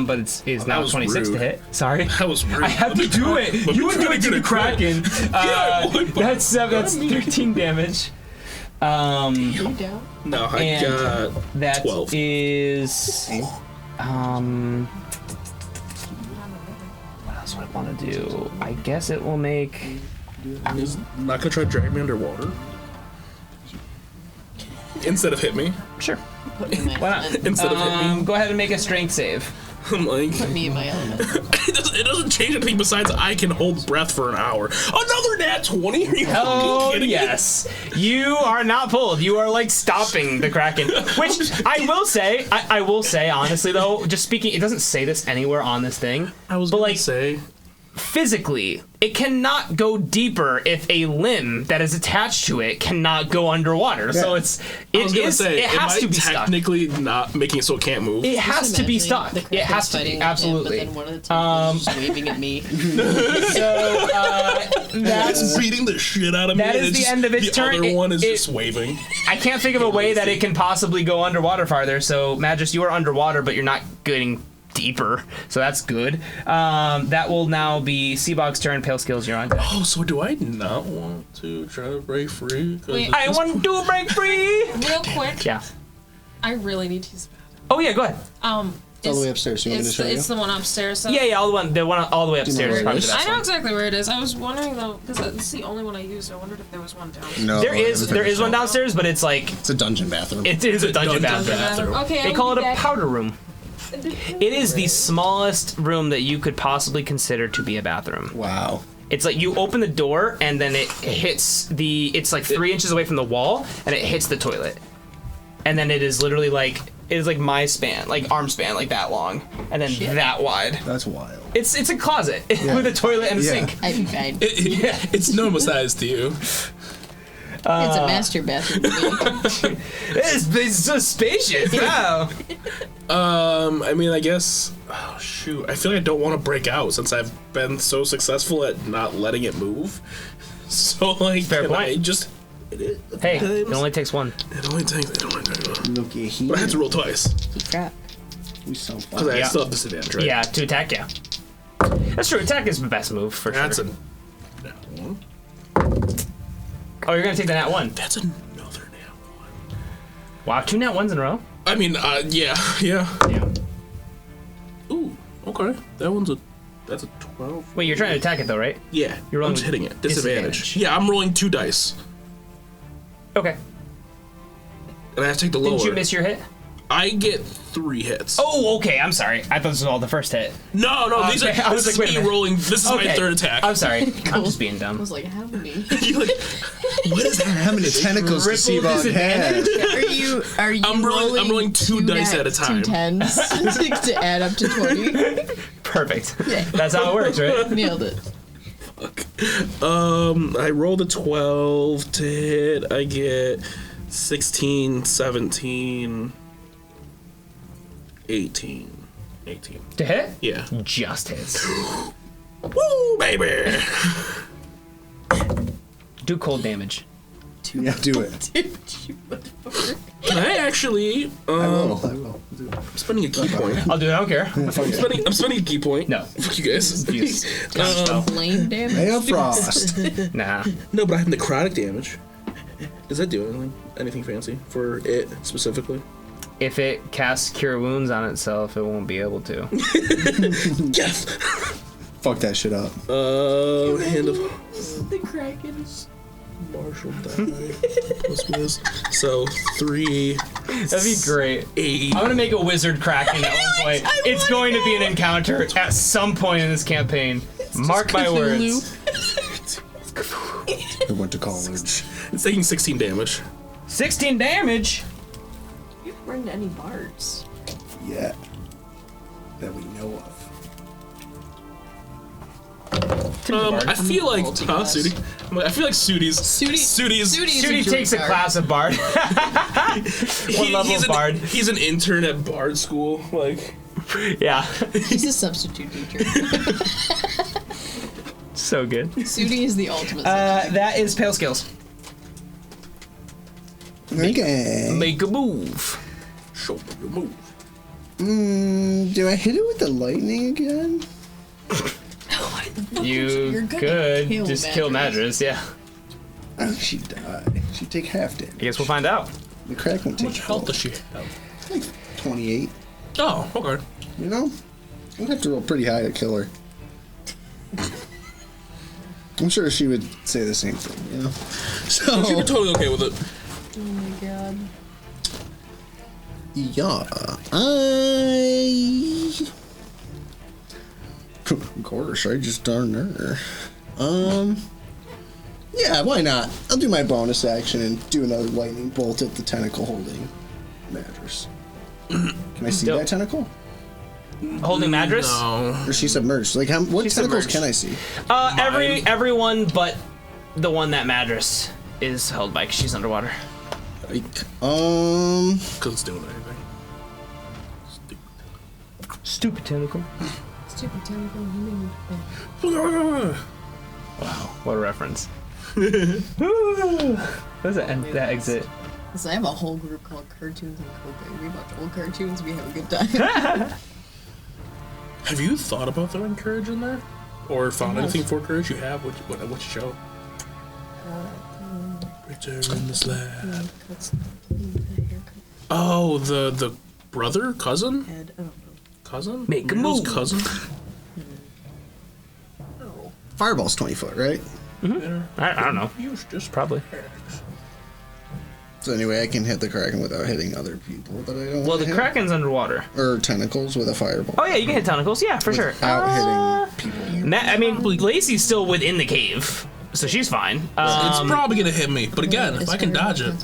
But it's that now was 26 to rude. hit. Sorry. That was rude. I have to do it. You would do it to the Kraken. I would, but That's 13 damage. You down? No, I And got that 12. is what else would I want to do? I guess it will make. He's not gonna try to drag me underwater. Instead of hit me. Sure. Put me in my Why not? element. Instead of hit me. Go ahead and make a strength save. I'm like, Put me in my element. it doesn't change anything besides I can hold breath for an hour. Another nat 20? Are you Oh, fucking kidding me? yes. You are not pulled. You are like stopping the Kraken. Which I will say, honestly though, just speaking, it doesn't say this anywhere on this thing. I was but gonna like say. physically, it cannot go deeper if a limb that is attached to it cannot go underwater. So I was it gonna say, has am I to be stuck. technically not making it so it can't move? It has to be Imagining stuck. the It has to Kraken's be, fighting with absolutely. Him, but then one of the tentacles is just waving at me. So It's beating the shit out of me. that and is it's the just- end of its turn. The other one is It- just waving. I can't think of a way that it can possibly go underwater farther. So Magis, you are underwater, but you're not getting deeper. So that's good. That will now be Seabog's turn. Pale Skills, you're on deck. Oh, so do I not want to try to break free? 'Cause Wait, at I this want to break free. Real quick, Yeah. I really need to use the Oh yeah, go ahead. bathroom. It's all the way upstairs. You want me It's, to show you? it's the one upstairs. So Yeah, all the way upstairs. where Is it probably is? the best I know one. exactly where it is. I was wondering though, because it's the only one I used. I wondered if there was one downstairs. No, There is one downstairs, but it's like It's a dungeon bathroom. it is a dungeon dungeon bathroom. Okay, They I call will it be a back. powder room. It is the smallest room that you could possibly consider to be a bathroom. Wow. It's like you open the door and then it hits it's like 3 inches away from the wall and it hits the toilet. And then it is literally like, my span, like arm span, like that long. And then that wide. That's wild. It's a closet with a toilet and a Yeah. sink. I'd be fine. It's normal size to you. It's a master bathroom to me. It's so spacious. Wow. I mean, I guess. Oh shoot! I feel like I don't want to break out since I've been so successful at not letting it move. So like, Fair can point. I just. Hey, it only takes one. It only takes. It only takes. Look at here. But I had to roll twice Crap. We so because I Yeah. still have disadvantage, right? Yeah, to attack, yeah. That's true. Attack is the best move for That's sure. nat one. Oh, you're gonna take the nat one. That's another nat one. Wow, 2 nat ones in a row. I mean, yeah. Yeah. Ooh, okay. That's a 12. Wait, you're trying to attack it though, right? Yeah, You're rolling I'm just hitting it. disadvantage. Disadvantage. Yeah, I'm rolling 2 dice, Okay. and I have to take the lower. Didn't you miss your hit? I get 3 hits. Oh, okay. I'm sorry. I thought this was all the first hit. No, these Okay, I are. was This like, wait is a me minute. rolling. This is Okay. my third attack. I'm sorry. I'm just being I dumb. was like, how many? You're like, What is how many tentacles does Triple Seabog have? Are you I'm rolling 2 dice at a time. 2 tens to add up to 20? Perfect. That's how it works, right? Nailed it. I rolled a 12 to hit. I get 16, 17, 18. To hit? Yeah. Just hits. Woo, baby. Do cold damage. Yeah, do it. Can I actually? I will. I'm spending a key point. I'll do it. I don't care. I'm spending a key point. No. Fuck you guys. Use. Flame damage? Hail Frost. Nah. No, but I have necrotic damage. Does that do anything? Anything fancy for it specifically? If it casts Cure Wounds on itself, it won't be able to. Yes. Fuck that shit up. Hand of The Kraken. Marshall die. Plus this. So 3. That'd be great. 8. I'm gonna make a wizard Kraken at one point. It's going to be an encounter at some point in this campaign. Mark my words. I went to college. It's taking 16 damage. 16 damage. You haven't run into any bards. Yeah. That we know of. I feel like multi-class. Sudi. I feel like Sudi's. Sudi's Shooty takes a class of bard. One level he's of bard. He's an intern at Bard School. Like, Yeah. He's a substitute teacher. So good. Sudi is the ultimate. That is Pale Skills. Okay. Make a move. show me your move. Do I hit it with the lightning again? You You're gonna could kill just kill Madras. Madras, yeah. Oh, she died. She take half damage. I guess we'll find out. The Kraken How take much health does she have? like 28. Oh, okay. You know, I'd have to roll pretty high to kill her. I'm sure she would say the same thing, you know. So She'd be totally okay with it. Oh my god. yeah, quarter strike just darn her. Yeah, why not? I'll do my bonus action and do another lightning bolt at the tentacle holding Madras. Can I see Dope. that tentacle? Holding Madras? No. Or is she submerged? Like, what She's tentacles submerged. can I see? Everyone but the one that Madras is held by, 'cause she's underwater. Like, Because it's doing anything. Stupid tentacle. Stupid tentacle human. Wow, what a reference. What's that exit? Because I have a whole group called Cartoons and Coping. We watch old cartoons, we have a good time. Have you thought about throwing courage in there? Or found anything for courage? You have? What show? Return in the slab. Oh, the brother? Cousin? Ed, I don't know. Cousin? Make a Rio's move. cousin? Fireball's 20 foot, right? I don't know. You should just Probably. So anyway, I can hit the Kraken without hitting other people that I don't Well, wanna the hit. Kraken's underwater. Or tentacles with a fireball. Oh yeah, you can hit tentacles. Yeah, for sure. Without hitting people. I mean, Lacey's still within the cave, so she's fine. It's probably gonna hit me, but again, if I can dodge it.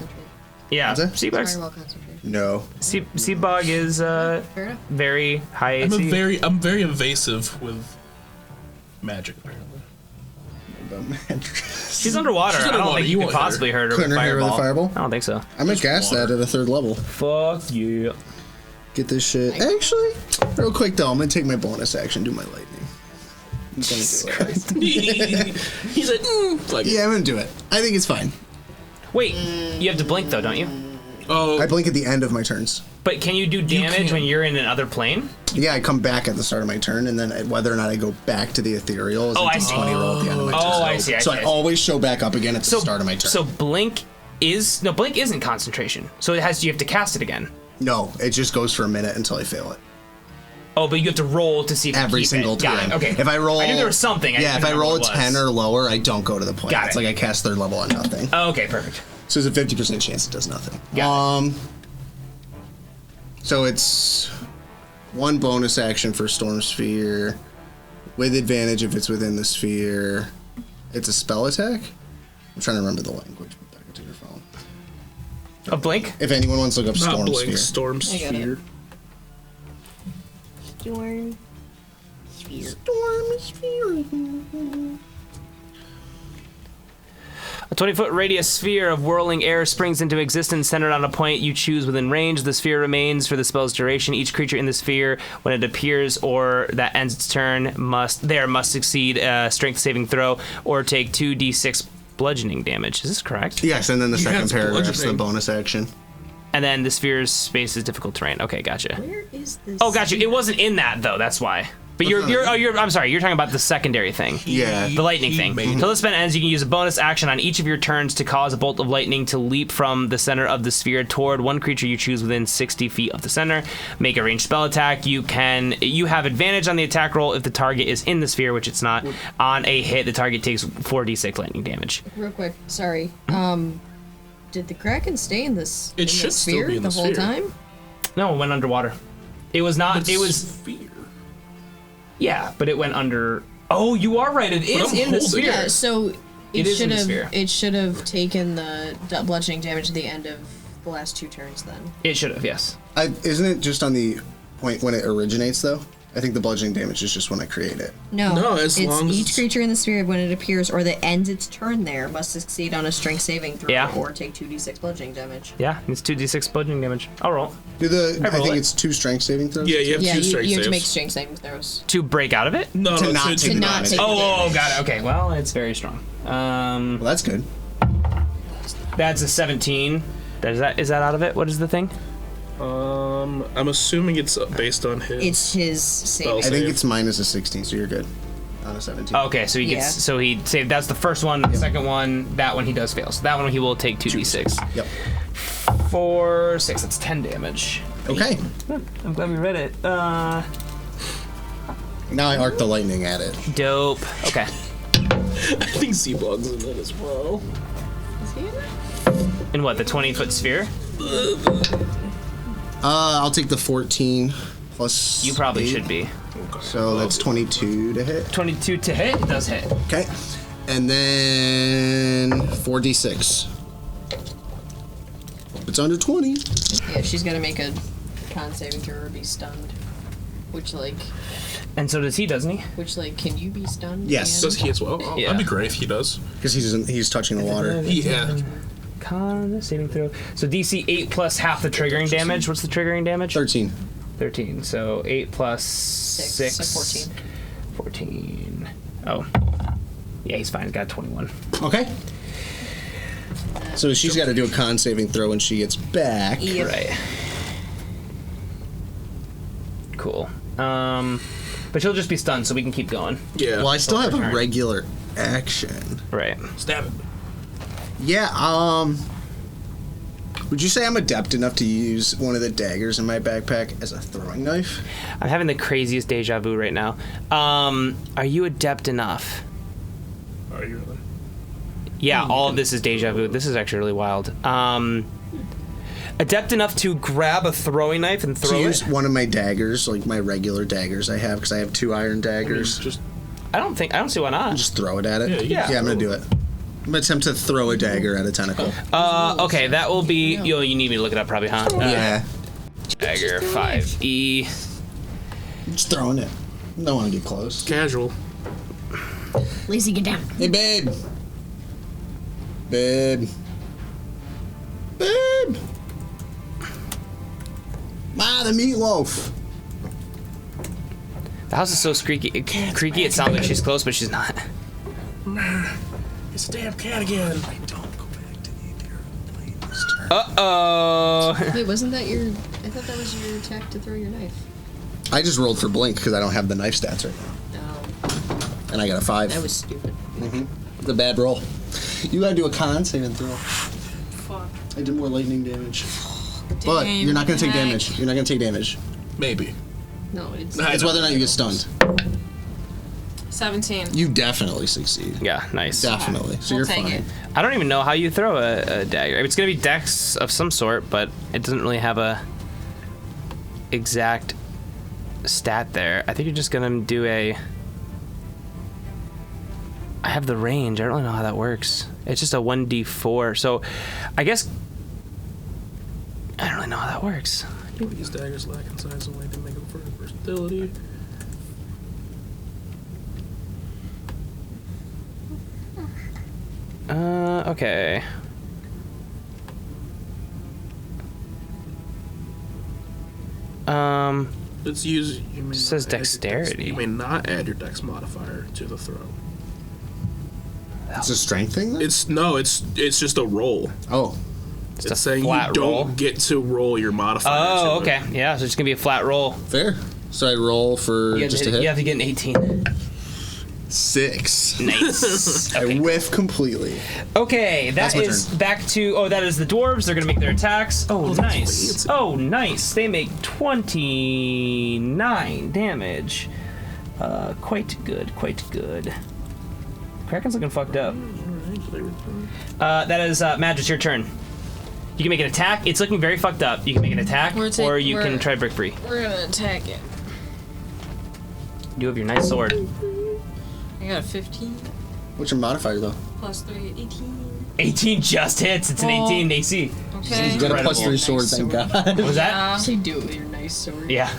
Yeah, What's that? Seabug's Fireball concentration. No. Seabug is Fair enough. very high AC. I'm very evasive with magic apparently. She's underwater. She's I don't underwater, think you you could won't hit her. possibly hurt her Couldn't with hurt her with a fireball. fireball? I don't think so. I'm gonna cast that at a 3rd level. Fuck yeah. Get this shit. Actually, real quick though, I'm gonna take my bonus action, do my lightning. I'm gonna do it. He's like, like Yeah, I'm gonna do it. I think it's fine. Wait, you have to blink though, don't you? oh, I blink at the end of my turns. But can you do damage can. when you're in another plane? Yeah, I come back at the start of my turn, and then whether or not I go back to the ethereal is Oh, a I see. D20 roll at the end of my turn. Oh, I see. So I always show back up again at the start of my turn. So blink isn't concentration. So you have to cast it again. No, it just goes for a minute until I fail it. Oh, but you have to roll to see if Every you keep single it. Got time. it. Okay. If I roll, I knew there was something. I Yeah, didn't if I remember roll a what it was. 10 or lower, I don't go to the point. Got It's it. like I cast 3rd level on nothing. Oh, okay, perfect. So there's a 50% chance it does nothing. Got it. So it's 1 bonus action for Storm Sphere, with advantage if it's within the sphere. It's a spell attack. I'm trying to remember the language. Put that into your phone. A blink? If anyone wants to look up not Storm blink, Sphere. storm I got it. sphere. Storm sphere. Storm Sphere. A 20-foot radius sphere of whirling air springs into existence, centered on a point you choose within range. The sphere remains for the spell's duration. Each creature in the sphere, when it appears or that ends its turn, must succeed a strength saving throw or take 2d6 bludgeoning damage. Is this correct? Yes, and then the second it's paragraph is the bludgeoning. bonus action. And then the sphere's space is difficult terrain. Okay, gotcha. Where is this? Oh, gotcha. It wasn't in that though. That's why. But I'm sorry. You're talking about the secondary thing. Yeah. The lightning thing. made- Until the spell ends, you can use a bonus action on each of your turns to cause a bolt of lightning to leap from the center of the sphere toward one creature you choose within 60 feet of the center. Make a ranged spell attack. You have advantage on the attack roll if the target is in the sphere, which it's not. On a hit, the target takes 4d6 lightning damage. Real quick, sorry. Did the Kraken stay in this? It in should the still sphere be in the whole sphere. time? No, it went underwater. It was not. It was. sphere. Yeah, but it went under. Oh, you are right. It is I'm in the holding sphere. Yeah. So It is in the sphere. It should have taken the bludgeoning damage at the end of the last 2 turns. Then. It should have. Yes. Isn't it just on the point when it originates, though? I think the bludgeoning damage is just when I create it. No, as it's long as each it's- creature in the sphere when it appears or that ends its turn there must succeed on a strength saving throw Yeah. or take 2d6 bludgeoning damage. Yeah, it's 2d6 bludgeoning damage. I'll roll. I roll think it. it's 2 strength saving throws. Yeah, you have Yeah, two you strength have to make saves. strength saving throws. To break out of it? No, To no, not take the not damage. take- Oh, got it. Okay, well, it's very strong. Well, that's good. That's a 17. Is that out of it? What is the thing? I'm assuming it's based on his. It's his saving. I think Save. it's minus a 16, so you're good. on a 17. Okay, so he gets. Yeah. So he saved. That's the first one. The second one, that one he does fail. So that one he will take 2d6. Yep. 4, 6. That's 10 damage. Okay. I'm glad we read it. Now I arc the lightning at it. Dope. Okay. I think Seablog's in it as well. Is he in it? In what, the 20-foot sphere? I'll take the 14 plus. You probably 8. should be. So that's 22 to hit. 22 to hit. It does hit. Okay. And then 4d6. It's under 20. Yeah, she's gonna make a con saving throw or be stunned. Which And so does he, doesn't he? can you be stunned? Yes. Does he as well? Oh, Yeah. That'd be great if he does. Because he's touching the water. Yeah. Con saving throw. So DC 8 plus half the triggering damage. What's the triggering damage? 13. 13. So 8 plus 6. So 14. Oh. Yeah, he's fine. He's got 21. Okay. So she's got to do a con saving throw when she gets back. Yep. Right. Cool. But she'll just be stunned, so we can keep going. Yeah. Well, I still have a turn. regular action. Right. Stab it. Yeah, would you say I'm adept enough to use one of the daggers in my backpack as a throwing knife? I'm having the craziest deja vu right now. Are you adept enough? Are you really? Yeah, all of this is deja vu. This is actually really wild. Adept enough to grab a throwing knife and To throw use it? one of my daggers, like my regular daggers I have, because I have 2 iron daggers. Just I don't see why not. Just throw it at it? Yeah, you can I'm going to do it. I'm going to attempt to throw a dagger at a tentacle. Okay, that will be. You need me to look it up, probably, huh? Yeah. Dagger 5e. I'm just throwing it. Don't want to get close. casual. Lacey, get down. Hey, babe. Babe. Babe. Ma, the meatloaf. The house is so creaky. It sounds like she's close, but she's not. It's a damn cat again. Don't go back to the plane this turn. Uh-oh. Wait, wasn't that your... I thought that was your attack to throw your knife. I just rolled for blink because I don't have the knife stats right now. No, And I got a 5. that was stupid. It's a bad roll. You gotta do a con saving throw. Fuck. I did more lightning damage. But Damn, you're not gonna take heck. damage. You're not gonna take damage. Maybe. No, it's... I It's don't whether or not you get stunned. 17. You definitely succeed. Yeah, nice. Definitely. So We'll you're take fine. it. I don't even know how you throw a dagger. It's gonna be dex of some sort, but it doesn't really have a exact stat there. I think you're just gonna do a. I have the range. I don't really know how that works. It's just a 1d4. So, I guess I don't really know how that works. These daggers lack in size and weight to make them for versatility. Okay. It's used. Says dexterity. You may not add your dex modifier to the throw. It's a strength thing then? It's just a roll. Oh. Just It's a saying you flat don't roll. get to roll your modifier. Oh, to it. okay. Yeah, so it's gonna be a flat roll. Fair. So I roll for You have, just to a hit? you have to get an 18. 6. Nice. I whiff completely. Okay, That's that my is turn. back to. Oh, that is the dwarves. They're gonna make their attacks. Oh, nice. fancy. Oh, nice. They make 29 damage. Quite good. Quite good. Kraken's looking fucked up. That is Madras. Your turn. You can make an attack. It's looking very fucked up. You can make an attack, or you can try brick free. We're gonna attack it. You have your nice sword. I got a 15 What's your modifier though? plus 3, 18. 18 just hits. It's an 18 AC. Okay. You got a plus Incredible. 3 sword, thank God. What was that? So you do it with your nice sword. Yeah.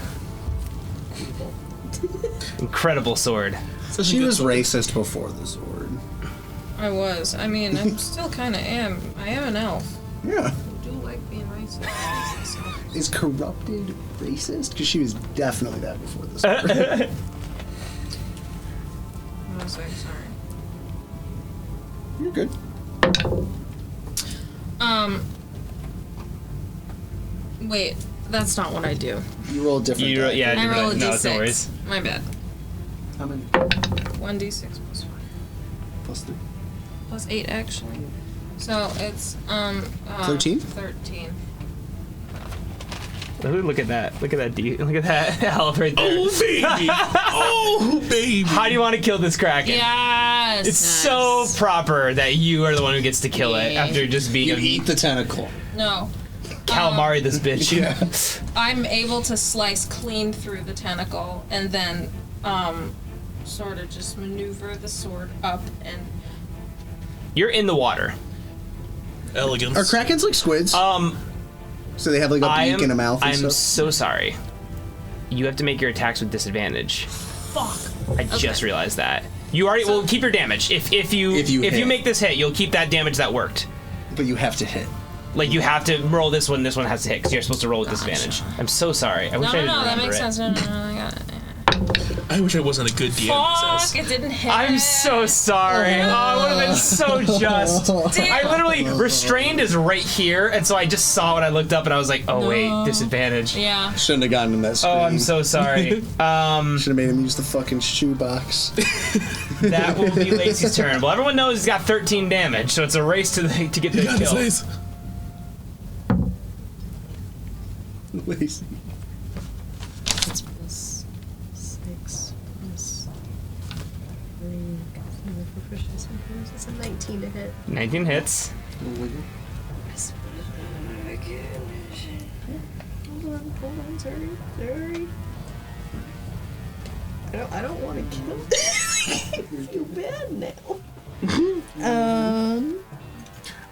Incredible sword. She was racist before the sword. I was. I mean, I'm still kind of am. I am an elf. Yeah. I do like being racist. Is corrupted racist? Because she was definitely that before the sword. I was like, sorry. You're good. Wait, that's not what I do. You roll a different die. Yeah, I you're roll a right. No, it's no d6. worries. My bad. How many? 1, 1d6 plus 5. Plus 3. Plus 8, actually. So it's 13? 13. Look at that. Look at that look at that health right there. Oh, baby. Oh, baby. How do you want to kill this Kraken? Yes! It's so proper that you are the one who gets to kill it after just being You a eat the tentacle. No. calamari this bitch. Yeah. I'm able to slice clean through the tentacle and then sort of just maneuver the sword up and... You're in the water. Elegance. Are krakens like squids? So they have like a beak and a mouth and I'm stuff? so sorry. You have to make your attacks with disadvantage. Fuck. I just realized that. You already well keep your damage. If you hit. make this hit, you'll keep that damage that worked. But you have to hit. Like you have to roll this one has to hit because you're supposed to roll with disadvantage. I'm so sorry. I wish I didn't No, that remember makes it. sense. No, I got it. I wish I wasn't a good DM. Fuck, it didn't hit. I'm so sorry. Oh, it would have been so just. I literally restrained is right here, and so I just saw it. I looked up and I was like, oh wait, disadvantage. Yeah. Shouldn't have gotten him that screen. Oh, I'm so sorry. Should have made him use the fucking shoebox. That will be Lacey's turn. Well, everyone knows he's got 13 damage, so it's a race to get the You got kill. this, Lazy. That's plus 6 plus 3. My proficiency bonus is a 19 to hit. 19 hits. Hold on, sorry. I don't want to kill him. It's too bad now.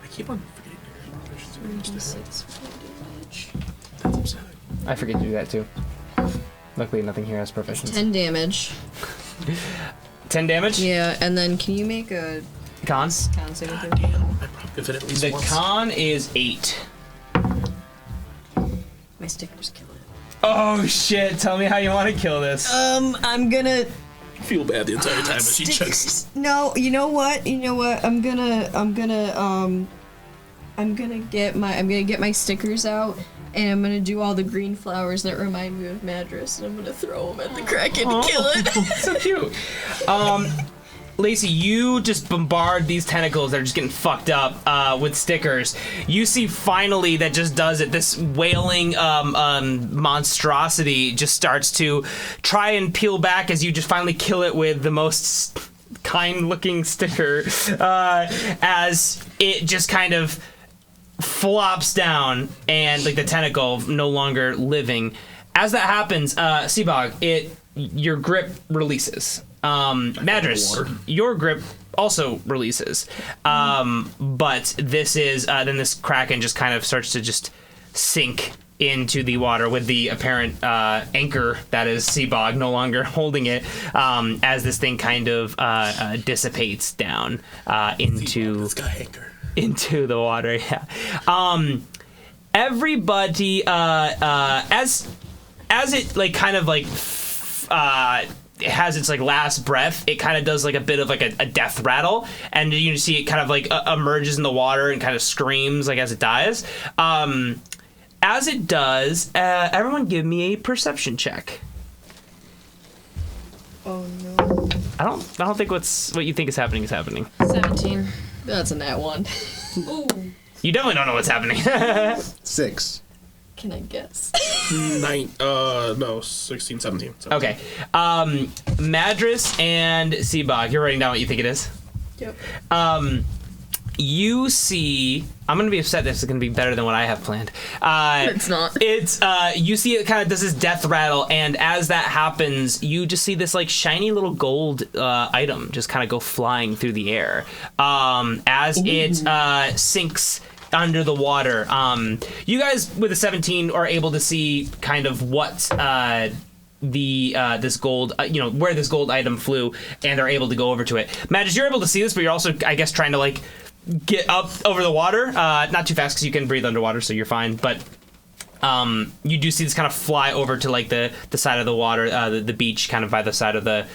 I keep on forgetting. 26 damage. That's upsetting. I forget to do that too. Luckily, nothing here has proficiency. 10 damage. 10 damage? Yeah, and then can you make a Con? con saving throw? I probably have hit at least The once. con is 8. My stickers kill it. Oh shit, tell me how you want to kill this. I'm gonna. I feel bad the entire time as she checks. No, you know what? I'm gonna get my stickers out, and I'm gonna do all the green flowers that remind me of Madras, and I'm gonna throw them at the Kraken to kill it. So cute. Lacey, you just bombard these tentacles that are just getting fucked up with stickers. You see finally that just does it. This wailing monstrosity just starts to try and peel back as you just finally kill it with the most kind-looking sticker as it just kind of flops down and like the tentacle no longer living. As that happens, Seabog, your grip releases. Madras, your grip also releases. But this is then this Kraken just kind of starts to just sink into the water with the apparent anchor that is Seabog no longer holding it as this thing kind of dissipates down into This guy anchor. into the water. Yeah. Everybody as it like kind of like it has its like last breath, it kind of does like a bit of like a death rattle, and you see it kind of like emerges in the water and kind of screams like as it dies. As it does, everyone give me a perception check. Oh no. I don't think what you think is happening is happening. 17. That's a nat 1. Ooh. You definitely don't know what's happening. 6. Can I guess? 16, 17. Okay. Madras and Seabog, you're writing down what you think it is? Yep. You see, I'm gonna be upset. This is gonna be better than what I have planned. It's not. It's you see it kind of does this death rattle, and as that happens, you just see this like shiny little gold item just kind of go flying through the air as it sinks under the water. You guys with a 17 are able to see kind of what this gold, where this gold item flew, and are able to go over to it. Magus, you're able to see this, but you're also, I guess, trying to like get up over the water. Not too fast because you can breathe underwater, so you're fine. But you do see this kind of fly over to like the side of the water, the beach, kind of by the side of the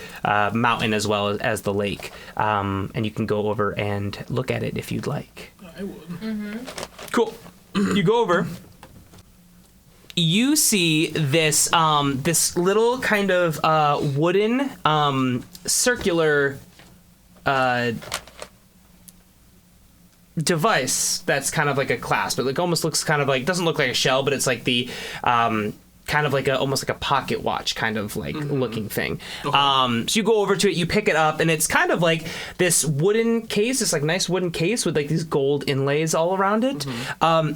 mountain as well as the lake. And you can go over and look at it if you'd like. I would. Cool. You go over. you see this this little kind of wooden circular device that's kind of like a clasp. It like almost looks kind of like, doesn't look like a shell, but it's like the kind of like almost like a pocket watch kind of like looking thing. So you go over to it, you pick it up, and it's kind of like this wooden case, this like nice wooden case with like these gold inlays all around it.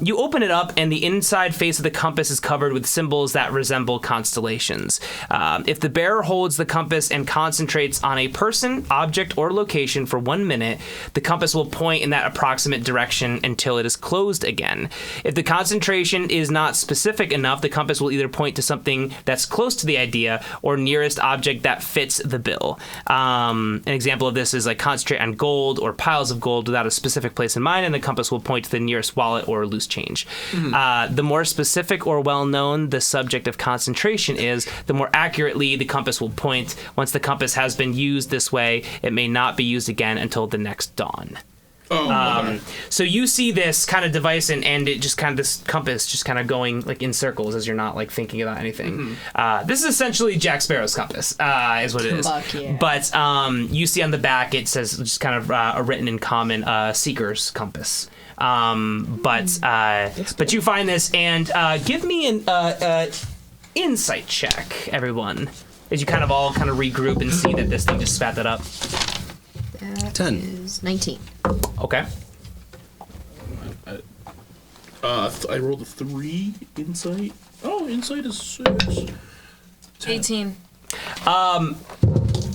You open it up, and the inside face of the compass is covered with symbols that resemble constellations. If the bearer holds the compass and concentrates on a person, object, or location for 1 minute, the compass will point in that approximate direction until it is closed again. If the concentration is not specific enough, the compass will either point to something that's close to the idea or nearest object that fits the bill. An example of this is like concentrate on gold or piles of gold without a specific place in mind, and the compass will point to the nearest wallet or loose change. The more specific or well-known the subject of concentration is, the more accurately the compass will point. Once the compass has been used this way, it may not be used again until the next dawn. So you see this kind of device, and it just kind of, this compass just kind of going like in circles as you're not like thinking about anything. This is essentially Jack Sparrow's compass, is what it is. Fuck yeah. But you see on the back it says just kind of written in common, Seeker's compass. But you find this, and give me an insight check, everyone, as you kind of all kind of regroup and see that this thing just spat that up. That 10. is 19. Okay. I rolled a 3 insight. Oh, insight is 6. 18.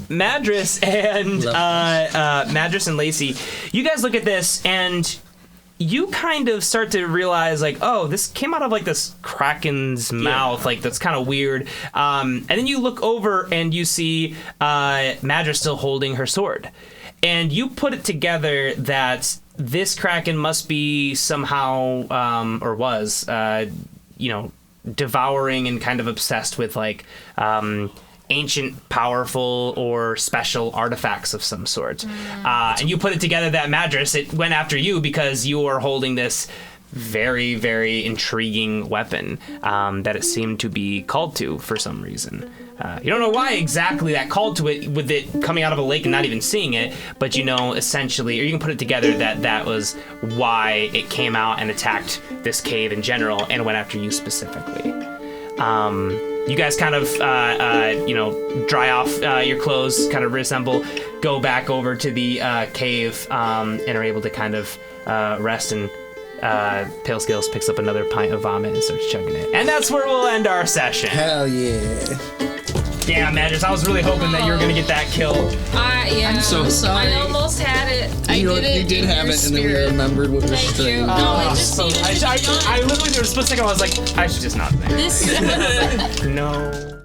Madras and Lacey, you guys look at this and you kind of start to realize, like, oh, this came out of like this kraken's mouth, like that's kind of weird. And then you look over and you see Madras still holding her sword, and you put it together that this kraken must be somehow, or was, devouring and kind of obsessed with like ancient, powerful, or special artifacts of some sort. And you put it together that Madras, it went after you because you are holding this very, very intriguing weapon that it seemed to be called to for some reason. You don't know why exactly that called to it, with it coming out of a lake and not even seeing it, but you know, essentially, or you can put it together that that was why it came out and attacked this cave in general and went after you specifically. You guys kind of, dry off your clothes, kind of reassemble, go back over to the cave, and are able to kind of rest, and Pale Scales picks up another pint of vomit and starts chugging it. And that's where we'll end our session. Hell yeah. Damn, Madras, I was really hoping that you were going to get that kill. Yeah. I'm so sorry. I almost had it. You did have it, and then we remembered what was Thank string. you. No, it just I literally, there was a split second, I was like, I should just not say. this. No.